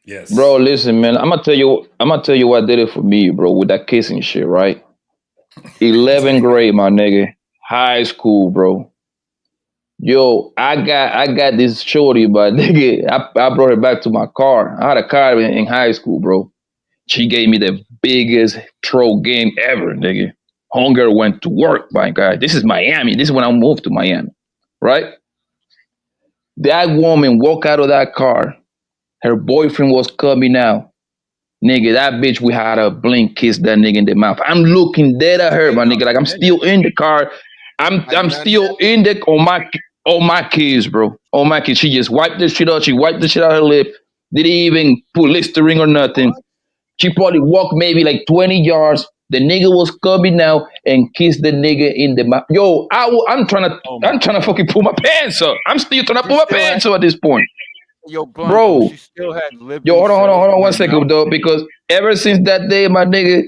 Yes. Bro, listen, man. I'm gonna tell you what did it for me, bro, with that kissing shit, right? 11th grade, my nigga. High school, bro. Yo, I got this shorty, but nigga, I brought her back to my car. I had a car in high school, bro. She gave me the biggest throw game ever, nigga. Hunger went to work, my God. This is Miami. This is when I moved to Miami, right? That woman walked out of that car. Her boyfriend was coming out. Nigga, that bitch, we had a blink kiss that nigga in the mouth. I'm looking dead at her, my nigga. Like I'm still in the car. I'm still in the on my kids, bro. On my kids. She just wiped this shit out. She wiped the shit out her lip. Didn't even put Listerine or nothing. She probably walked maybe like 20 yards. The nigga was coming out and kissed the nigga in the mouth. Yo, I'm trying to fucking pull my pants up. I'm still trying to pull my pants up at this point. Yo, Blanco, bro, she still had hold on 1 second, though, because ever since that day, my nigga,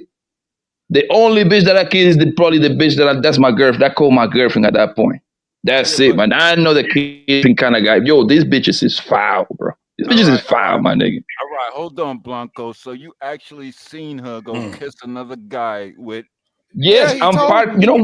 the only bitch that I kissed is probably the bitch that's my girlfriend. I called my girlfriend at that point. That's it, man. I know the kissing kind of guy. Yo, these bitches is foul, bro. These bitches is foul, my nigga. All right, hold on, Blanco. So you actually seen her go kiss another guy with? Yes, I'm part. You know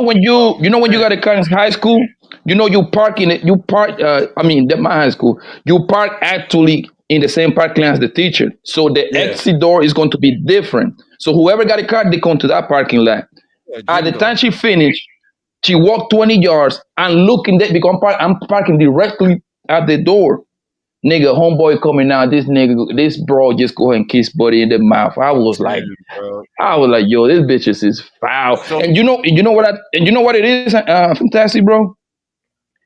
when you got a car in high school. You know you park in it. You park. My high school. You park actually in the same parking lot as the teacher. So the exit door is going to be different. So whoever got a car, they come to that parking lot. At the time she finished, she walked 20 yards and looking there because I'm parking directly at the door. Nigga, homeboy coming out. This bro just go ahead and kiss buddy in the mouth. I was like, yo, this bitch is foul. So And you know what it is, fantastic, bro.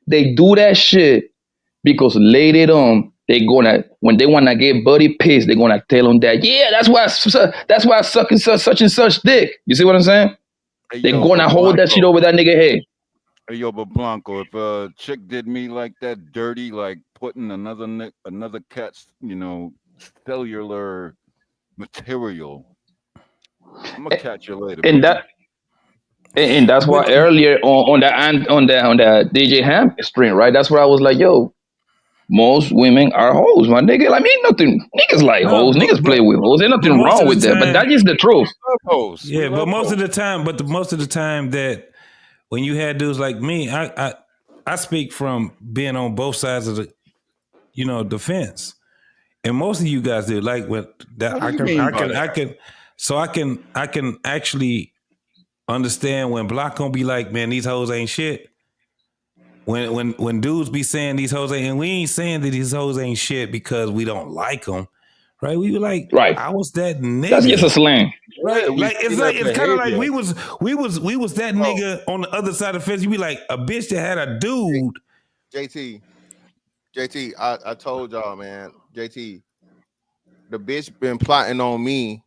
They do that shit because later on when they wanna get buddy pissed, they're gonna tell him that that's why I sucking such and such dick. You see what I'm saying? hey, They're yo, gonna but hold that shit Blanco. over that nigga head. Hey, yo, but Blanco, if a chick did me like that, dirty, like putting another cat's, cellular material, I'm gonna catch you later, And baby. that and that's why earlier on the DJ Ham stream, right? That's where I was like, yo, most women are hoes, my nigga. Like, ain't nothing. Niggas like No, hoes. Niggas play with hoes. Ain't but nothing most wrong of with the that. But time, that is the truth. Love hoes. yeah. But most of the time that when you had dudes like me, I speak from being on both sides of the fence, and most of you guys do. Like with that, What do you mean by that? I can actually understand when Block gonna be like, man, these hoes ain't shit. When dudes be saying these hoes ain't, and we ain't saying that these hoes ain't shit because we don't like them, right? We were like, Right. I was that nigga. That's just a slang. Right, Yeah, we like see that it's kind of like behavior. we was that nigga on the other side of the fence. You be like a bitch that had a dude. JT, I told y'all, man. JT, the bitch been plotting on me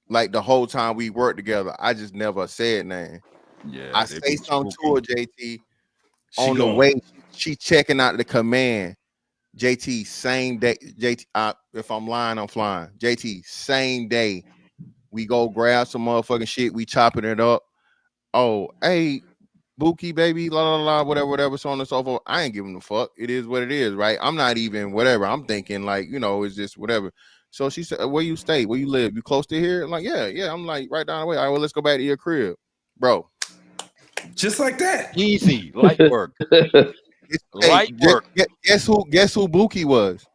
like the whole time we worked together. I just never said nothing. Yeah, I they say be something spooky. to her, JT. She On the gone. way, she checking out the command. JT, same day. JT, if I'm lying, I'm flying. JT, same day. We go grab some motherfucking shit. We chopping it up. Oh, hey, Bookie, baby, la la la, whatever, so on and so forth. I ain't giving a fuck. It is what it is, right? I'm not even whatever. I'm thinking like, it's just whatever. So she said, where you stay? Where you live? You close to here? I'm like, yeah. I'm like right down the way. All right, well, let's go back to your crib, bro. Just like that. Easy, light work. Light work. Guess who Bookie was?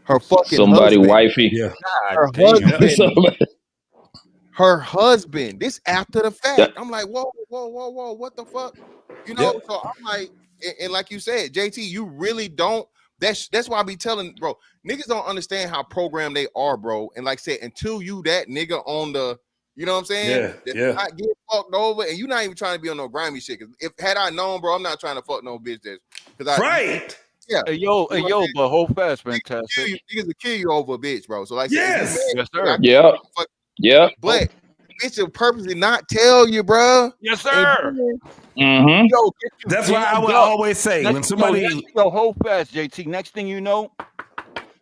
Her fucking Somebody husband. wifey. Yeah. Her God damn. husband. Her husband. This after the fact. Yeah. I'm like, whoa, what the fuck? Yep. So I'm like, and like you said, JT, you really don't. That's why I be telling, bro, niggas don't understand how programmed they are, bro. And like I said, until you that nigga on the, you know what I'm saying? Yeah. Not get fucked over, and you not even trying to be on no grimy shit. Cause had I known, bro, I'm not trying to fuck no bitch that's Right. Yeah. Hey, yo, but hold fast, fantastic. Niggas will kill you over a bitch, bro. So like, Yes. Yes, sir. Yeah. But bitch will purposely not tell you, bro. Yes, sir. Mm-hmm. Yo, get you That's why I would jammed up. always say when somebody hold fast, JT. Next thing you know,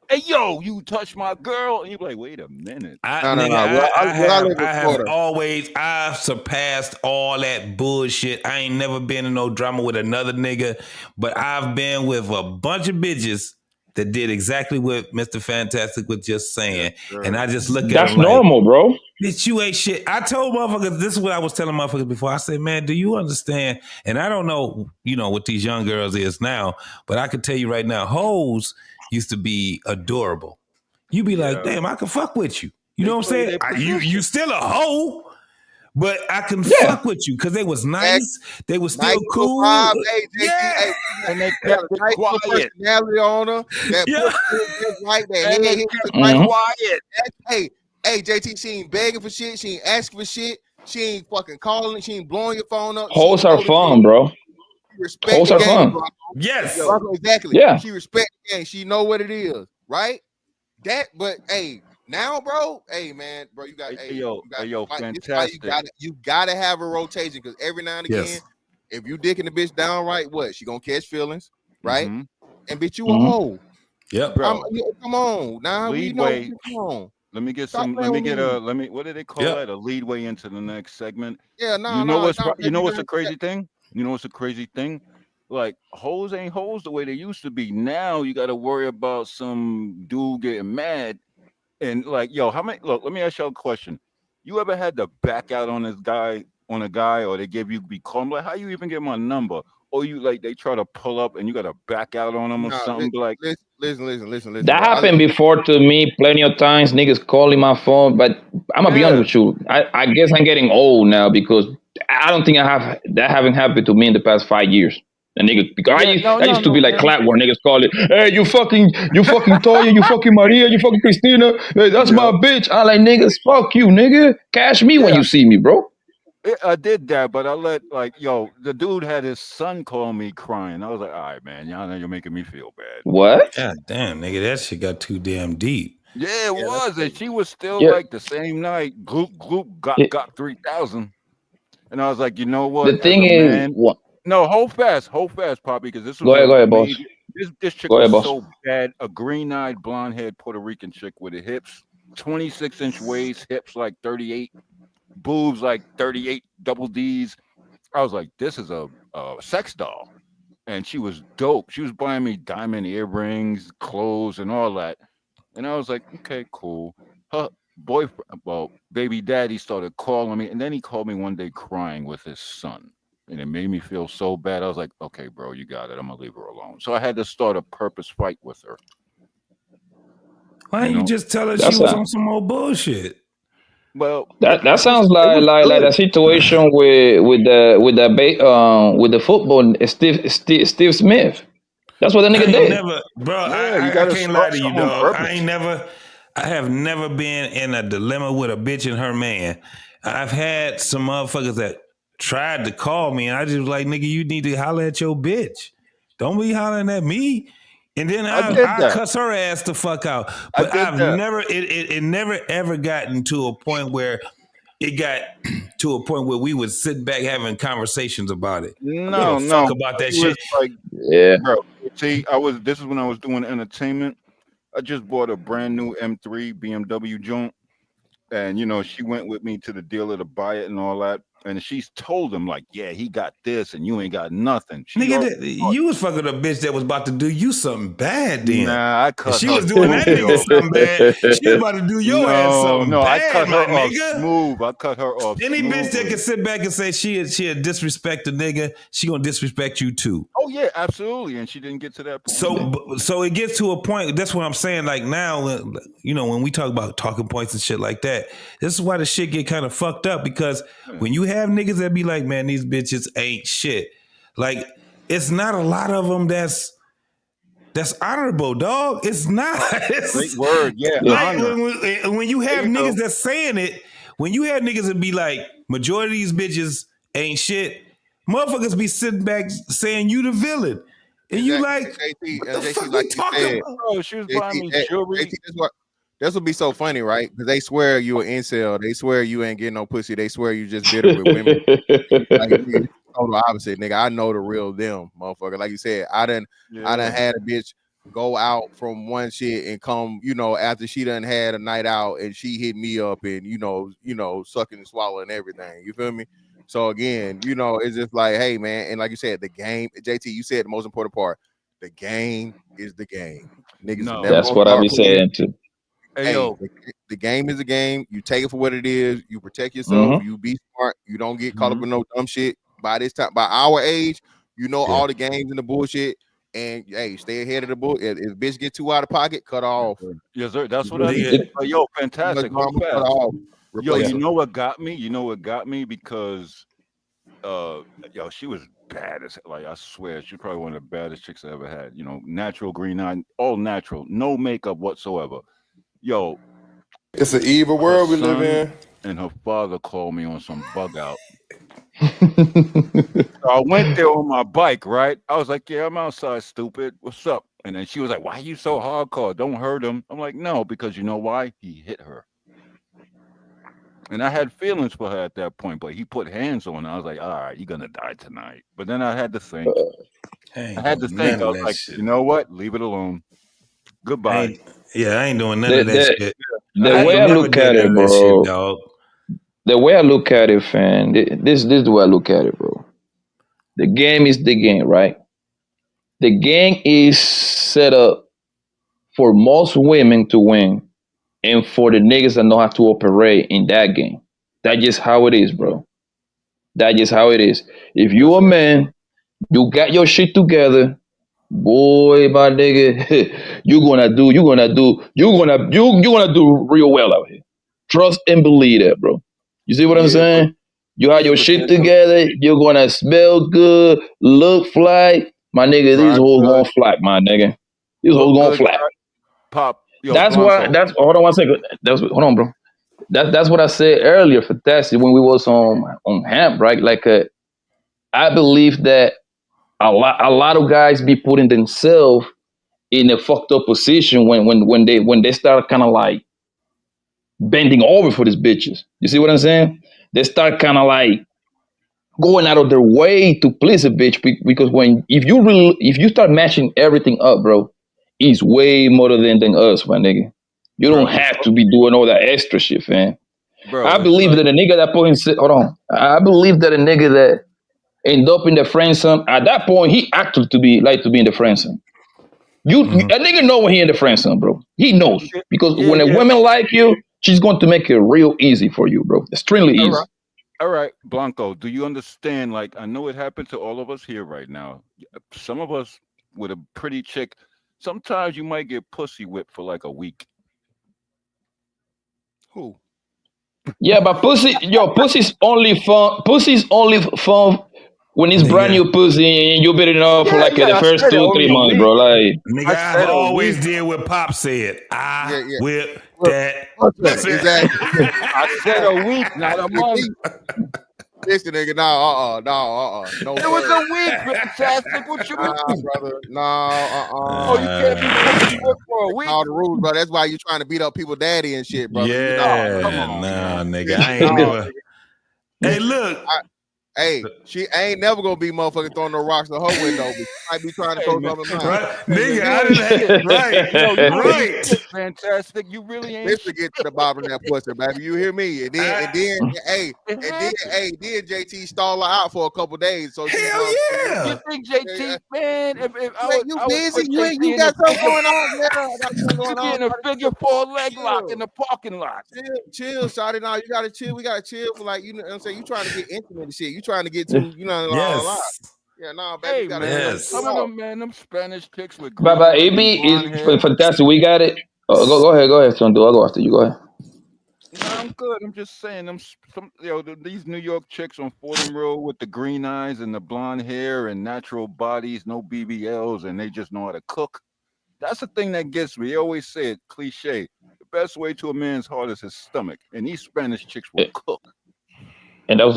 hey, yo, you touch my girl, and you be like, wait a minute. I've surpassed all that bullshit. I ain't never been in no drama with another nigga, but I've been with a bunch of bitches that did exactly what Mr. Fantastic was just saying. And I just look at That's them like, normal, bro. bitch, you ain't shit. I told motherfuckers, this is what I was telling motherfuckers before. I said, man, do you understand? And I don't know, what these young girls is now, but I can tell you right now, hoes used to be adorable. You be like, damn, I can fuck with you. You know what I'm saying? You still a hoe, but I can fuck with you because they was nice. They was still cool. Vibe, hey, JT, Yeah. And they had kept a it nice little quiet. personality on her. That Yeah. just right, that And head they hit kept just right. it quiet. Hey, JT, she ain't begging for shit. She ain't asking for shit. She ain't fucking calling. She ain't blowing your phone up. Hoes are fun, bro. She respect Hoes the are game, fun. bro. Yes. Exactly. Yeah. She respect the game. She know what it is, right? But hey, now, bro, hey man, bro, you got fantastic. you gotta have a rotation because every now and again, if you dicking the bitch downright, what? She gonna catch feelings, right? Mm-hmm. And bitch, you a hoe. Yep. Bro, Come on, now we know. leadway. Come on. Let me get Stop some. playing Let me with get me. what do they call that? A leadway into the next segment. Yeah, You know what's a crazy thing? You know what's a crazy thing? Like hoes ain't hoes the way they used to be. Now you got to worry about some dude getting mad and like, yo, how many? Look, let me ask y'all a question. You ever had to back out on a guy, or they give you be calm? Like, how you even get my number? Or you like they try to pull up and you got to back out on them or something? Like, listen. That Bro. happened before to me plenty of times. Niggas calling my phone, but I'm gonna be honest with you. I guess I'm getting old now because I don't think that haven't happened to me in the past 5 years. A nigga, No, I no, used to be no, like man. clap where niggas call it, hey, you fucking Toya, you fucking Maria, you fucking Christina, hey, that's my Yeah, bitch. I like niggas, fuck you, nigga. Cash me when yeah. you see me, bro. I did that, but I let the dude had his son call me crying. I was like, all right, man, y'all know you're making me feel bad. What? God damn, nigga, that shit got too damn deep. Yeah, it was, and she was still Yeah. like the same night. Gloop It, got 3,000, and I was like, you know the what? As thing a is, man, what? no, hold fast, Poppy, because this was Go a ahead, boss. major. This chick Go was ahead, boss. so bad. A green-eyed, blonde-haired Puerto Rican chick with the hips, 26-inch waist, hips like 38, boobs like 38, double D's. I was like, this is a sex doll. And she was dope. She was buying me diamond earrings, clothes, and all that. And I was like, okay, cool. Her boyfriend, well, baby daddy started calling me, and then he called me one day crying with his son. And it made me feel so bad. I was like, okay, bro, you got it. I'm gonna leave her alone. So I had to start a purpose fight with her. Why You didn't you know, just tell her she That's was a on some old bullshit? well, that sounds it like was the good. situation with the football Steve Smith. That's what the I nigga ain't did. never, bro. Yeah, you I got to can't lie start to you, something on dog. purpose. I have never been in a dilemma with a bitch and her man. I've had some motherfuckers that tried to call me, and I just was like, nigga, you need to holler at your bitch. Don't be hollering at me. And then I did I that. cuss her ass the fuck out. I But did I've that. never, it never ever gotten to a point where it got to a point where we would sit back having conversations about it. I don't give a No, fuck no. about that She was shit. like, Yeah. bro. See, This is when I was doing entertainment. I just bought a brand new M3 BMW joint, and she went with me to the dealer to buy it and all that. And she's told him like, yeah, he got this, and you ain't got nothing. She Nigga, already thought, you was fucking a bitch that was about to do you something bad then. nah, I If cut she her was doing that smooth, nigga yo. something bad, she was about to do your ass No, something no, I bad, cut my her off nigga. smooth. I cut her off Any bitch that can smoothly. sit back and say she disrespect a nigga, she gonna disrespect you too. Oh yeah, absolutely. And she didn't get to that point. So it gets to a point. That's what I'm saying. Like now, when we talk about talking points and shit like that, this is why the shit get kind of fucked up because Yeah. when you have niggas that be like, man, these bitches ain't shit. Like it's not a lot of them that's honorable, dog. It's not. Great It's word. Yeah, like honor. when you There have you niggas go. that's saying it, when you have niggas that be like, majority of these bitches ain't shit, motherfuckers be sitting back saying you the villain. And you Exactly. like, JT, what the JT, fuck we like you talking said, about? Bro, she was buying JT, me JT, jewelry. that's what be so funny, right? Because they swear you an incel. They swear you ain't getting no pussy. They swear you just bitter with women. Like, nigga, this is total opposite, nigga. I know the real them, motherfucker. Like you said, I done Yeah. had a bitch go out from one shit and come, after she done had a night out and she hit me up and sucking and swallowing everything. You feel me? So again, it's just like, hey man, and like you said, the game, JT, you said the most important part. The game is the game. Niggas are No. never That's gonna what I start be playing. saying too. Hey Hey, yo. the game is a game. You take it for what it is. You protect yourself. Mm-hmm. You be smart. You don't get caught up Mhm. in no dumb shit. By this time, by our age, Yeah. all the games and the bullshit. And hey, stay ahead of the bull. If bitch get too out of pocket, cut off. Yes, sir. That's You what feel I me? Nigga, did. But yo, Too much fantastic. Hold drama, cut fast. off. Yo, Replace you them. know what got me? You know what got me? Because she was bad as like I swear, she's probably one of the baddest chicks I ever had. Natural green eye, all natural, no makeup whatsoever. Yo, It's an evil her world we live son in. and her father called me on some bug out. So I went there on my bike, right? I was like, yeah, I'm outside, stupid. What's up? And then she was like, why are you so hardcore? Don't hurt him. I'm like, no, because you know why? He hit her. And I had feelings for her at that point, but he put hands on her. I was like, all right, you're gonna die tonight. But then I had to think. I I ain't had to doing think. none I of was that like, shit. you know what? Leave it alone. Goodbye. I ain't doing none The of that the shit. the I way ain't I never look did at none it, of that shit, bro. dog. The way I look at it, fam. This is the way I look at it, bro. The game is the game, right? The game is set up for most women to win, and for the niggas that know how to operate in that game. That's just how it is, bro. That's just how it is. If Yes, you a sir. man, you got your shit together, boy, my nigga, you gonna do real well out here. Trust and believe that, bro. You see what I'm Yeah, but saying? You have Yeah, your but shit together. You're gonna smell good, look fly. My nigga, these Drive hoes gonna good, flap, my nigga. These hoes look gonna good, flap. pop. Yo, That's why. Blanco. That's hold on one second. Hold on, bro. That's what I said earlier. Fantastic. When we was on hemp, right? Like, I believe that a lot of guys be putting themselves in a fucked up position when they start kind of like bending over for these bitches. You see what I'm saying? They start kind of like going out of their way to please a bitch because if you start matching everything up, bro, it's way more than us, my nigga. You don't Bro, it's have to be doing all that extra shit, man. I bro, it's believe like that a nigga that put himself, hold on. I believe that a nigga that end up in the friend zone, at that point, he acted to be in the friend zone. A nigga know when he in the friend zone, bro. He knows because yeah, when a yeah. woman like you, she's going to make it real easy for you, bro. Extremely All easy. right. All right, Blanco, do you understand? Like, I know it happened to all of us here right now. Some of us with a pretty chick, sometimes you might get pussy whipped for like a week. who? Yeah, but pussy's only fun. Pussy's only fun when it's brand Nigga, new pussy and you been it up for Yeah, like yeah, the I first said two, only three a months, bro. week. Like, nigga, I I've said a always week. did what Pop said. I Yeah, yeah. whip Look, that listen, pussy. Exactly. I said a week, not a month. Listen, nigga, no, It was sir. a week, fantastic. What you Nah, mean? brother. No, Oh, you can't be pussy whipped for a Breaking week? all the rules, bro. That's why you trying to beat up people daddy and shit, brother. You know, Oh, come Yeah, on, nah, man. nigga, listen, I no, ain't never. nigga. Hey, look. Hey, she ain't never gonna be motherfucking throwing no rocks in her window, but she might be trying to Hey throw man, something in mine. Right, hey man, nigga, you I ain't didn't have shit. right, Yo, you ain't right. shit, fantastic. You really ain't Listen, shit. get to the bottom of that pussy, baby. You hear me? It Then JT stall her out for a couple days, so she Hell You yeah. think JT, man? If You I would busy? put JT You in a got something figure, going on? Yeah, I got something you going be on. in a figure four leg lock in Chill, the parking lot. chill, shawty. Now you gotta chill. We gotta chill for like, you know what I'm saying? You trying to get intimate and shit. You trying to get to, la. Yes, Yeah, no, baby, Hey you gotta chill. man, yes. some of them man, them Spanish chicks with but green eyes and AB blonde is hair. fantastic. We got it. Go ahead, son. I'll go after you. Go ahead. No, I'm good. I'm just saying them some these New York chicks on Fordham Road with the green eyes and the blonde hair and natural bodies, no BBLs, and they just know how to cook. That's the thing that gets me. They always say it cliche. The best way to a man's heart is his stomach, and these Spanish chicks will cook. And I was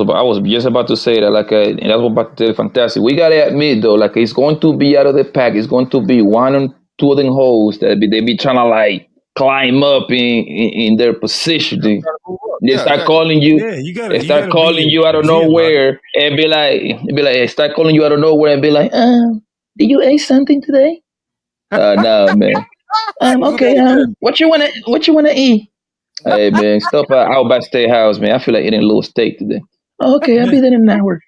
just about to say that, like, and that's what about to tell you, fantastic. We gotta admit though, like, it's going to be out of the pack. It's going to be one or two of them hoes that they be trying to like climb up in their position. They Yeah, start exactly. calling you. Yeah, you They start gotta be calling you out a of G about it. nowhere and they start calling you out of nowhere and be like, did you eat something today? No, man. Okay. What you wanna eat? Hey, man, stop at Outback Steakhouse, man. I feel like eating a little steak today. Okay, I'll be there in an hour.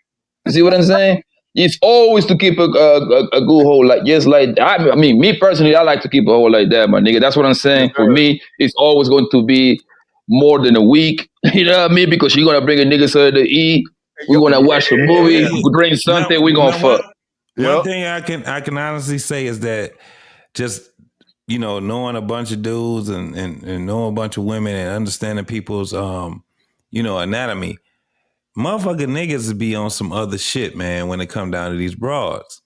You see what I'm saying? It's always to keep a good hole like just like I mean, me personally, I like to keep a hole like that, my nigga. That's what I'm Yes, saying. For sir. me, it's always going to be more than a week. You know what I mean? Because you're gonna bring a nigga something to eat. We're gonna watch a movie, Hey, drink something. We're gonna now fuck. one thing I can honestly say is that just knowing a bunch of dudes and knowing a bunch of women and understanding people's anatomy, motherfucking niggas be on some other shit, man, when it come down to these broads.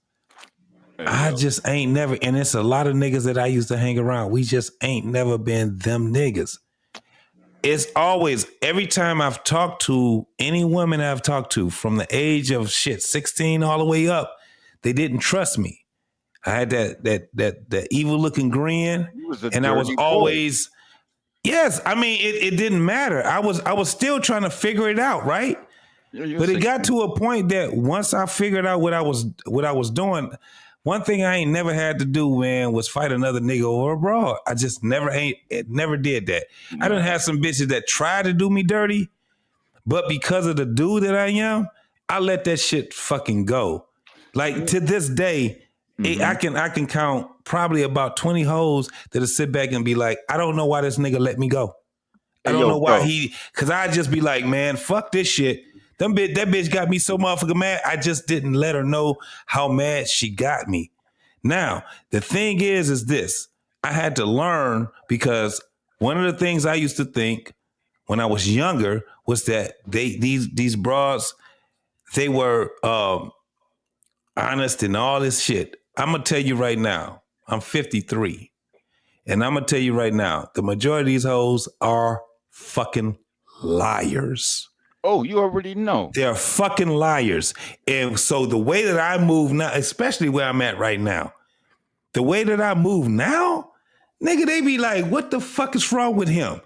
I just ain't never, and it's a lot of niggas that I used to hang around. We just ain't never been them niggas. It's always, every time I've talked to any woman I've talked to from the age of 16 all the way up, they didn't trust me. I had that evil looking grin, He was a and I was dirty boy. always, yes. I mean, it didn't matter. I was still trying to figure it out, right? You're But it got 16. to a point that once I figured out what I was doing, one thing I ain't never had to do, man, was fight another nigga over a broad. I just never did that. I done had some bitches that tried to do me dirty, but because of the dude that I am, I let that shit fucking go. Like to this day, I can count probably about 20 hoes that'll sit back and be like, I don't know why this nigga let me go. I Hey, don't yo, know why bro. cause I just be like, man, fuck this shit. That bitch got me so motherfucking mad. I just didn't let her know how mad she got me. Now, the thing is this. I had to learn because one of the things I used to think when I was younger was that these broads, they were honest and all this shit. I'm gonna tell you right now, I'm 53. And I'm gonna tell you right now, the majority of these hoes are fucking liars. Oh, you already know. They're fucking liars. And so the way that I move now, especially where I'm at right now, the way that I move now, nigga, they be like, what the fuck is wrong with him?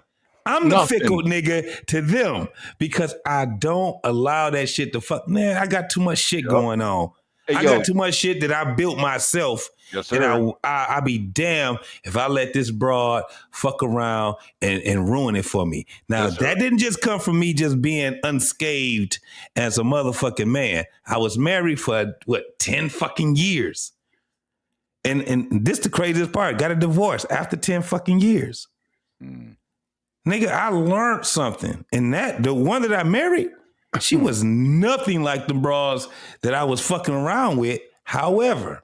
I'm the Nothing. fickle nigga to them because I don't allow that shit to fuck. Man, I got too much shit going on. Hey, I yo. got too much shit that I built myself. Yes, And sir. I be damned if I let this broad fuck around and ruin it for me. Now, Yes, sir. that didn't just come from me just being unscathed as a motherfucking man. I was married for, 10 fucking years. And this the craziest part. Got a divorce after 10 fucking years. Nigga, I learned something. And the one that I married, she was nothing like the bras that I was fucking around with. However,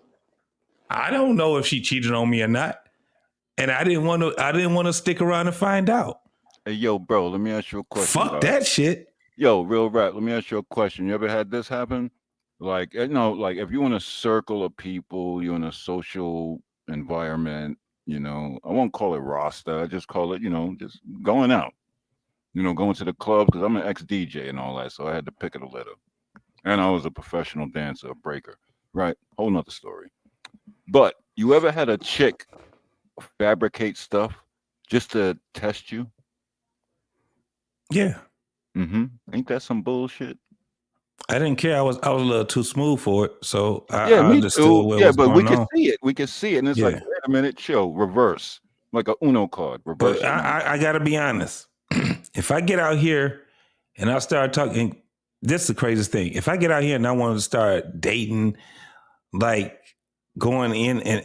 I don't know if she cheated on me or not. And I didn't want to stick around and find out. Hey, yo, bro, let me ask you a question. Fuck that shit. Yo, real rap, let me ask you a question. You ever had this happen? Like, like if you're in a circle of people, you're in a social environment, I won't call it roster. I just call it, just going out. Going to the club because I'm an ex-DJ and all that, so I had to pick it a litter. And I was a professional dancer, a breaker. Right? Whole nother story. But you ever had a chick fabricate stuff just to test you? Yeah. Mm-hmm. Ain't that some bullshit? I didn't care. I was a little too smooth for it. So I Me understood too. what Yeah, was but going we can on. see it. We can see it. And it's like, Yeah. wait a minute, chill, reverse. Like a Uno card. Reverse. But I gotta be honest. If I get out here and I start talking, this is the craziest thing. If I get out here and I want to start dating, like going in, and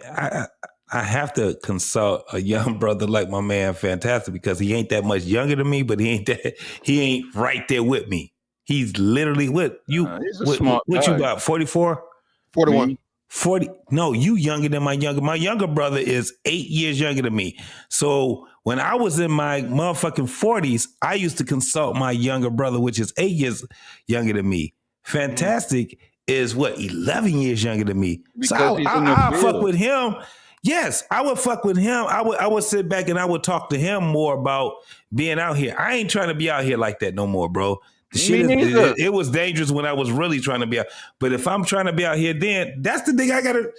I have to consult a young brother like my man Fantastic because he ain't that much younger than me, but he ain't right there with me. He's literally what you he's a smart what you guy. about 44? 41. 40. No, you younger than my younger brother is 8 years younger than me. So when I was in my motherfucking 40s, I used to consult my younger brother, which is 8 years younger than me. Fantastic is what, 11 years younger than me. Because So he's in the I fuck field. with him. Yes, I would fuck with him. I would sit back and I would talk to him more about being out here. I ain't trying to be out here like that no more, bro. The shit it was dangerous when I was really trying to be out. But if I'm trying to be out here, then that's the thing I gotta.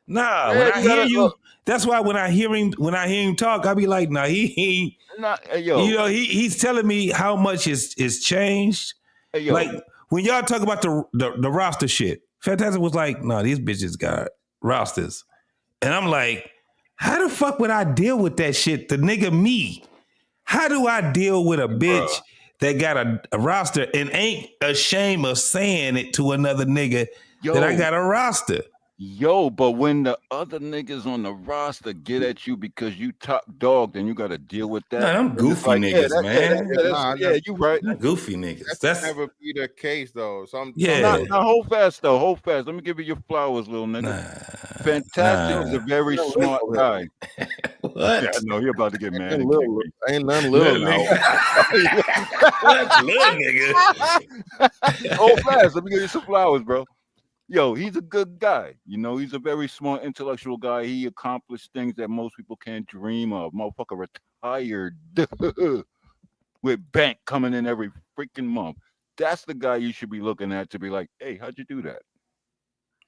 Nah, when I hear you, that's why when I hear him talk, I be like, nah, he ain't. He's telling me how much is changed. Like when y'all talk about the roster shit, Fantastic was like, nah, these bitches got rosters, and I'm like, how the fuck would I deal with that shit? The nigga me. How do I deal with a bitch that got a roster and ain't ashamed of saying it to another nigga that I got a roster? Yo, but when the other niggas on the roster get at you because you top dog, then you got to deal with that. Nah, them And it's goofy like, niggas, man. You right. Them goofy niggas. That's never be the case though. Now hold fast though. Hold fast. Let me give you your flowers, little nigga. Fantastic is a very smart guy. What? Yeah, I know you're about to get mad. Ain't nothing little now. Little nigga. Hold fast. Let me give you some flowers, bro. Yo, he's a good guy. He's a very smart, intellectual guy. He accomplished things that most people can't dream of. Motherfucker retired with bank coming in every freaking month. That's the guy you should be looking at to be like, hey, how'd you do that?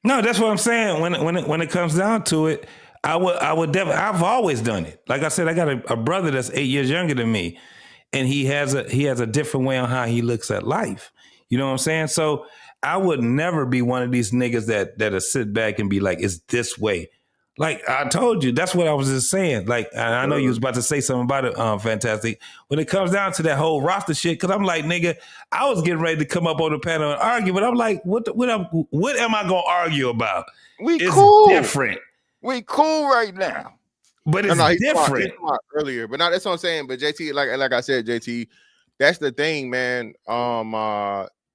No, that's what I'm saying. When it comes down to it, I would definitely. I've always done it. Like I said, I got a brother that's 8 years younger than me, and he has a different way on how he looks at life. You know what I'm saying? So I would never be one of these niggas that'll sit back and be like, it's this way. Like I told you, that's what I was just saying. Like I know you was about to say something about it, Fantastic. When it comes down to that whole roster shit, because I'm like, nigga, I was getting ready to come up on the panel and argue, but I'm like, what am I gonna argue about? It's cool. Different. We cool right now. But it's he's different. Smart earlier, but now that's what I'm saying. But JT, like I said, JT, that's the thing, man.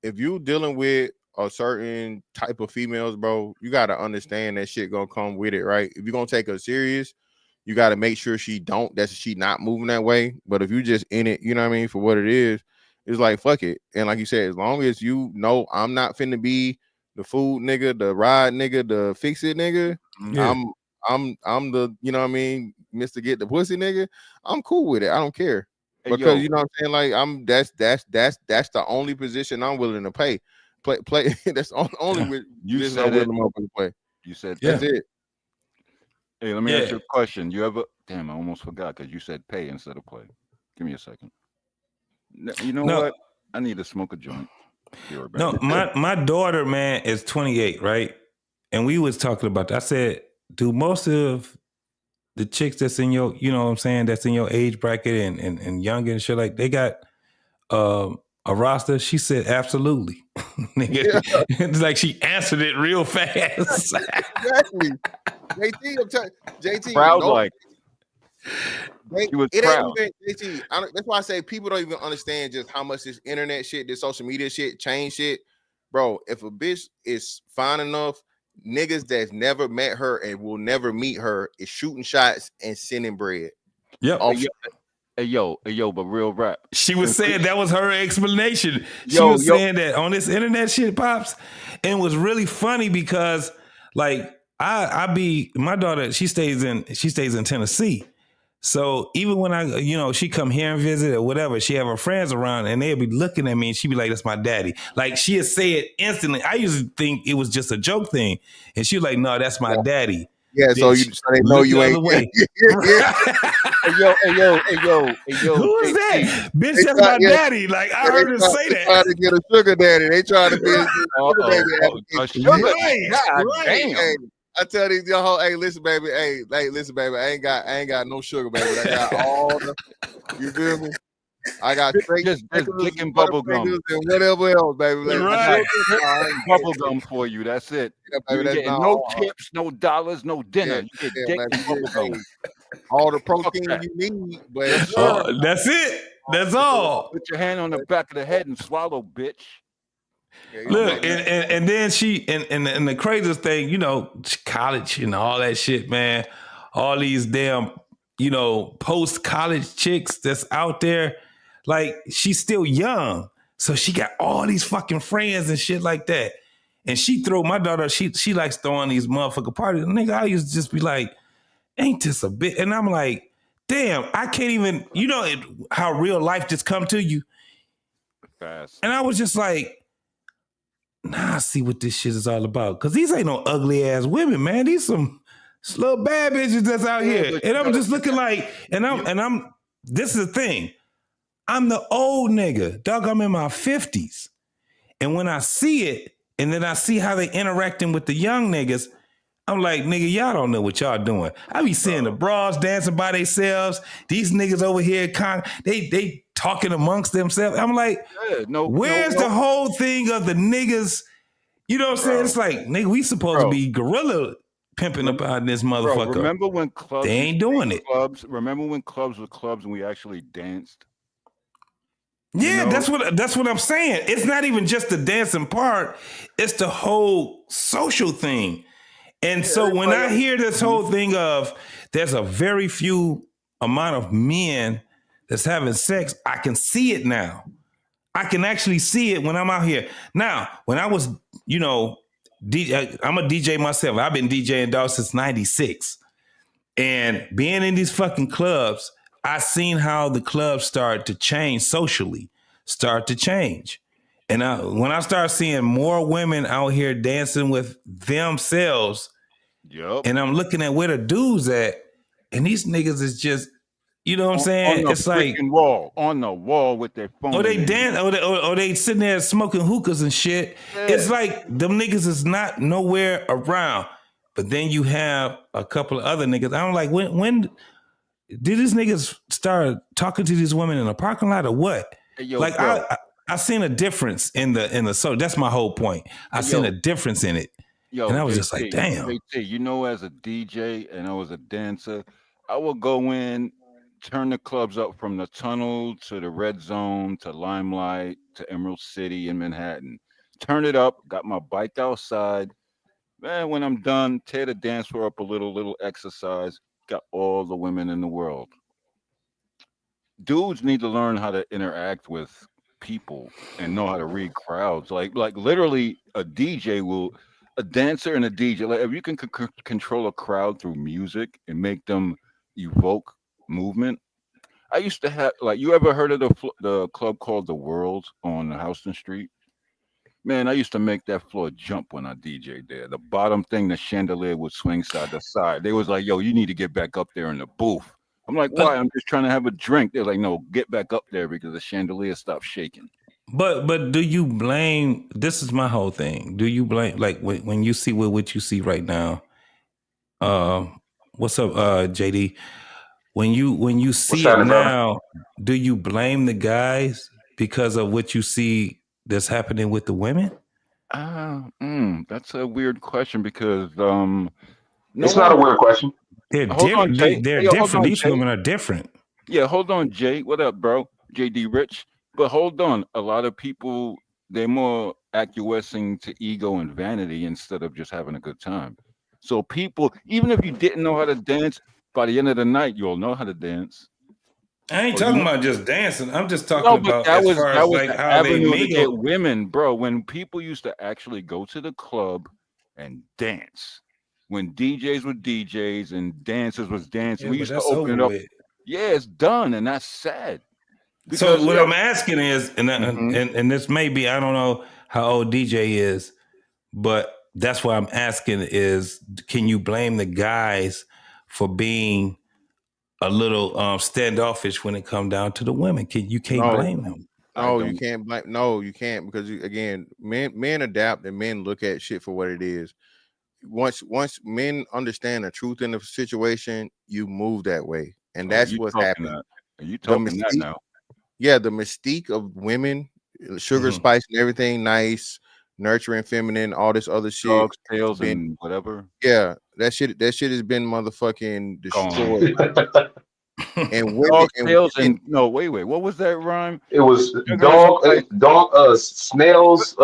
If you dealing with a certain type of females, bro, you gotta understand that shit gonna come with it, right? If you're gonna take her serious, you got to make sure she not moving that way. But if you just in it, you know what I mean, for what it is, it's like fuck it. And like you said, as long as you know I'm not finna be the food nigga, the ride nigga, the fix it nigga, Yeah. I'm the, you know what I mean, Mr. Get the Pussy nigga, I'm cool with it. I don't care. Hey, Because yo. you know what I'm saying, like that's the only position I'm willing to play. That's the only You position I'm said willing it. to motherfucking play. You said That's that. it. Hey, let me ask Yeah. you a question. You ever? Damn, I almost forgot because you said pay instead of play. Give me a second. You know No. what? I need to smoke a joint. Be right back. No, my daughter, man, is 28, right? And we was talking about that. I said, do most of the chicks that's in your, you know what I'm saying, that's in your age bracket and younger and shit, like they got a roster? She said, absolutely. Nigga, it's like she answered it real fast. Exactly. JT, Proud no, like. She was it proud. ain't even JT. That's why I say people don't even understand just how much this internet shit, this social media shit, change shit, bro. If a bitch is fine enough, niggas that's never met her and will never meet her is shooting shots and sending bread. Yep. Hey yo, but real rap. She was saying that was her explanation. She Yo, was saying that on this internet shit, Pops, and it was really funny because like I be my daughter, she stays in Tennessee. So even when she come here and visit or whatever, she have her friends around and they'll be looking at me and she be like, that's my daddy. Like she'll say it instantly. I used to think it was just a joke thing. And she was like, no, that's my daddy. Yeah, so they know you ain't. Way. Hey yo. Who is that? Bitch, that's my daddy. Like I heard her say that. Trying to get a sugar daddy. They trying to be a sugar baby. Right. Hey, I tell these young hoes, hey, listen, baby, I ain't got no sugar, baby. I got all the, you feel me? I got straight just dick and bubble gum and whatever else, baby. Right. Bubble gum for you. That's it. Yeah, baby, You that's getting not no all. tips, no dollars, no dinner. You get dick and bubble gum. All the protein you need, but that's it. That's all. Put your hand on the back of the head and swallow, bitch. Look, and then she and the craziest thing, college and all that shit, man. All these damn, post college chicks that's out there, like she's still young, so she got all these fucking friends and shit like that. And she throw my daughter, she likes throwing these motherfucking parties. Nigga, I used to just be like, ain't this a bit? And I'm like, damn, I can't even, how real life just come to you. Fast. And I was just like, nah, I see what this shit is all about. Cause these ain't no ugly ass women, man. These some little bad bitches that's out here. And I'm just looking like, this is the thing. I'm the old nigga. Dog, I'm in my 50s. And when I see it, and then I see how they interacting with the young niggas, I'm like, nigga, y'all don't know what y'all doing. I be seeing the bras dancing by themselves. These niggas over here, they talking amongst themselves. I'm like, where's the whole thing of the niggas? You know what I'm saying? It's like, nigga, we supposed to be gorilla pimping up out this motherfucker. Bro, remember when clubs? They ain't doing it. Remember when clubs were clubs and we actually danced? Yeah, that's what I'm saying. It's not even just the dancing part; it's the whole social thing. And so when I hear this whole thing of there's a very few amount of men that's having sex, I can see it now. I can actually see it when I'm out here. Now, when I was, DJ, I'm a DJ myself. I've been DJing dog since 96. And being in these fucking clubs, I seen how the clubs start to change socially, start to change. And when I start seeing more women out here dancing with themselves, and I'm looking at where the dudes at, and these niggas is just, you know what I'm saying? On It's the like on the wall with their phone. Or they dance, or they sitting there smoking hookahs and shit. Yeah. It's like them niggas is not nowhere around. But then you have a couple of other niggas. I'm like, when did these niggas start talking to these women in a parking lot or what? Hey, yo, like bro. I seen a difference in the so that's my whole point. I seen a difference in it. And I was just like, damn. JT, as a DJ and I was a dancer, I would go in, turn the clubs up from the Tunnel to the Red Zone to Limelight to Emerald City in Manhattan. Turn it up, got my bike outside. Man, when I'm done, tear the dance floor up a little exercise, got all the women in the world. Dudes need to learn how to interact with people and know how to read crowds. Like literally, a dancer and a DJ. Like if you can control a crowd through music and make them evoke movement. I used to have like you ever heard of the club called The World on Houston Street? Man, I used to make that floor jump when I DJ there. The bottom thing, the chandelier would swing side to side. They was like, "Yo, you need to get back up there in the booth." I'm like, "Why? I'm just trying to have a drink." They're like, "No, get back up there because the chandelier stopped shaking." But do you blame? This is my whole thing. Do you blame like when you see what you see right now? What's up, JD? When you see it happening, brother? now, do you blame the guys because of what you see that's happening with the women? That's a weird question because no It's not one. a weird question. They're Hold on, different. Jay. They're Hey, yo, hold different. on, These Jay. women are different. Yeah, hold on, Jay. What up, bro? JD Rich. But hold on. A lot of people, they're more acquiescing to ego and vanity instead of just having a good time. So people, even if you didn't know how to dance, by the end of the night, you'll know how to dance. I ain't Or talking you about just dancing. I'm just talking No, but about that as was far that as was like the how they avenue to get mingle. women, bro. When people used to actually go to the club and dance, when DJs were DJs and dancers was dancing, Yeah, we but used to that's open over it up. with. Yeah, it's done, and that's sad So because what yo, I'm asking is, Mhm. and this may be, I don't know how old DJ is, but that's why I'm asking is, can you blame the guys for being a little standoffish when it come down to the women? You can't No, blame them. I no, you don't. can't blame. No, you can't because again, men adapt and men look at shit for what it is. Once men understand the truth in the situation, you move that way, and Oh, that's you what's talking happened. that? You The talking that mystique, now? yeah, the mystique of women, sugar Mhm. spice and everything, nice, nurturing, feminine, all this other shit Dogs, has tails, been, and whatever. yeah, that shit has been motherfucking Gone. destroyed. And women Dogs, and tails, women, and no, wait. What was that rhyme? It was Sugar and spice. snails,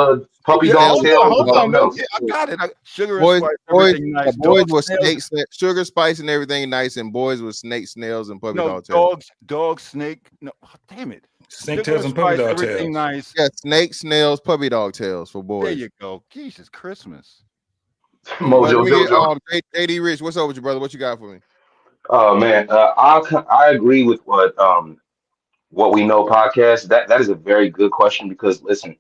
puppy Yeah, dog yes, tails, and hold on, something man. else. Yeah, I got it. Sugar and boys, spice, boys, everything the nice. boys Dogs, were tails. snakes, sugar spice and everything nice, and boys were snake, snails, and puppy No, dog tails. dog, snake. No, damn it. Snake Sugar tails and and puppy spice, dog everything tails. nice. Yeah, snake, snails, puppy dog tails for There boys. you go. Jesus, Christmas. But let Mojo me get Jojo. JD Rich. What's up with you, brother? What you got for me? Oh man, I agree with what we know podcast. That is a very good question because listen,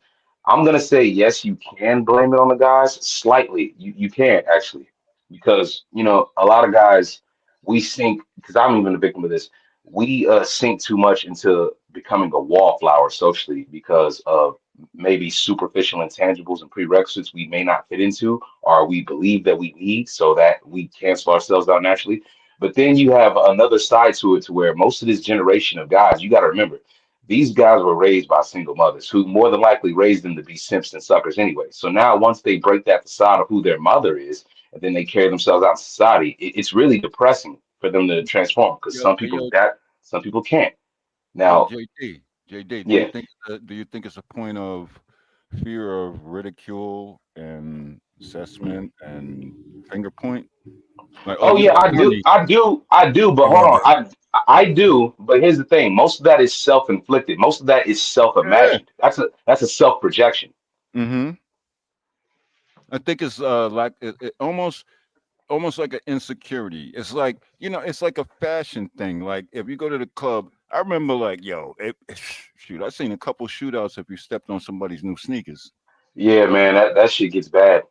I'm gonna say yes, you can blame it on the guys slightly. You can actually because a lot of guys we sink because I'm even a victim of this. We sink too much into becoming a wallflower socially because of maybe superficial intangibles and prerequisites we may not fit into or we believe that we need so that we cancel ourselves out naturally. But then you have another side to it to where most of this generation of guys, you got to remember, these guys were raised by single mothers who more than likely raised them to be simps and suckers anyway. So now once they break that facade of who their mother is, and then they carry themselves out in society, it's really depressing for them to transform because Yo, some hey, people yo, adapt, some people can't. yo, Now, JD, yeah, do you think it's a point of fear of ridicule and assessment and finger point? Like, oh, oh you yeah, got I do, money. I do, I do. But You hold want on, that? I do. But here's the thing: most of that is self-inflicted. Most of that is Yeah. self-imagined. That's a self-projection. Mm-hmm. I think it's like it almost like an insecurity. It's like, it's like a fashion thing. Like if you go to the club, I remember like, yo, shoot, I seen a couple shootouts if you stepped on somebody's new sneakers. Yeah, man, that shit gets bad.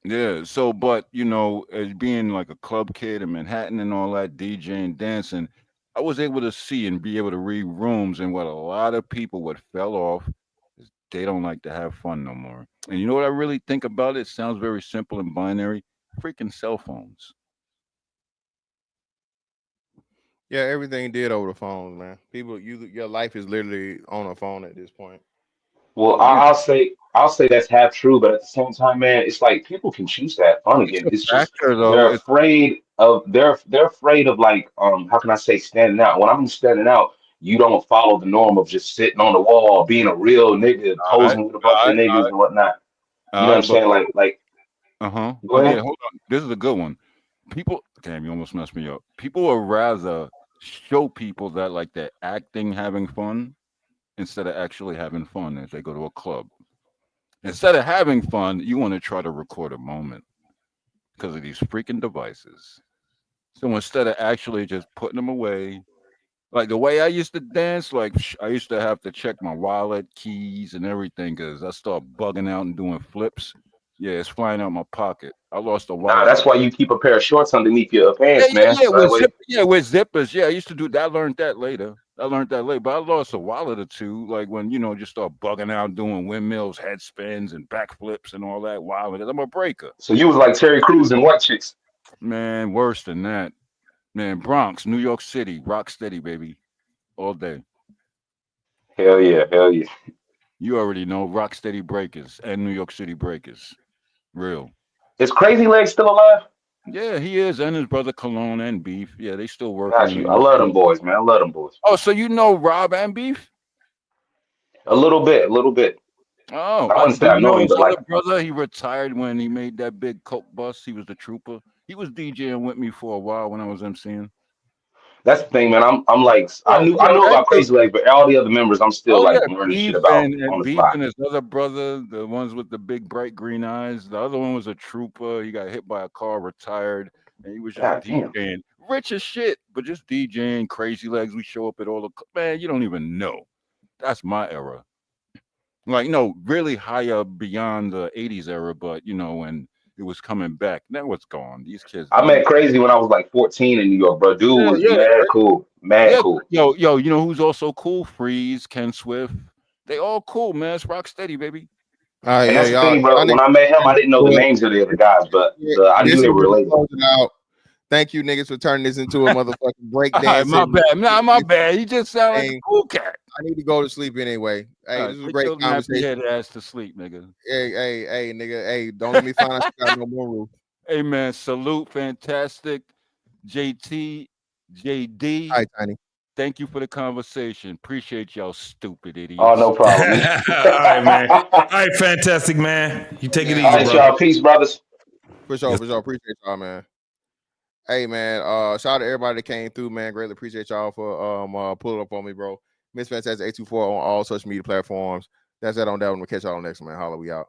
Yeah. So, but as being like a club kid in Manhattan and all that, DJing, dancing, I was able to see and be able to read rooms. And what a lot of people what fell off is they don't like to have fun no more. And you know what I really think about it? Sounds very simple and binary. Freaking cell phones. Yeah, everything did over the phones, man. People, your life is literally on a phone at this point. Well, Yeah, I'll say that's half true, but at the same time, man, it's like people can choose to have fun it's again. a It's just factor though. they're It's afraid of they're afraid of like how can I say standing out. When I'm standing out, you don't follow the norm of just sitting on the wall, being a real nigga, all right, posing with a bunch all of right, all niggas right, and whatnot. You all know what I'm right. But saying? Like uh huh. go Oh yeah, ahead. hold on. This is a good one. People, Damn, you almost messed me up. People would rather show people that like they're acting having fun instead of actually having fun as they go to a club. Instead of having fun, you want to try to record a moment because of these freaking devices. So instead of actually just putting them away, like the way I used to dance, like I used to have to check my wallet, keys, and everything because I start bugging out and doing flips. Yeah, it's flying out my pocket. I lost a Nah, wallet. that's why you keep a pair of shorts underneath your Yeah, pants, yeah, man. yeah. So that With way, with zippers. Yeah, I used to do that. I learned that later. But I lost a wallet or two, like when just start bugging out, doing windmills, head spins, and backflips and all that. Wow, because I'm a breaker. so you was like Terry Crews and White Chicks. Man, worse than that. Man, Bronx, New York City, rock steady, baby, all day. Hell yeah, hell yeah. You already know rock steady breakers and New York City breakers. Real. Is Crazy Legs still alive? Yeah, he is, and his brother Cologne and Beef. Yeah, they still working Got in New you. I York love them City. boys, man. I love them boys. Oh, so you know Rob and Beef? A little bit, a little bit. Oh, I wouldn't do say I you know know him, his but like other brother? He retired when he made that big coke bus. He was the trooper. He was DJing with me for a while when I was MCing. that's the thing, man. I'm like I Yo, knew and about Crazy Legs, but all the other members, I'm still oh yeah, like learning shit Beef about on and the Beef fly. and his other brother, the ones with the big bright green eyes. The other one was a trooper. He got hit by a car, retired, and he was just God damn. DJing, rich as shit, but just DJing. Crazy Legs. We show up at all the man. You don't even know. That's my era. Like no, really higher beyond the '80s era, but when it was coming back. Now it's gone. These kids I don't know. met Crazy when I was like 14 in New York, bro. Dude Yeah, was yeah, mad cool, mad yeah. cool. Yo, you know who's also cool? Freeze, Ken Swift. They all cool, man. It's rock steady, baby. All right, And yeah, that's the y'all, thing, bro. y'all When niggas I met him, I didn't know the do it. names of the other guys, but I knew This they is were gonna relatable. close it out. Thank you, niggas, for turning this into a motherfucking break All right, my dancing. bad. Nah, my bad. You just sound like a Thing. cool cat. I need to go to sleep anyway. Hey, All this right, was a put great your nappy conversation. head ass to sleep, nigga. Hey, nigga. Hey, don't let me find out you got no more roof. Hey, man, salute, fantastic. JT, JD. All right, Tiny. Thank you for the conversation. Appreciate y'all, stupid Oh, idiots. no problem. All right, man. All right, fantastic, man. You take it All easy, right, bro. y'all. Peace, brothers. For sure. Appreciate y'all, man. Hey, man. Shout out to everybody that came through, man. Greatly appreciate y'all for pulling up on me, bro. Miss Fantastic 824 on all social media platforms. That's that on that one. We'll catch y'all next, man. Holla, we out.